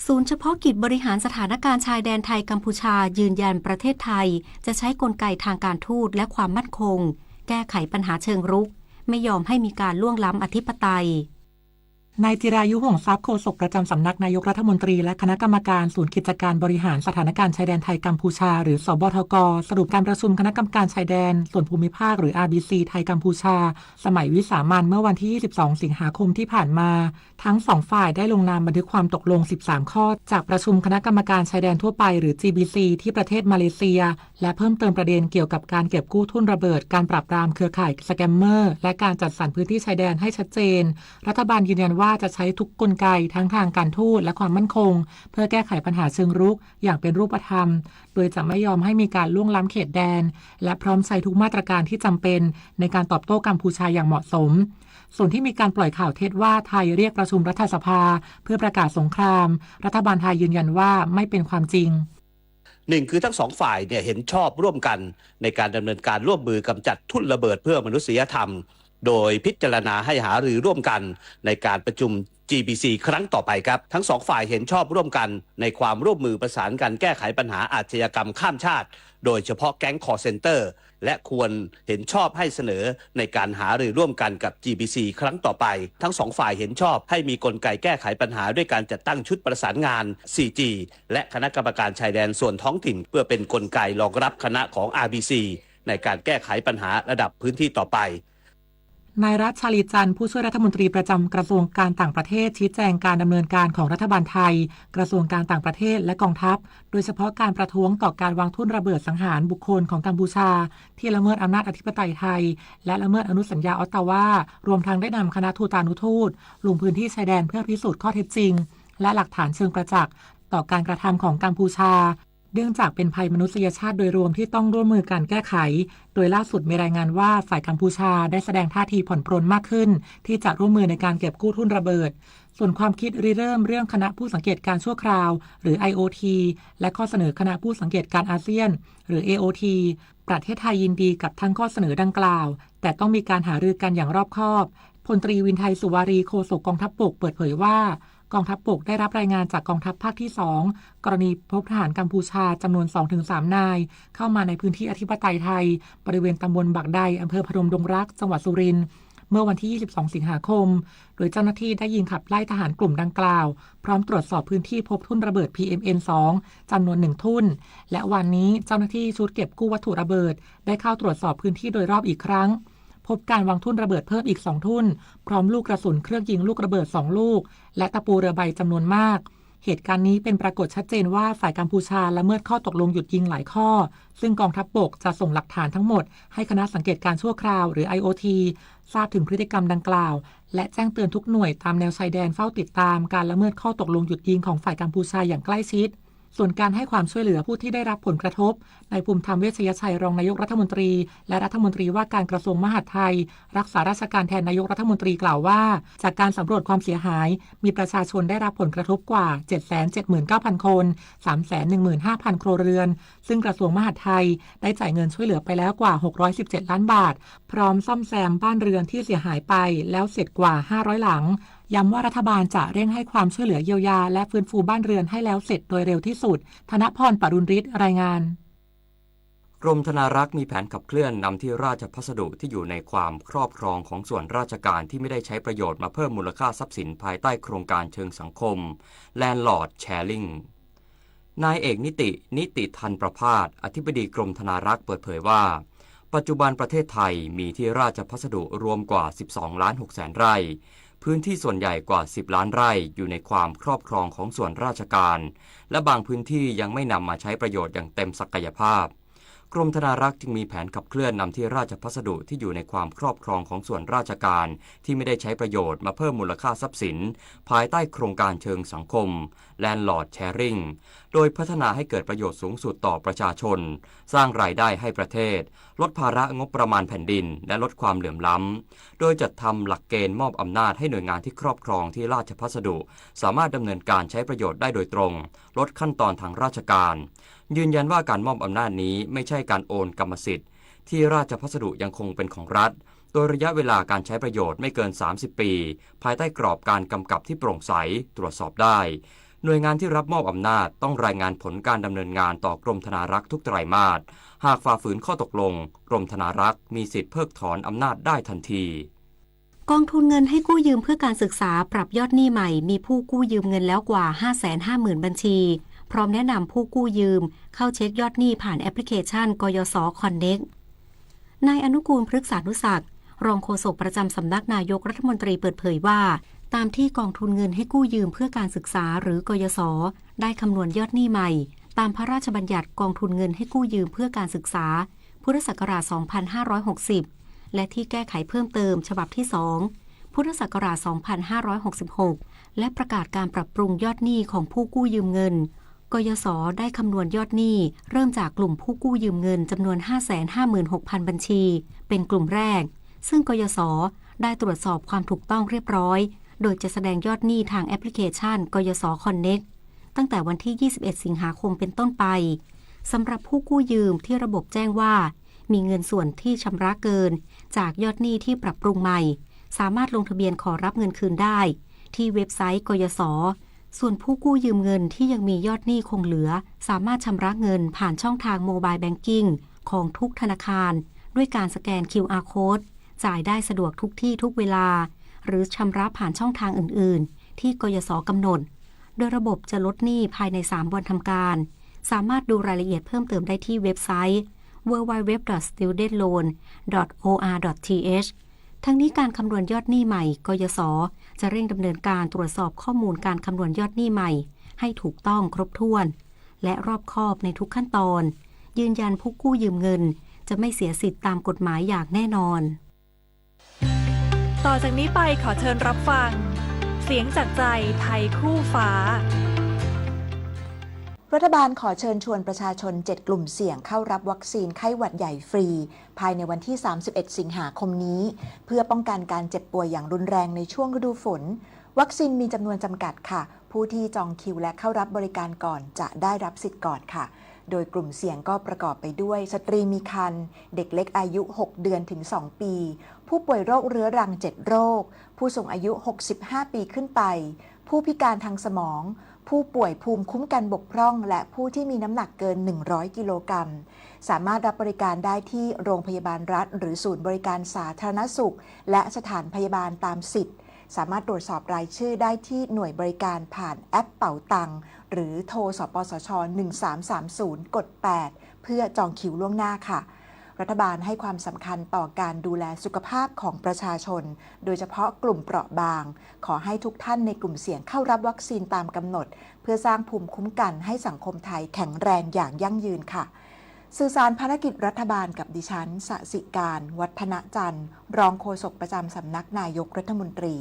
ศูนย์เฉพาะกิจบริหารสถานการณ์ชายแดนไทยกัมพูชายืนยันประเทศไทยจะใช้กลไกทางการทูตและความมั่นคงแก้ไขปัญหาเชิงรุกไม่ยอมให้มีการล่วงล้ำอธิปไตย นายจิรายุห่วงทรัพย์โฆษกประจำสำนักนายกรัฐมนตรีและคณะกรรมการศูนย์กิจการบริหารสถานการณ์ชายแดนไทยกัมพูชาหรือสบทก.สรุปการประชุมคณะกรรมการชายแดนส่วนภูมิภาคหรือ RBC ไทยกัมพูชาสมัยวิสามัญเมื่อวันที่ 22 สิงหาคมที่ผ่านมาทั้ง2ฝ่ายได้ลงนามบันทึกความตกลง 13 ข้อจากประชุมคณะกรรมการชายแดนทั่วไปหรือ GBC ที่ประเทศมาเลเซียและเพิ่มเติมประเด็นเกี่ยวกับการเก็บกู้ทุ่นระเบิดการปราบปรามเครือข่ายสแกมเมอร์และการจัดสรรพื้นที่ชายแดนให้ชัดเจนรัฐบาลยืนยันว่าจะใช้ทุกกลไกทั้งทางการทูตและความมั่นคงเพื่อแก้ไขปัญหาเชิงรุกอย่างเป็นรูปธรรมโดยจะไม่ยอมให้มีการล่วงล้ำเขตแดนและพร้อมใช้ทุกมาตรการที่จำเป็นในการตอบโต้กัมพูชาอย่างเหมาะสมส่วนที่มีการปล่อยข่าวเท็จว่าไทยเรียกประชุมรัฐสภาเพื่อประกาศสงครามรัฐบาลไทยยืนยันว่าไม่เป็นความจริงหนึ่งคือทั้งสองฝ่ายเห็นชอบร่วมกันในการดำเนินการร่วมมือกำจัดทุ่นระเบิดเพื่อมนุษยธรรมโดยพิจารณาให้หารือร่วมกันในการประชุม GBC ครั้งต่อไปครับทั้งสองฝ่ายเห็นชอบร่วมกันในความร่วมมือประสานกันแก้ไขปัญหาอาชญากรรมข้ามชาติโดยเฉพาะแก๊งคอลเซ็นเตอร์และควรเห็นชอบให้เสนอในการหารือร่วมกันกับ GBC ครั้งต่อไปทั้งสองฝ่ายเห็นชอบให้มีกลไกแก้ไขปัญหาด้วยการจัดตั้งชุดประสานงาน 4G และคณะกรรมการชายแดนส่วนท้องถิ่นเพื่อเป็นกลไกรองรับคณะของ RBC ในการแก้ไขปัญหาระดับพื้นที่ต่อไปนายรัชชาลีจันทร์ผู้ช่วยรัฐมนตรีประจำกระทรวงการต่างประเทศชี้แจงการดำเนินการของรัฐบาลไทยกระทรวงการต่างประเทศและกองทัพโดยเฉพาะการประท้วงต่อการวางทุ่นระเบิดสังหารบุคคลของกัมพูชาที่ละเมิดอำนาจอธิปไตยไทยและละเมิดอนุสัญญาออตตาวารวมทั้งได้นำคณะทูตานุทูตลงพื้นที่ชายแดนเพื่อพิสูจน์ข้อเท็จจริงและหลักฐานเชิงประจักษ์ต่อการกระทำของกัมพูชา เนื่องจากเป็นภัยมนุษยชาติโดยรวมที่ต้องร่วมมือการแก้ไขโดยล่าสุดมีรายงานว่าฝ่ายกัมพูชาได้แสดงท่าทีผ่อนปรนมากขึ้นที่จะร่วมมือในการเก็บกู้ทุ่นระเบิดส่วนความคิดริเริ่มเรื่องคณะผู้สังเกตการชั่วคราวหรือ IOT และข้อเสนอคณะผู้สังเกตการอาเซียนหรือ AOT ประเทศไทยยินดีกับทั้งข้อเสนอดังกล่าวแต่ต้องมีการหารือกันอย่างรอบคอบพลตรีวินไทยสุวารีโฆษกกองทัพบกเปิดเผยว่ากองทัพบกได้รับรายงานจากกองทัพภาคที่ 2กรณีพบทหารกัมพูชาจำนวน 2-3 นายเข้ามาในพื้นที่อธิปไตยไทยบริเวณตำบลบักไดอำเภอพนมดงรักจังหวัดสุรินทร์เมื่อวันที่ 22 สิงหาคมโดยเจ้าหน้าที่ได้ยิงขับไล่ทหารกลุ่มดังกล่าวพร้อมตรวจสอบพื้นที่พบทุ่นระเบิด PMN2 จำนวน1ทุ่นและวันนี้เจ้าหน้าที่ชุดเก็บกู้วัตถุระเบิดได้เข้าตรวจสอบพื้นที่โดยรอบอีกครั้งพบการวางทุ่นระเบิดเพิ่มอีก2ทุ่นพร้อมลูกกระสุนเครื่องยิงลูกระเบิด2ลูกและตะปูเรือใบจำนวนมากเหตุการณ์นี้เป็นปรากฏชัดเจนว่าฝ่ายกัมพูชาละเมิดข้อตกลงหยุดยิงหลายข้อซึ่งกองทัพบกจะส่งหลักฐานทั้งหมดให้คณะสังเกตการชั่วคราวหรือ IOT ทราบถึงพฤติกรรมดังกล่าวและแจ้งเตือนทุกหน่วยตามแนวชายแดนเฝ้าติดตามการละเมิดข้อตกลงหยุดยิงของฝ่ายกัมพูชาอย่างใกล้ชิดส่วนการให้ความช่วยเหลือผู้ที่ได้รับผลกระทบนายภูมิธรรมเวชยชัยรองนายกรัฐมนตรีและรัฐมนตรีว่าการกระทรวงมหาดไทยรักษาราชการแทนนายกรัฐมนตรีกล่าวว่าจากการสำรวจความเสียหายมีประชาชนได้รับผลกระทบกว่า 779,000 คน 315,000 ครัวเรือนซึ่งกระทรวงมหาดไทยได้จ่ายเงินช่วยเหลือไปแล้วกว่า617ล้านบาทพร้อมซ่อมแซมบ้านเรือนที่เสียหายไปแล้วเสร็จกว่า500หลังย้ำว่ารัฐบาลจะเร่งให้ความช่วยเหลือเยียวยาและฟื้นฟูบ้านเรือนให้แล้วเสร็จโดยเร็วที่สุดธนพร ปรุณฤทธิ์รายงานกรมธนารักษ์มีแผนขับเคลื่อนนำที่ราชพัสดุที่อยู่ในความครอบครองของส่วนราชการที่ไม่ได้ใช้ประโยชน์มาเพิ่มมูลค่าทรัพย์สินภายใต้โครงการเชิงสังคม Landlord Sharing นายเอกนิติทันประภาสอธิบดีกรมธนารักษ์เปิดเผยว่าปัจจุบันประเทศไทยมีที่ราชพัสดุรวมกว่า 12.6 ไร่พื้นที่ส่วนใหญ่กว่า10ล้านไร่อยู่ในความครอบครองของส่วนราชการและบางพื้นที่ยังไม่นำมาใช้ประโยชน์อย่างเต็มศักยภาพกรมธนารักษ์จึงมีแผนขับเคลื่อนนำที่ราชพัสดุที่อยู่ในความครอบครองของส่วนราชการที่ไม่ได้ใช้ประโยชน์มาเพิ่มมูลค่าทรัพย์สินภายใต้โครงการเชิงสังคม Landlord Sharing โดยพัฒนาให้เกิดประโยชน์สูงสุดต่อประชาชนสร้างรายได้ให้ประเทศลดภาระงบประมาณแผ่นดินและลดความเหลื่อมล้ำโดยจัดทำหลักเกณฑ์มอบอำนาจให้หน่วยงานที่ครอบครองที่ราชพัสดุสามารถดำเนินการใช้ประโยชน์ได้โดยตรงลดขั้นตอนทางราชการยืนยันว่าการมอบอำนาจนี้ไม่ใช่การโอนกรรมสิทธิ์ที่ราชพัสดุยังคงเป็นของรัฐโดยระยะเวลาการใช้ประโยชน์ไม่เกิน30ปีภายใต้กรอบการกำกับที่โปร่งใสตรวจสอบได้หน่วยงานที่รับมอบอำนาจต้องรายงานผลการดำเนินงานต่อกรมธนารักษ์ทุกไตรมาสหากฝ่าฝืนข้อตกลงกรมธนารักษ์มีสิทธิเพิกถอนอำนาจได้ทันทีกองทุนเงินให้กู้ยืมเพื่อการศึกษาปรับยอดหนี้ใหม่มีผู้กู้ยืมเงินแล้วกว่า 550,000 บัญชีพร้อมแนะนำผู้กู้ยืมเข้าเช็คยอดหนี้ผ่านแอปพลิเคชันกยศคอนเน็กนายอนุกูลพฤกษานุศักดิ์รองโฆษกประจำสำนักนายกรัฐมนตรีเปิดเผยว่าตามที่กองทุนเงินให้กู้ยืมเพื่อการศึกษาหรือกยศได้คำนวณยอดหนี้ใหม่ตามพระราชบัญญัติกองทุนเงินให้กู้ยืมเพื่อการศึกษาพุทธศักราช 2560 และที่แก้ไขเพิ่มเติมฉบับที่ 2 พุทธศักราช 2566 และประกาศการปรับปรุงยอดหนี้ของผู้กู้ยืมเงินกยศได้คำนวณยอดหนี้เริ่มจากกลุ่มผู้กู้ยืมเงินจำนวน 556,000 บัญชีเป็นกลุ่มแรกซึ่งกยศได้ตรวจสอบความถูกต้องเรียบร้อยโดยจะแสดงยอดหนี้ทางแอปพลิเคชันกยศคอนเน็กตั้งแต่วันที่ 21 สิงหาคมเป็นต้นไปสำหรับผู้กู้ยืมที่ระบบแจ้งว่ามีเงินส่วนที่ชำระเกินจากยอดหนี้ที่ปรับปรุงใหม่สามารถลงทะเบียนขอรับเงินคืนได้ที่เว็บไซต์กยศส่วนผู้กู้ยืมเงินที่ยังมียอดหนี้คงเหลือสามารถชำระเงินผ่านช่องทางโมบายแบงกิ้งของทุกธนาคารด้วยการสแกน QR Code จ่ายได้สะดวกทุกที่ทุกเวลาหรือชำระผ่านช่องทางอื่นๆที่กยศกำหนดโดยระบบจะลดหนี้ภายใน3วันทำการสามารถดูรายละเอียดเพิ่มเติมได้ที่เว็บไซต์ www.studentloan.or.th ทั้งนี้การคำนวณยอดหนี้ใหม่กยศจะเร่งดำเนินการตรวจสอบข้อมูลการคำนวณยอดหนี้ใหม่ให้ถูกต้องครบถ้วนและรอบคอบในทุกขั้นตอนยืนยันผู้กู้ยืมเงินจะไม่เสียสิทธิตามกฎหมายอย่างแน่นอนต่อจากนี้ไปขอเชิญรับฟังเสียงจากใจไทยคู่ฟ้า รัฐบาลขอเชิญชวนประชาชน 7 กลุ่มเสี่ยงเข้ารับวัคซีนไข้หวัดใหญ่ฟรีภายในวันที่ 31 สิงหาคมนี้เพื่อป้องกันการเจ็บป่วยอย่างรุนแรงในช่วงฤดูฝนวัคซีนมีจำนวนจำกัดค่ะผู้ที่จองคิวและเข้ารับบริการก่อนจะได้รับสิทธิ์ก่อนค่ะโดยกลุ่มเสี่ยงก็ประกอบไปด้วยสตรีมีครรภ์เด็กเล็กอายุ 6 เดือนถึง 2 ปีผู้ป่วยโรคเรื้อรัง 7 โรคผู้สูงอายุ 65 ปีขึ้นไปผู้พิการทางสมองผู้ป่วยภูมิคุ้มกันบกพร่องและผู้ที่มีน้ำหนักเกิน 100 กิโลกรัมสามารถรับบริการได้ที่โรงพยาบาลรัฐหรือศูนย์บริการสาธารณสุขและสถานพยาบาลตามสิทธิ์สามารถตรวจสอบรายชื่อได้ที่หน่วยบริการผ่านแอปเป๋าตังหรือโทรสปสช1330กด8เพื่อจองคิวล่วงหน้าค่ะรัฐบาลให้ความสำคัญต่อการดูแลสุขภาพของประชาชนโดยเฉพาะกลุ่มเปราะบางขอให้ทุกท่านในกลุ่มเสี่ยงเข้ารับวัคซีนตามกำหนดเพื่อสร้างภูมิคุ้มกันให้สังคมไทยแข็งแรงอย่างยั่งยืนค่ะสื่อสารภารกิจรัฐบาลกับดิฉันสสิการวัฒนจันทร์รองโฆษกประจำสำนักนายกรัฐมนตรี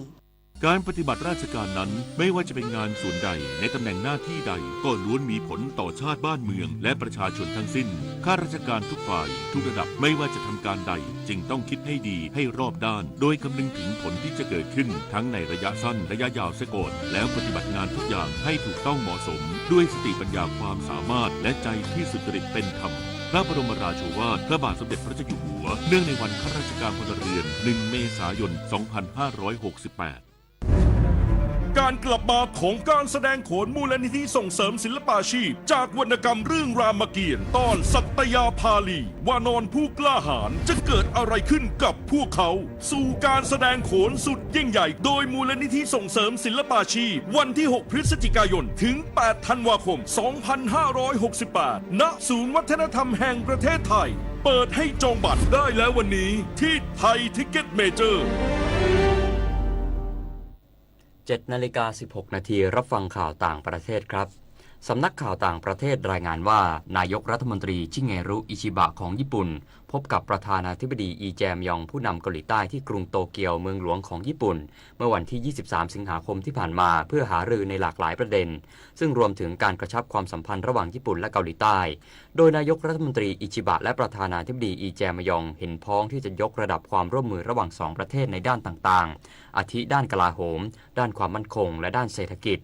การปฏิบัติราชการนั้นไม่ว่าจะเป็นงานส่วนใดในตำแหน่งหน้าที่ใดก็ล้วนมีผลต่อชาติบ้านเมืองและประชาชนทั้งสิ้นข้าราชการทุกฝ่ายทุกระดับไม่ว่าจะทำการใดจึงต้องคิดให้ดีให้รอบด้านโดยคำนึงถึงผลที่จะเกิดขึ้นทั้งในระยะสั้นระยะยาวเสียก่อนแล้วปฏิบัติงานทุกอย่างให้ถูกต้องเหมาะสมด้วยสติปัญญาความสามารถและใจที่สุจริตเป็นธรรมพระบรมราโชวาทพระบาทสมเด็จพระเจ้าอยู่หัวเนื่องในวันข้าราชการพลเรือน1 เมษายน 2568การกลับมาของการแสดงโขนมูลนิธิส่งเสริมศิลปาชีพจากวรรณกรรมเรื่องรามเกียรติ์ตอนสัตยาภาลีวานอนผู้กล้าหาญจะเกิดอะไรขึ้นกับพวกเขาสู่การแสดงโขนสุดยิ่งใหญ่โดยมูลนิธิส่งเสริมศิลปาชีพวันที่ 6 พฤศจิกายนถึง 8 ธันวาคม 2568 ณ ศูนย์วัฒนธรรมแห่งประเทศไทยเปิดให้จองบัตรได้แล้ววันนี้ที่ไทยทิกเก็ตเมเจอร์7:16 น.รับฟังข่าวต่างประเทศครับสำนักข่าวต่างประเทศรายงานว่านายกรัฐมนตรีชิเงรุอิชิบะของญี่ปุ่นพบกับประธานาธิบดีอีแจมยองผู้นำเกาหลีใต้ที่กรุงโตเกียวเมืองหลวงของญี่ปุ่นเมื่อวันที่ 23 สิงหาคมที่ผ่านมาเพื่อหารือในหลากหลายประเด็นซึ่งรวมถึงการกระชับความสัมพันธ์ระหว่างญี่ปุ่นและเกาหลีใต้โดยนายกรัฐมนตรีอิชิบะและประธานาธิบดีอีแจมยองเห็นพ้องที่จะยกระดับความร่วมมือระหว่างสองประเทศในด้านต่างๆอาทิด้านกลาโหมด้านความมั่นคงและด้านเศรษฐกิจ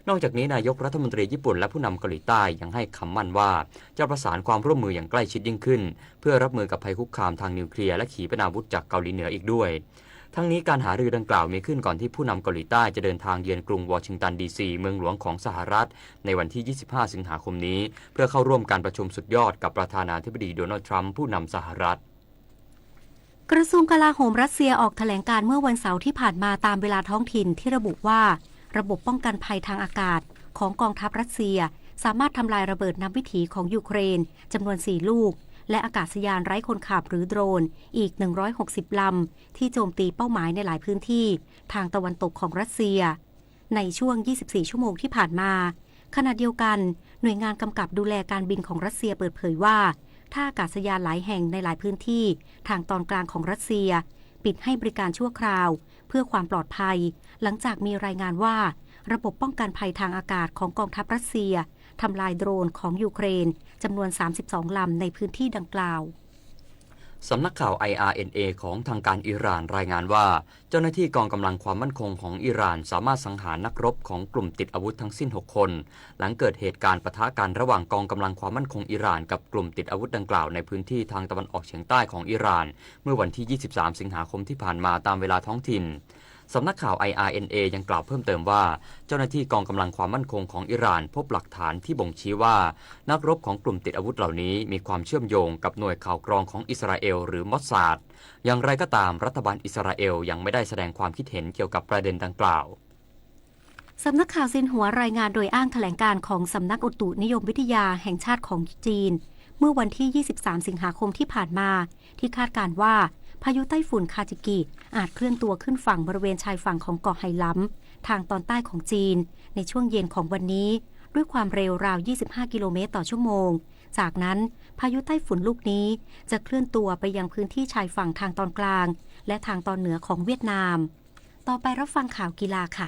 นอกจากนี้นายกรัฐมนตรีญี่ปุ่นและผู้นำเกาหลีใต้ยังให้คำมั่นว่าจะประสานความร่วมมืออย่างใกล้ชิดยิ่งขึ้นเพื่อรับมือกับภัยคุกคามทางนิวเคลียร์และขีปนาวุธจากเกาหลีเหนืออีกด้วยทั้งนี้การหารือดังกล่าวมีขึ้นก่อนที่ผู้นำเกาหลีใต้จะเดินทางเยือนกรุงวอชิงตันดีซีเมืองหลวงของสหรัฐในวันที่ 25 สิงหาคมนี้เพื่อเข้าร่วมการประชุมสุดยอดกับประธานาธิบดีโดนัลด์ทรัมป์ผู้นำสหรัฐกระทรวงกลาโหมรัสเซียออกแถลงการเมื่อวันเสาร์ที่ผ่านมาตามเวลาท้องถิ่นที่ระบุว่าระบบป้องกันภัยทางอากาศของกองทัพรัสเซียสามารถทำลายระเบิดนำวิถีของยูเครนจำนวน 4 ลูกและอากาศยานไร้คนขับหรือโดรนอีก160 ลำที่โจมตีเป้าหมายในหลายพื้นที่ทางตะวันตกของรัสเซียในช่วง 24 ชั่วโมงที่ผ่านมาขณะเดียวกันหน่วยงานกำกับดูแลการบินของรัสเซียเปิดเผยว่าท่าอากาศยานหลายแห่งในหลายพื้นที่ทางตอนกลางของรัสเซียปิดให้บริการชั่วคราวเพื่อความปลอดภัยหลังจากมีรายงานว่าระบบป้องกันภัยทางอากาศของกองทัพรัสเซียทำลายโดรนของยูเครนจำนวน 32 ลำในพื้นที่ดังกล่าวสำนักข่าว IRNA ของทางการอิหร่านรายงานว่าเจ้าหน้าที่กองกำลังความมั่นคงของอิหร่านสามารถสังหารนักรบของกลุ่มติดอาวุธทั้งสิ้น 6 คนหลังเกิดเหตุการณ์ปะทะกันระหว่างกองกำลังความมั่นคงอิหร่านกับกลุ่มติดอาวุธดังกล่าวในพื้นที่ทางตะวันออกเฉียงใต้ของอิหร่านเมื่อวันที่ 23 สิงหาคมที่ผ่านมาตามเวลาท้องถิ่นสำนักข่าว IRNA ยังกล่าวเพิ่มเติมว่าเจ้าหน้าที่กองกำลังความมั่นคงของอิหร่านพบหลักฐานที่บ่งชี้ว่านักรบของกลุ่มติดอาวุธเหล่านี้มีความเชื่อมโยงกับหน่วยข่าวกรองของอิสราเอลหรือมอสซาดอย่างไรก็ตามรัฐบาลอิสราเอลยังไม่ได้แสดงความคิดเห็นเกี่ยวกับประเด็นดังกล่าวสำนักข่าวซินหัวรายงานโดยอ้างแถลงการของสำนักอุตุนิยมวิทยาแห่งชาติของจีนเมื่อวันที่ 23 สิงหาคมที่ผ่านมาที่คาดการณ์ว่าพายุไต้ฝุ่นคาจิกิอาจเคลื่อนตัวขึ้นฝั่งบริเวณชายฝั่งของเกาะไหหลำทางตอนใต้ของจีนในช่วงเย็นของวันนี้ด้วยความเร็วราว 25 กิโลเมตรต่อชั่วโมงจากนั้นพายุไต้ฝุ่นลูกนี้จะเคลื่อนตัวไปยังพื้นที่ชายฝั่งทางตอนกลางและทางตอนเหนือของเวียดนามต่อไปรับฟังข่าวกีฬาค่ะ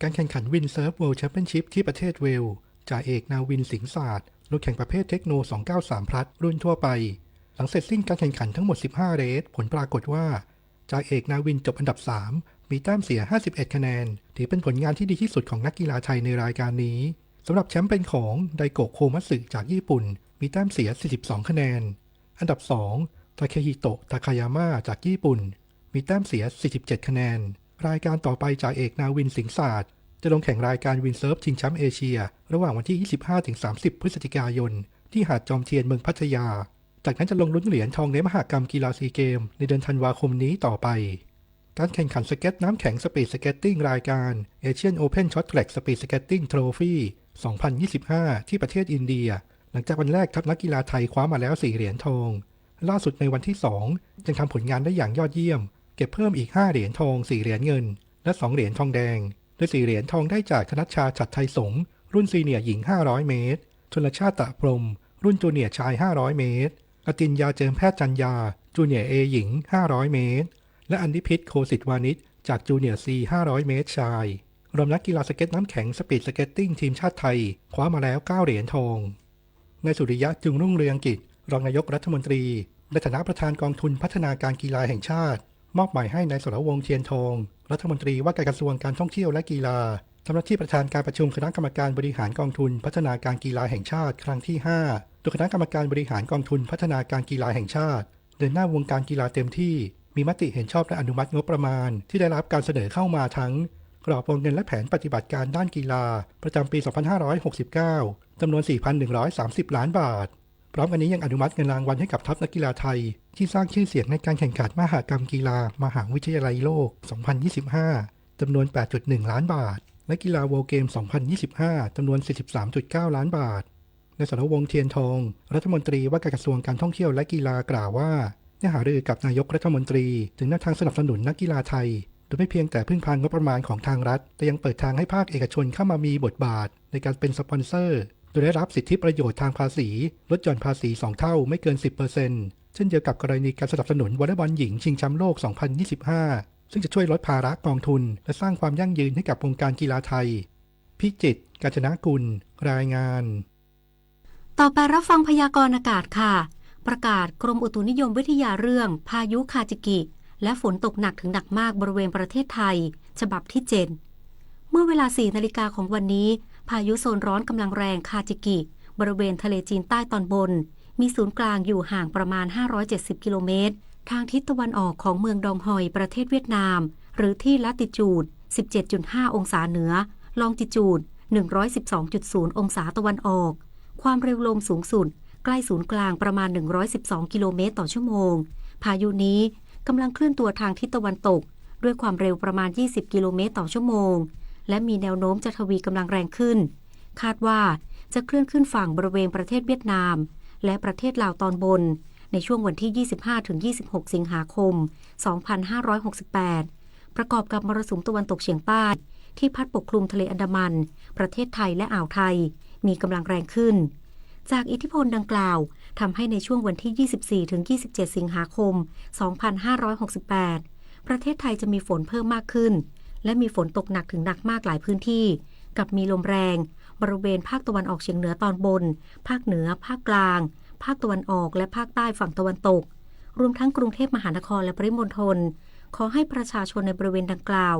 การแข่งขันวินเซิร์ฟเวิลด์แชมเปี้ยนชิพที่ประเทศเวลส์จ่าเอกนาวินสิงห์ศาสตร์รถแข่งประเภทเทคโน293 พลัสรุ่นทั่วไปหลังเสร็จสิ้นการแข่งขันทั้งหมด15เรสผลปรากฏว่าจ่าเอกนาวินจบอันดับ3มีแต้มเสีย51คะแนนถือเป็นผลงานที่ดีที่สุดของนักกีฬาไทยในรายการนี้สำหรับแชมป์เป็นของไดโกะโคมัตสึจากญี่ปุ่นมีแต้มเสีย42คะแนนอันดับ2ทาเคฮิโตะทาคายาม่าจากญี่ปุ่นมีแต้มเสีย47คะแนนรายการต่อไปจ่าเอกนาวินสิงห์ศาสตร์จะลงแข่งรายการวินเซิร์ฟชิงแชมป์เอเชียระหว่างวันที่ 25-30 พฤศจิกายนที่หาดจอมเทียนเมืองพัทยาจากนั้นจะลงลุ้นเหรียญทองในมหกรรมกีฬาซีเกมในเดือนธันวาคมนี้ต่อไปการแข่งขันสเก็ตน้ำแข็งสปีดสเก็ตติ้งรายการ Asian Open Short Track Speed Skating Trophy 2025 ที่ประเทศอินเดียหลังจากวันแรกทัพนักกีฬาไทยคว้ามาแล้ว4เหรียญทองล่าสุดในวันที่2ยังทำผลงานได้อย่างยอดเยี่ยมเก็บเพิ่มอีก5เหรียญทอง4เหรียญเงินและ2เหรียญทองแดงโดย4เหรียญทองได้จากธนัชชาฉัตรไทยสงฆ์รุ่นซีเนียร์หญิง500เมตรชลชาติตะพรหมรุ่นจูเนียร์ชาย500เมตรอติญญาเจิมแพทย์จันยาจูเนียร์ A หญิง500เมตรและอันดิพิษโคสิทธิ์วานิชจากจูเนียร์ C 500เมตรชายรวมนักกีฬาสเก็ตน้ำแข็งสปีดสเก็ตติ้งทีมชาติไทยคว้ามาแล้ว9เหรียญทองนายสุริยะจึงรุ่งเรืองกิจรองนายกรัฐมนตรีในฐานะประธานกองทุนพัฒนาการกีฬาแห่งชาติมอบหมายให้นายสรวงศ์เทียนทองรัฐมนตรีว่าการกระทรวงการท่องเที่ยวและกีฬาทำหน้าที่ประธานการประชุมคณะกรรมการบริหารกองทุนพัฒนาการกีฬาแห่งชาติครั้งที่5โดยคณะกรรมการบริหารกองทุนพัฒนาการกีฬาแห่งชาติเดินหน้าวงการกีฬาเต็มที่มีมติเห็นชอบและอนุมัติงบประมาณที่ได้รับการเสนอเข้ามาทั้งกรอบวงเงินและแผนปฏิบัติการด้านกีฬาประจำปี 2569 จำนวน 4,130 ล้านบาทพร้อมกันนี้ยังอนุมัติเงินรางวัลให้กับทัพนักกีฬาไทยที่สร้างชื่อเสียงในการแข่งขันมหกรรมกีฬามหาวิทยาลัยโลก 2025 จำนวน 8.1 ล้านบาทและกีฬาโวลเกม 2025 จำนวน 43.9 ล้านบาทนายสรวงศ์เทียนทองรัฐมนตรีว่าการกระทรวงการท่องเที่ยวและกีฬากล่าวว่าได้หารือกับนายกรัฐมนตรีถึงแนวทางสนับสนุนนักกีฬาไทยโดยไม่เพียงแต่พึ่งพางบประมาณของทางรัฐแต่ยังเปิดทางให้ภาคเอกชนเข้ามามีบทบาทในการเป็นสปอนเซอร์โดยได้รับสิทธิประโยชน์ทางภาษีลดหย่อนภาษี2เท่าไม่เกิน 10% เช่นเดียวกับกรณีการสนับสนุนวอลเลย์บอลหญิงชิงแชมป์โลก 2025 ซึ่งจะช่วยลดภาระกองทุนและสร้างความยั่งยืนให้กับวงการกีฬาไทยพิจิตร กาญจนกุลรายงานต่อไปรับฟังพยากรณ์อากาศค่ะประกาศกรมอุตุนิยมวิทยาเรื่องพายุคาจิกิและฝนตกหนักถึงหนักมากบริเวณประเทศไทยฉบับที่7เมื่อเวลา 4 นาฬิกาของวันนี้พายุโซนร้อนกำลังแรงคาจิกิบริเวณทะเลจีนใต้ตอนบนมีศูนย์กลางอยู่ห่างประมาณ570กิโลเมตรทางทิศตะวันออกของเมืองดองฮอยประเทศเวียดนามหรือที่ลัติจูด 17.5 องศาเหนือลองจิจูด 112.0 องศาตะวันออกความเร็วลมสูงสุดใกล้ศูนย์กลางประมาณ112กิโลเมตรต่อชั่วโมงพายุนี้กำลังเคลื่อนตัวทางทิศตะวันตกด้วยความเร็วประมาณ20กิโลเมตรต่อชั่วโมงและมีแนวโน้มจะทวีกำลังแรงขึ้นคาดว่าจะเคลื่อนขึ้นฝั่งบริเวณประเทศเวียดนามและประเทศลาวตอนบนในช่วงวันที่ 25-26 สิงหาคม 2568 ประกอบกับมรสุมตะวันตกเฉียงใต้ที่พัดปกคลุมทะเลอันดามันประเทศไทยและอ่าวไทยมีกำลังแรงขึ้นจากอิทธิพลดังกล่าวทำให้ในช่วงวันที่ 24-27 สิงหาคม 2568 ประเทศไทยจะมีฝนเพิ่มมากขึ้นและมีฝนตกหนักถึงหนักมากหลายพื้นที่กับมีลมแรงบริเวณภาคตะวันออกเฉียงเหนือตอนบนภาคเหนือภาคกลางภาคตะวันออกและภาคใต้ฝั่งตะวันตกรวมทั้งกรุงเทพมหานครและปริมณฑลขอให้ประชาชนในบริเวณดังกล่าว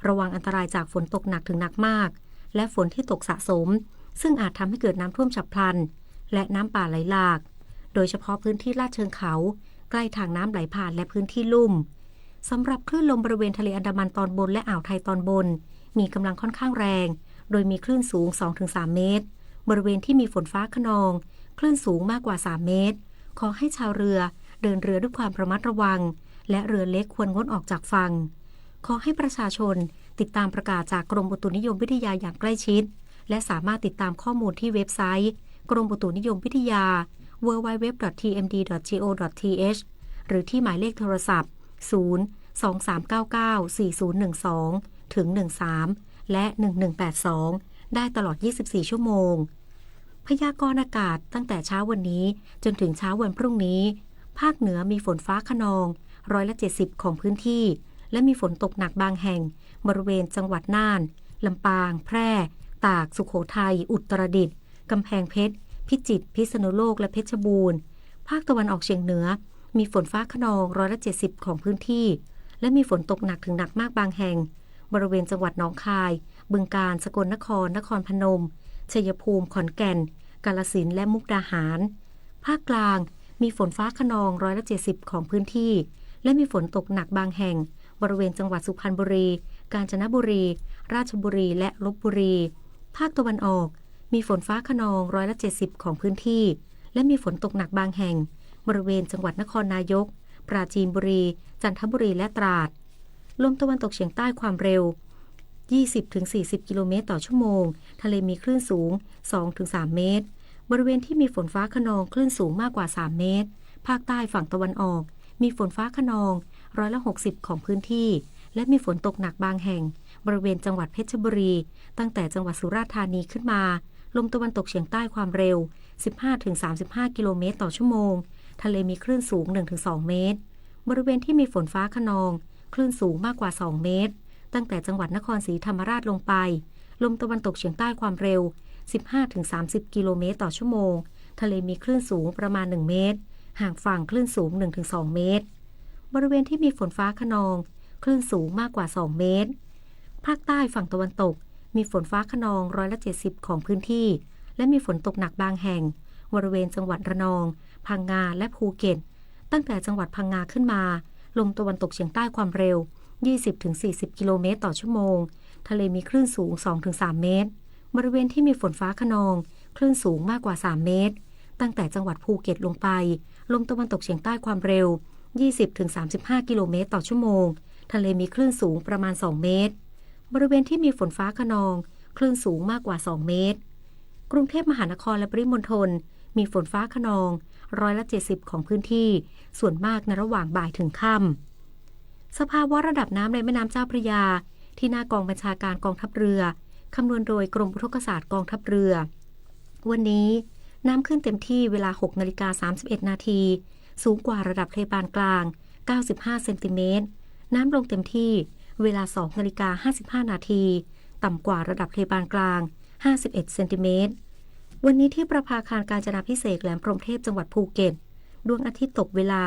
ระวังอันตรายจากฝนตกหนักถึงหนักมากและฝนที่ตกสะสมซึ่งอาจทำให้เกิดน้ำท่วมฉับพลันและน้ำป่าไหลหลากโดยเฉพาะพื้นที่ลาดเชิงเขาใกล้ทางน้ำไหลผ่านและพื้นที่ลุ่มสำหรับคลื่นลมบริเวณทะเลอันดามันตอนบนและอ่าวไทยตอนบนมีกำลังค่อนข้างแรงโดยมีคลื่นสูง 2-3 เมตรบริเวณที่มีฝนฟ้าคะนองคลื่นสูงมากกว่า3เมตรขอให้ชาวเรือเดินเรือด้วยความระมัดระวังและเรือเล็กควรงดออกจากฝั่งขอให้ประชาชนติดตามประกาศจากกรมอุตุนิยมวิทยาอย่างใกล้ชิดและสามารถติดตามข้อมูลที่เว็บไซต์กรมอุตุนิยมวิทยา www.tmd.go.th หรือที่หมายเลขโทรศัพท์ 023994012 ถึง 13 และ 1182 ได้ตลอด 24 ชั่วโมงพยากรณ์อากาศตั้งแต่เช้าวันนี้จนถึงเช้าวันพรุ่งนี้ภาคเหนือมีฝนฟ้าคะนอง170%ของพื้นที่และมีฝนตกหนักบางแห่งบริเวณจังหวัดน่าน ลำปาง แพร่ ตาก สุโขทัย อุตรดิตถ์ กำแพงเพชร พิจิตร พิษณุโลก และเพชรบูรณ์ ภาคตะวันออกเฉียงเหนือมีฝนฟ้าคะนอง170ของพื้นที่และมีฝนตกหนักถึงหนักมากบางแห่งบริเวณจังหวัดหนองคายบึงกาฬสกลนครนครพนมชัยภูมิขอนแก่นกาฬสินธุ์และมุกดาหารภาคกลางมีฝนฟ้าคะนอง170ของพื้นที่และมีฝนตกหนักบางแห่งบริเวณจังหวัดสุพรรณบุรีกาญจนบุรีราชบุรีและลพบุรีภาคตะวันออกมีฝนฟ้าคะนอง170ของพื้นที่และมีฝนตกหนักบางแห่งบริเวณจังหวัดนครนายกปราจีนบุรีจันทบุรีและตราดลมตะวันตกเฉียงใต้ความเร็ว 20-40 กิโลเมตรต่อชั่วโมงทะเลมีคลื่นสูง 2-3 เมตรบริเวณที่มีฝนฟ้าคะนองคลื่นสูงมากกว่า 3 เมตรภาคใต้ฝั่งตะวันออกมีฝนฟ้าคะนอง60%ของพื้นที่และมีฝนตกหนักบางแห่งบริเวณจังหวัดเพชรบุรีตั้งแต่จังหวัดสุราษฎร์ธานีขึ้นมาลมตะวันตกเฉียงใต้ความเร็ว 15-35 กิโลเมตรต่อชั่วโมงทะเลมีคลื่นสูง 1-2 เมตรบริเวณที่มีฝนฟ้าคะนองคลื่นสูงมากกว่า 2 เมตรตั้งแต่จังหวัดนครศรีธรรมราชลงไปลมตะวันตกเฉียงใต้ความเร็ว 15-30 กิโลเมตรต่อชั่วโมงทะเลมีคลื่นสูงประมาณ 1 เมตรห่างฝั่งคลื่นสูง 1-2 เมตรบริเวณที่มีฝนฟ้าคะนองคลื่นสูงมากกว่า 2 เมตรภาคใต้ฝั่งตะวันตกมีฝนฟ้าคะนอง170ของพื้นที่และมีฝนตกหนักบางแห่งบริเวณจังหวัดระนองพังงาและภูเก็ตตั้งแต่จังหวัดพังงาขึ้นมาลมตะวันตกเฉียงใต้ความเร็ว 20-40 กิโลเมตรต่อชั่วโมงทะเลมีคลื่นสูง 2-3 เมตรบริเวณที่มีฝนฟ้าคะนองคลื่นสูงมากกว่า 3 เมตรตั้งแต่จังหวัดภูเก็ตลงไปลมตะวันตกเฉียงใต้ความเร็ว 20-35 กิโลเมตรต่อชั่วโมงทะเลมีคลื่นสูงประมาณ 2 เมตรบริเวณที่มีฝนฟ้าคะนองคลื่นสูงมากกว่า 2 เมตรกรุงเทพมหานครและปริมณฑลมีฝนฟ้าคะนอง170ของพื้นที่ส่วนมากในระหว่างบ่ายถึงค่ำสภาวะระดับน้ำในแม่น้ำเจ้าพระยาที่หน้ากองบัญชาการกองทัพเรือคำนวณโดยกรมอุทกศาสตร์กองทัพเรือวันนี้น้ำขึ้นเต็มที่เวลา 6:31 นาทีสูงกว่าระดับทะเลปานกลาง95เซนติเมตรน้ำลงเต็มที่เวลา 2:55 นาทีต่ำกว่าระดับทะเลปานกลาง51เซนติเมตรวันนี้ที่ประภาคารกาญจนาภิเษกแหลมพรหมเทพจังหวัดภูเก็ตดวงอาทิตย์ตกเวลา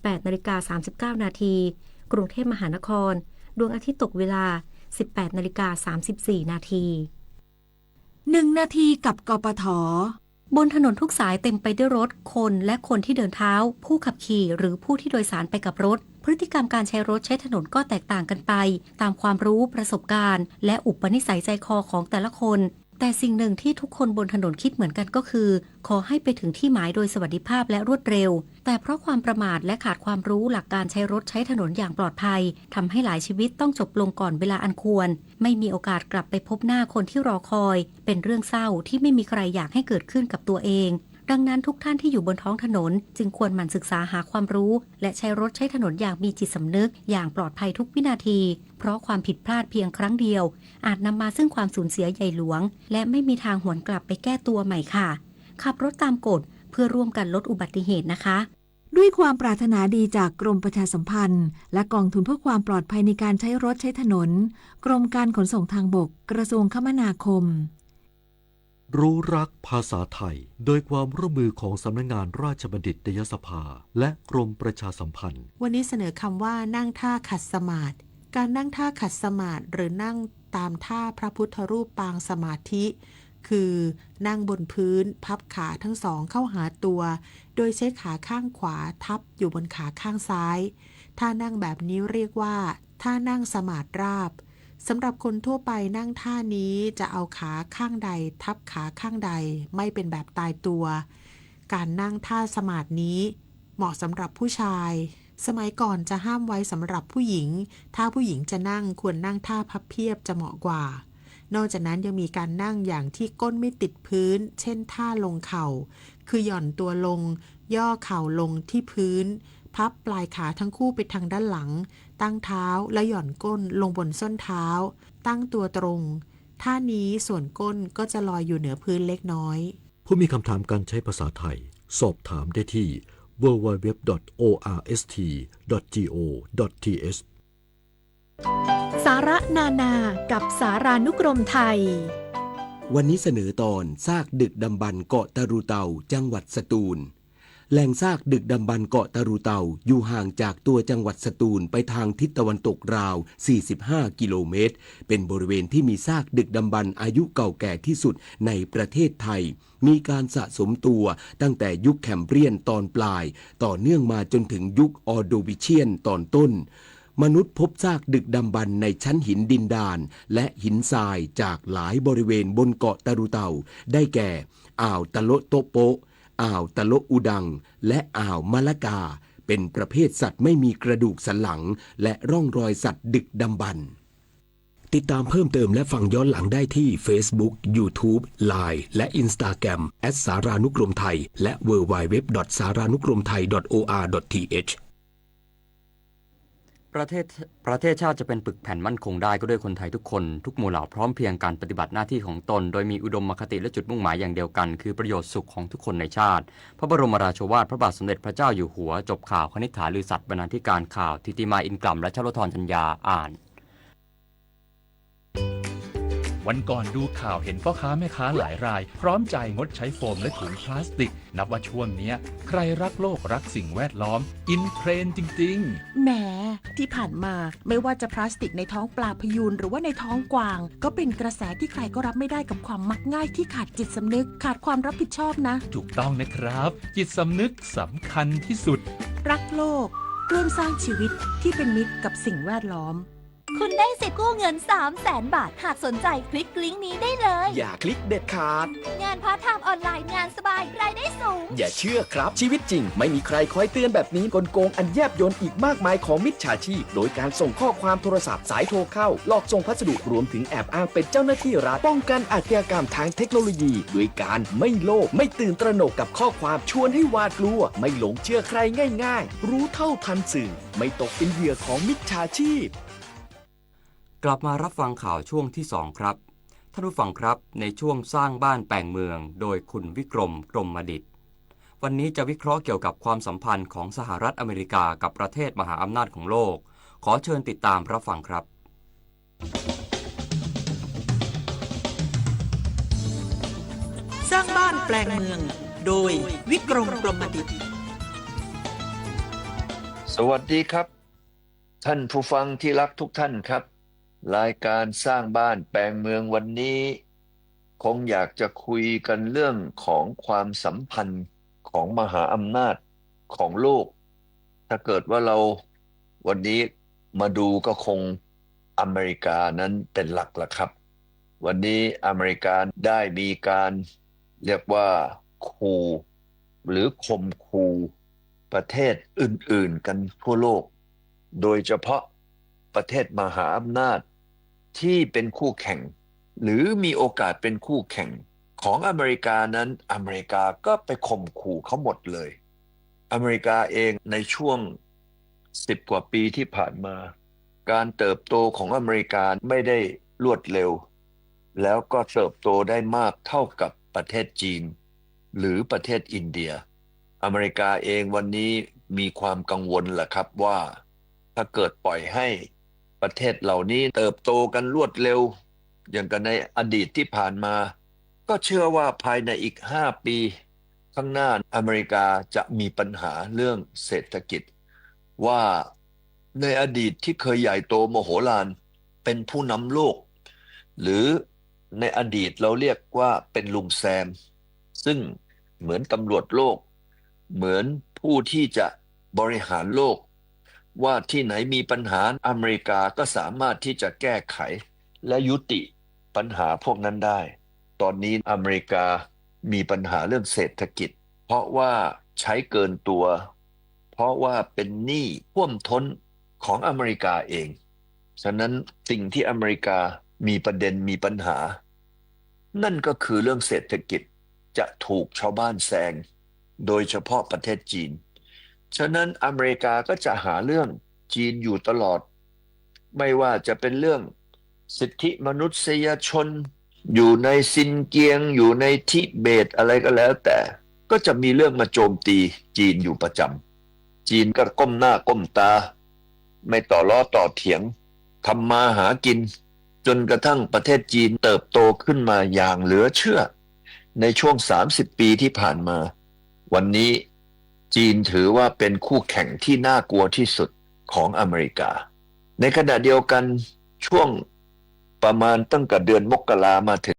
18:39 นาทีกรุงเทพมหานครดวงอาทิตย์ตกเวลา 18:34 นาที1 นาทีกับกปท.บนถนนทุกสายเต็มไปด้วยรถคนและคนที่เดินเท้าผู้ขับขี่หรือผู้ที่โดยสารไปกับรถพฤติกรรมการใช้รถใช้ถนนก็แตกต่างกันไปตามความรู้ประสบการณ์และอุปนิสัยใจคอของแต่ละคนแต่สิ่งหนึ่งที่ทุกคนบนถนนคิดเหมือนกันก็คือขอให้ไปถึงที่หมายโดยสวัสดิภาพและรวดเร็วแต่เพราะความประมาทและขาดความรู้หลักการใช้รถใช้ถนนอย่างปลอดภัยทำให้หลายชีวิตต้องจบลงก่อนเวลาอันควรไม่มีโอกาสกลับไปพบหน้าคนที่รอคอยเป็นเรื่องเศร้าที่ไม่มีใครอยากให้เกิดขึ้นกับตัวเองดังนั้นทุกท่านที่อยู่บนท้องถนนจึงควรหมั่นศึกษาหาความรู้และใช้รถใช้ถนนอย่างมีจิตสำนึกอย่างปลอดภัยทุกวินาทีเพราะความผิดพลาดเพียงครั้งเดียวอาจนำมาซึ่งความสูญเสียใหญ่หลวงและไม่มีทางหวนกลับไปแก้ตัวใหม่ค่ะขับรถตามกฎเพื่อร่วมกันลดอุบัติเหตุนะคะด้วยความปรารถนาดีจากกรมประชาสัมพันธ์และกองทุนเพื่อความปลอดภัยในการใช้รถใช้ถนนกรมการขนส่งทางบกกระทรวงคมนาคมรู้รักภาษาไทยโดยความร่วมมือของสำนักงานราชบัณฑิตยสภาและกรมประชาสัมพันธ์วันนี้เสนอคำว่านั่งท่าขัดสมาธิการนั่งท่าขัดสมาธิหรือนั่งตามท่าพระพุทธรูปปางสมาธิคือนั่งบนพื้นพับขาทั้งสองเข้าหาตัวโดยใช้ขาข้างขวาทับอยู่บนขาข้างซ้ายท่านั่งแบบนี้เรียกว่าท่านั่งสมาธิราบสำหรับคนทั่วไปนั่งท่านี้จะเอาขาข้างใดทับขาข้างใดไม่เป็นแบบตายตัวการนั่งท่าสมาธินี้เหมาะสำหรับผู้ชายสมัยก่อนจะห้ามไว้สำหรับผู้หญิงถ้าผู้หญิงจะนั่งควรนั่งท่าพับเพียบจะเหมาะกว่านอกจากนั้นยังมีการนั่งอย่างที่ก้นไม่ติดพื้นเช่นท่าลงเข่าคือหย่อนตัวลงย่อเข่าลงที่พื้นพับปลายขาทั้งคู่ไปทางด้านหลังตั้งเท้าและหย่อนก้นลงบนส้นเท้าตั้งตัวตรงท่านี้ส่วนก้นก็จะลอยอยู่เหนือพื้นเล็กน้อยผู้มีคำถามการใช้ภาษาไทยสอบถามได้ที่ www.orst.go.th สาระนานากับสารานุกรมไทยวันนี้เสนอตอนซากดึกดำบรรพ์เกาะตะรูเตาจังหวัดสตูลแหล่งซากดึกดำบรรพ์เกาะตะรูเตาอยู่ห่างจากตัวจังหวัดสตูลไปทางทิศตะวันตกราว 45 กิโลเมตรเป็นบริเวณที่มีซากดึกดำบรรพ์อายุเก่าแก่ที่สุดในประเทศไทยมีการสะสมตัวตั้งแต่ยุคแคมเบรียนตอนปลายต่อเนื่องมาจนถึงยุคออร์โดวิเชียนตอนต้นมนุษย์พบซากดึกดำบรรพ์ในชั้นหินดินดานและหินทรายจากหลายบริเวณบนเกาะตะรูเตาได้แก่อ่าวตะโลโตโปะอ่าวตะโลอุดังและอ่าวมะละกาเป็นประเภทสัตว์ไม่มีกระดูกสันหลังและร่องรอยสัตว์ดึกดำบรรพ์ติดตามเพิ่มเติมและฟังย้อนหลังได้ที่ Facebook, YouTube, Line และ Instagram @ สารานุกรมไทยและ www.saranukromthai.or.th ประเทศชาติจะเป็นปึกแผ่นมั่นคงได้ก็ด้วยคนไทยทุกคนทุกหมู่เหล่าพร้อมเพรียงการปฏิบัติหน้าที่ของตนโดยมีอุดมคติและจุดมุ่งหมายอย่างเดียวกันคือประโยชน์สุขของทุกคนในชาติพระบรมราโชวาทพระบาทสมเด็จพระเจ้าอยู่หัวจบข่าวคณิษฐาลือสัตย์บรรณาธิการข่าวทิติมาอินกล่ำและชลธรจัญญาอ่านวันก่อนดูข่าวเห็นพ่อค้าแม่ค้าหลายรายพร้อมใจงดใช้โฟมและถุงพลาสติกนับว่าช่วงนี้ใครรักโลกรักสิ่งแวดล้อมอินเทรนด์จริงๆแหมที่ผ่านมาไม่ว่าจะพลาสติกในท้องปลาพยูนหรือว่าในท้องกวางก็เป็นกระแสที่ใครก็รับไม่ได้กับความมักง่ายที่ขาดจิตสำนึกขาดความรับผิดชอบนะถูกต้องนะครับจิตสำนึกสำคัญที่สุดรักโลกร่วมสร้างชีวิตที่เป็นมิตรกับสิ่งแวดล้อมคุณได้สิทธิ์กู้เงิน 300,000 บาทหากสนใจคลิกลิงก์นี้ได้เลยอย่าคลิกเด็ดขาดงานพาร์ทไทม์ออนไลน์งานสบายรายได้สูงอย่าเชื่อครับชีวิตจริงไม่มีใครคอยเตือนแบบนี้กลโกงอันแยบยลอีกมากมายของมิจฉาชีพโดยการส่งข้อความโทรศัพท์สายโทรเข้าหลอกส่งพัสดุรวมถึงแอบอ้างเป็นเจ้าหน้าที่รัฐป้องกันอาชญากรรมทางเทคโนโลยีด้วยการไม่โลภไม่ตื่นตระหนกกับข้อความชวนให้หวาดกลัวไม่หลงเชื่อใครง่ายๆรู้เท่าทันสื่อไม่ตกเป็นเหยื่อของมิจฉาชีพกลับมารับฟังข่าวช่วงที่2ครับท่านผู้ฟังครับในช่วงสร้างบ้านแปลงเมืองโดยคุณวิกรมกรมดิษฐ์วันนี้จะวิเคราะห์เกี่ยวกับความสัมพันธ์ของสหรัฐอเมริกากับประเทศมหาอำนาจของโลกขอเชิญติดตามรับฟังครับสร้างบ้านแปลงเมืองโดยวิกรมกรมดิษฐ์สวัสดีครับท่านผู้ฟังที่รักทุกท่านครับรายการสร้างบ้านแปลงเมืองวันนี้คงอยากจะคุยกันเรื่องของความสัมพันธ์ของมหาอำนาจของโลกถ้าเกิดว่าเราวันนี้มาดูก็คงอเมริกานั้นเป็นหลักละครับวันนี้อเมริกาได้มีการเรียกว่าขู่หรือข่มขู่ประเทศอื่นๆกันทั่วโลกโดยเฉพาะประเทศมหาอำนาจที่เป็นคู่แข่งหรือมีโอกาสเป็นคู่แข่งของอเมริกานั้นอเมริกาก็ไปข่มขู่เขาหมดเลยอเมริกาเองในช่วง10 กว่าปีที่ผ่านมาการเติบโตของอเมริกาไม่ได้รวดเร็วแล้วก็เติบโตได้มากเท่ากับประเทศจีนหรือประเทศอินเดียอเมริกาเองวันนี้มีความกังวลแหละครับว่าถ้าเกิดปล่อยให้ประเทศเหล่านี้เติบโตกันรวดเร็วอย่างกันในอดีตที่ผ่านมาก็เชื่อว่าภายในอีก5 ปีข้างหน้าอเมริกาจะมีปัญหาเรื่องเศรษฐกิจว่าในอดีตที่เคยใหญ่โตมโหฬารเป็นผู้นำโลกหรือในอดีตเราเรียกว่าเป็นลุงแซมซึ่งเหมือนตำรวจโลกเหมือนผู้ที่จะบริหารโลกว่าที่ไหนมีปัญหาอเมริกาก็สามารถที่จะแก้ไขและยุติปัญหาพวกนั้นได้ตอนนี้อเมริกามีปัญหาเรื่องเศรษฐกิจเพราะว่าใช้เกินตัวเพราะว่าเป็นหนี้ท่วมท้นของอเมริกาเองฉะนั้นสิ่งที่อเมริกามีประเด็นมีปัญหานั่นก็คือเรื่องเศรษฐกิจจะถูกชาวบ้านแซงโดยเฉพาะประเทศจีนฉะนั้นอเมริกาก็จะหาเรื่องจีนอยู่ตลอดไม่ว่าจะเป็นเรื่องสิทธิมนุษยชนอยู่ในซินเกียงอยู่ในทิเบตอะไรก็แล้วแต่ก็จะมีเรื่องมาโจมตีจีนอยู่ประจำจีนก็ก้มหน้าก้มตาไม่ต่อล้อต่อเถียง ทำมาหากินจนกระทั่งประเทศจีนเติบโตขึ้นมาอย่างเหลือเชื่อในช่วง30 ปีที่ผ่านมาวันนี้จีนถือว่าเป็นคู่แข่งที่น่ากลัวที่สุดของอเมริกาในขณะเดียวกันช่วงประมาณตั้งแต่เดือนมกรามาถึง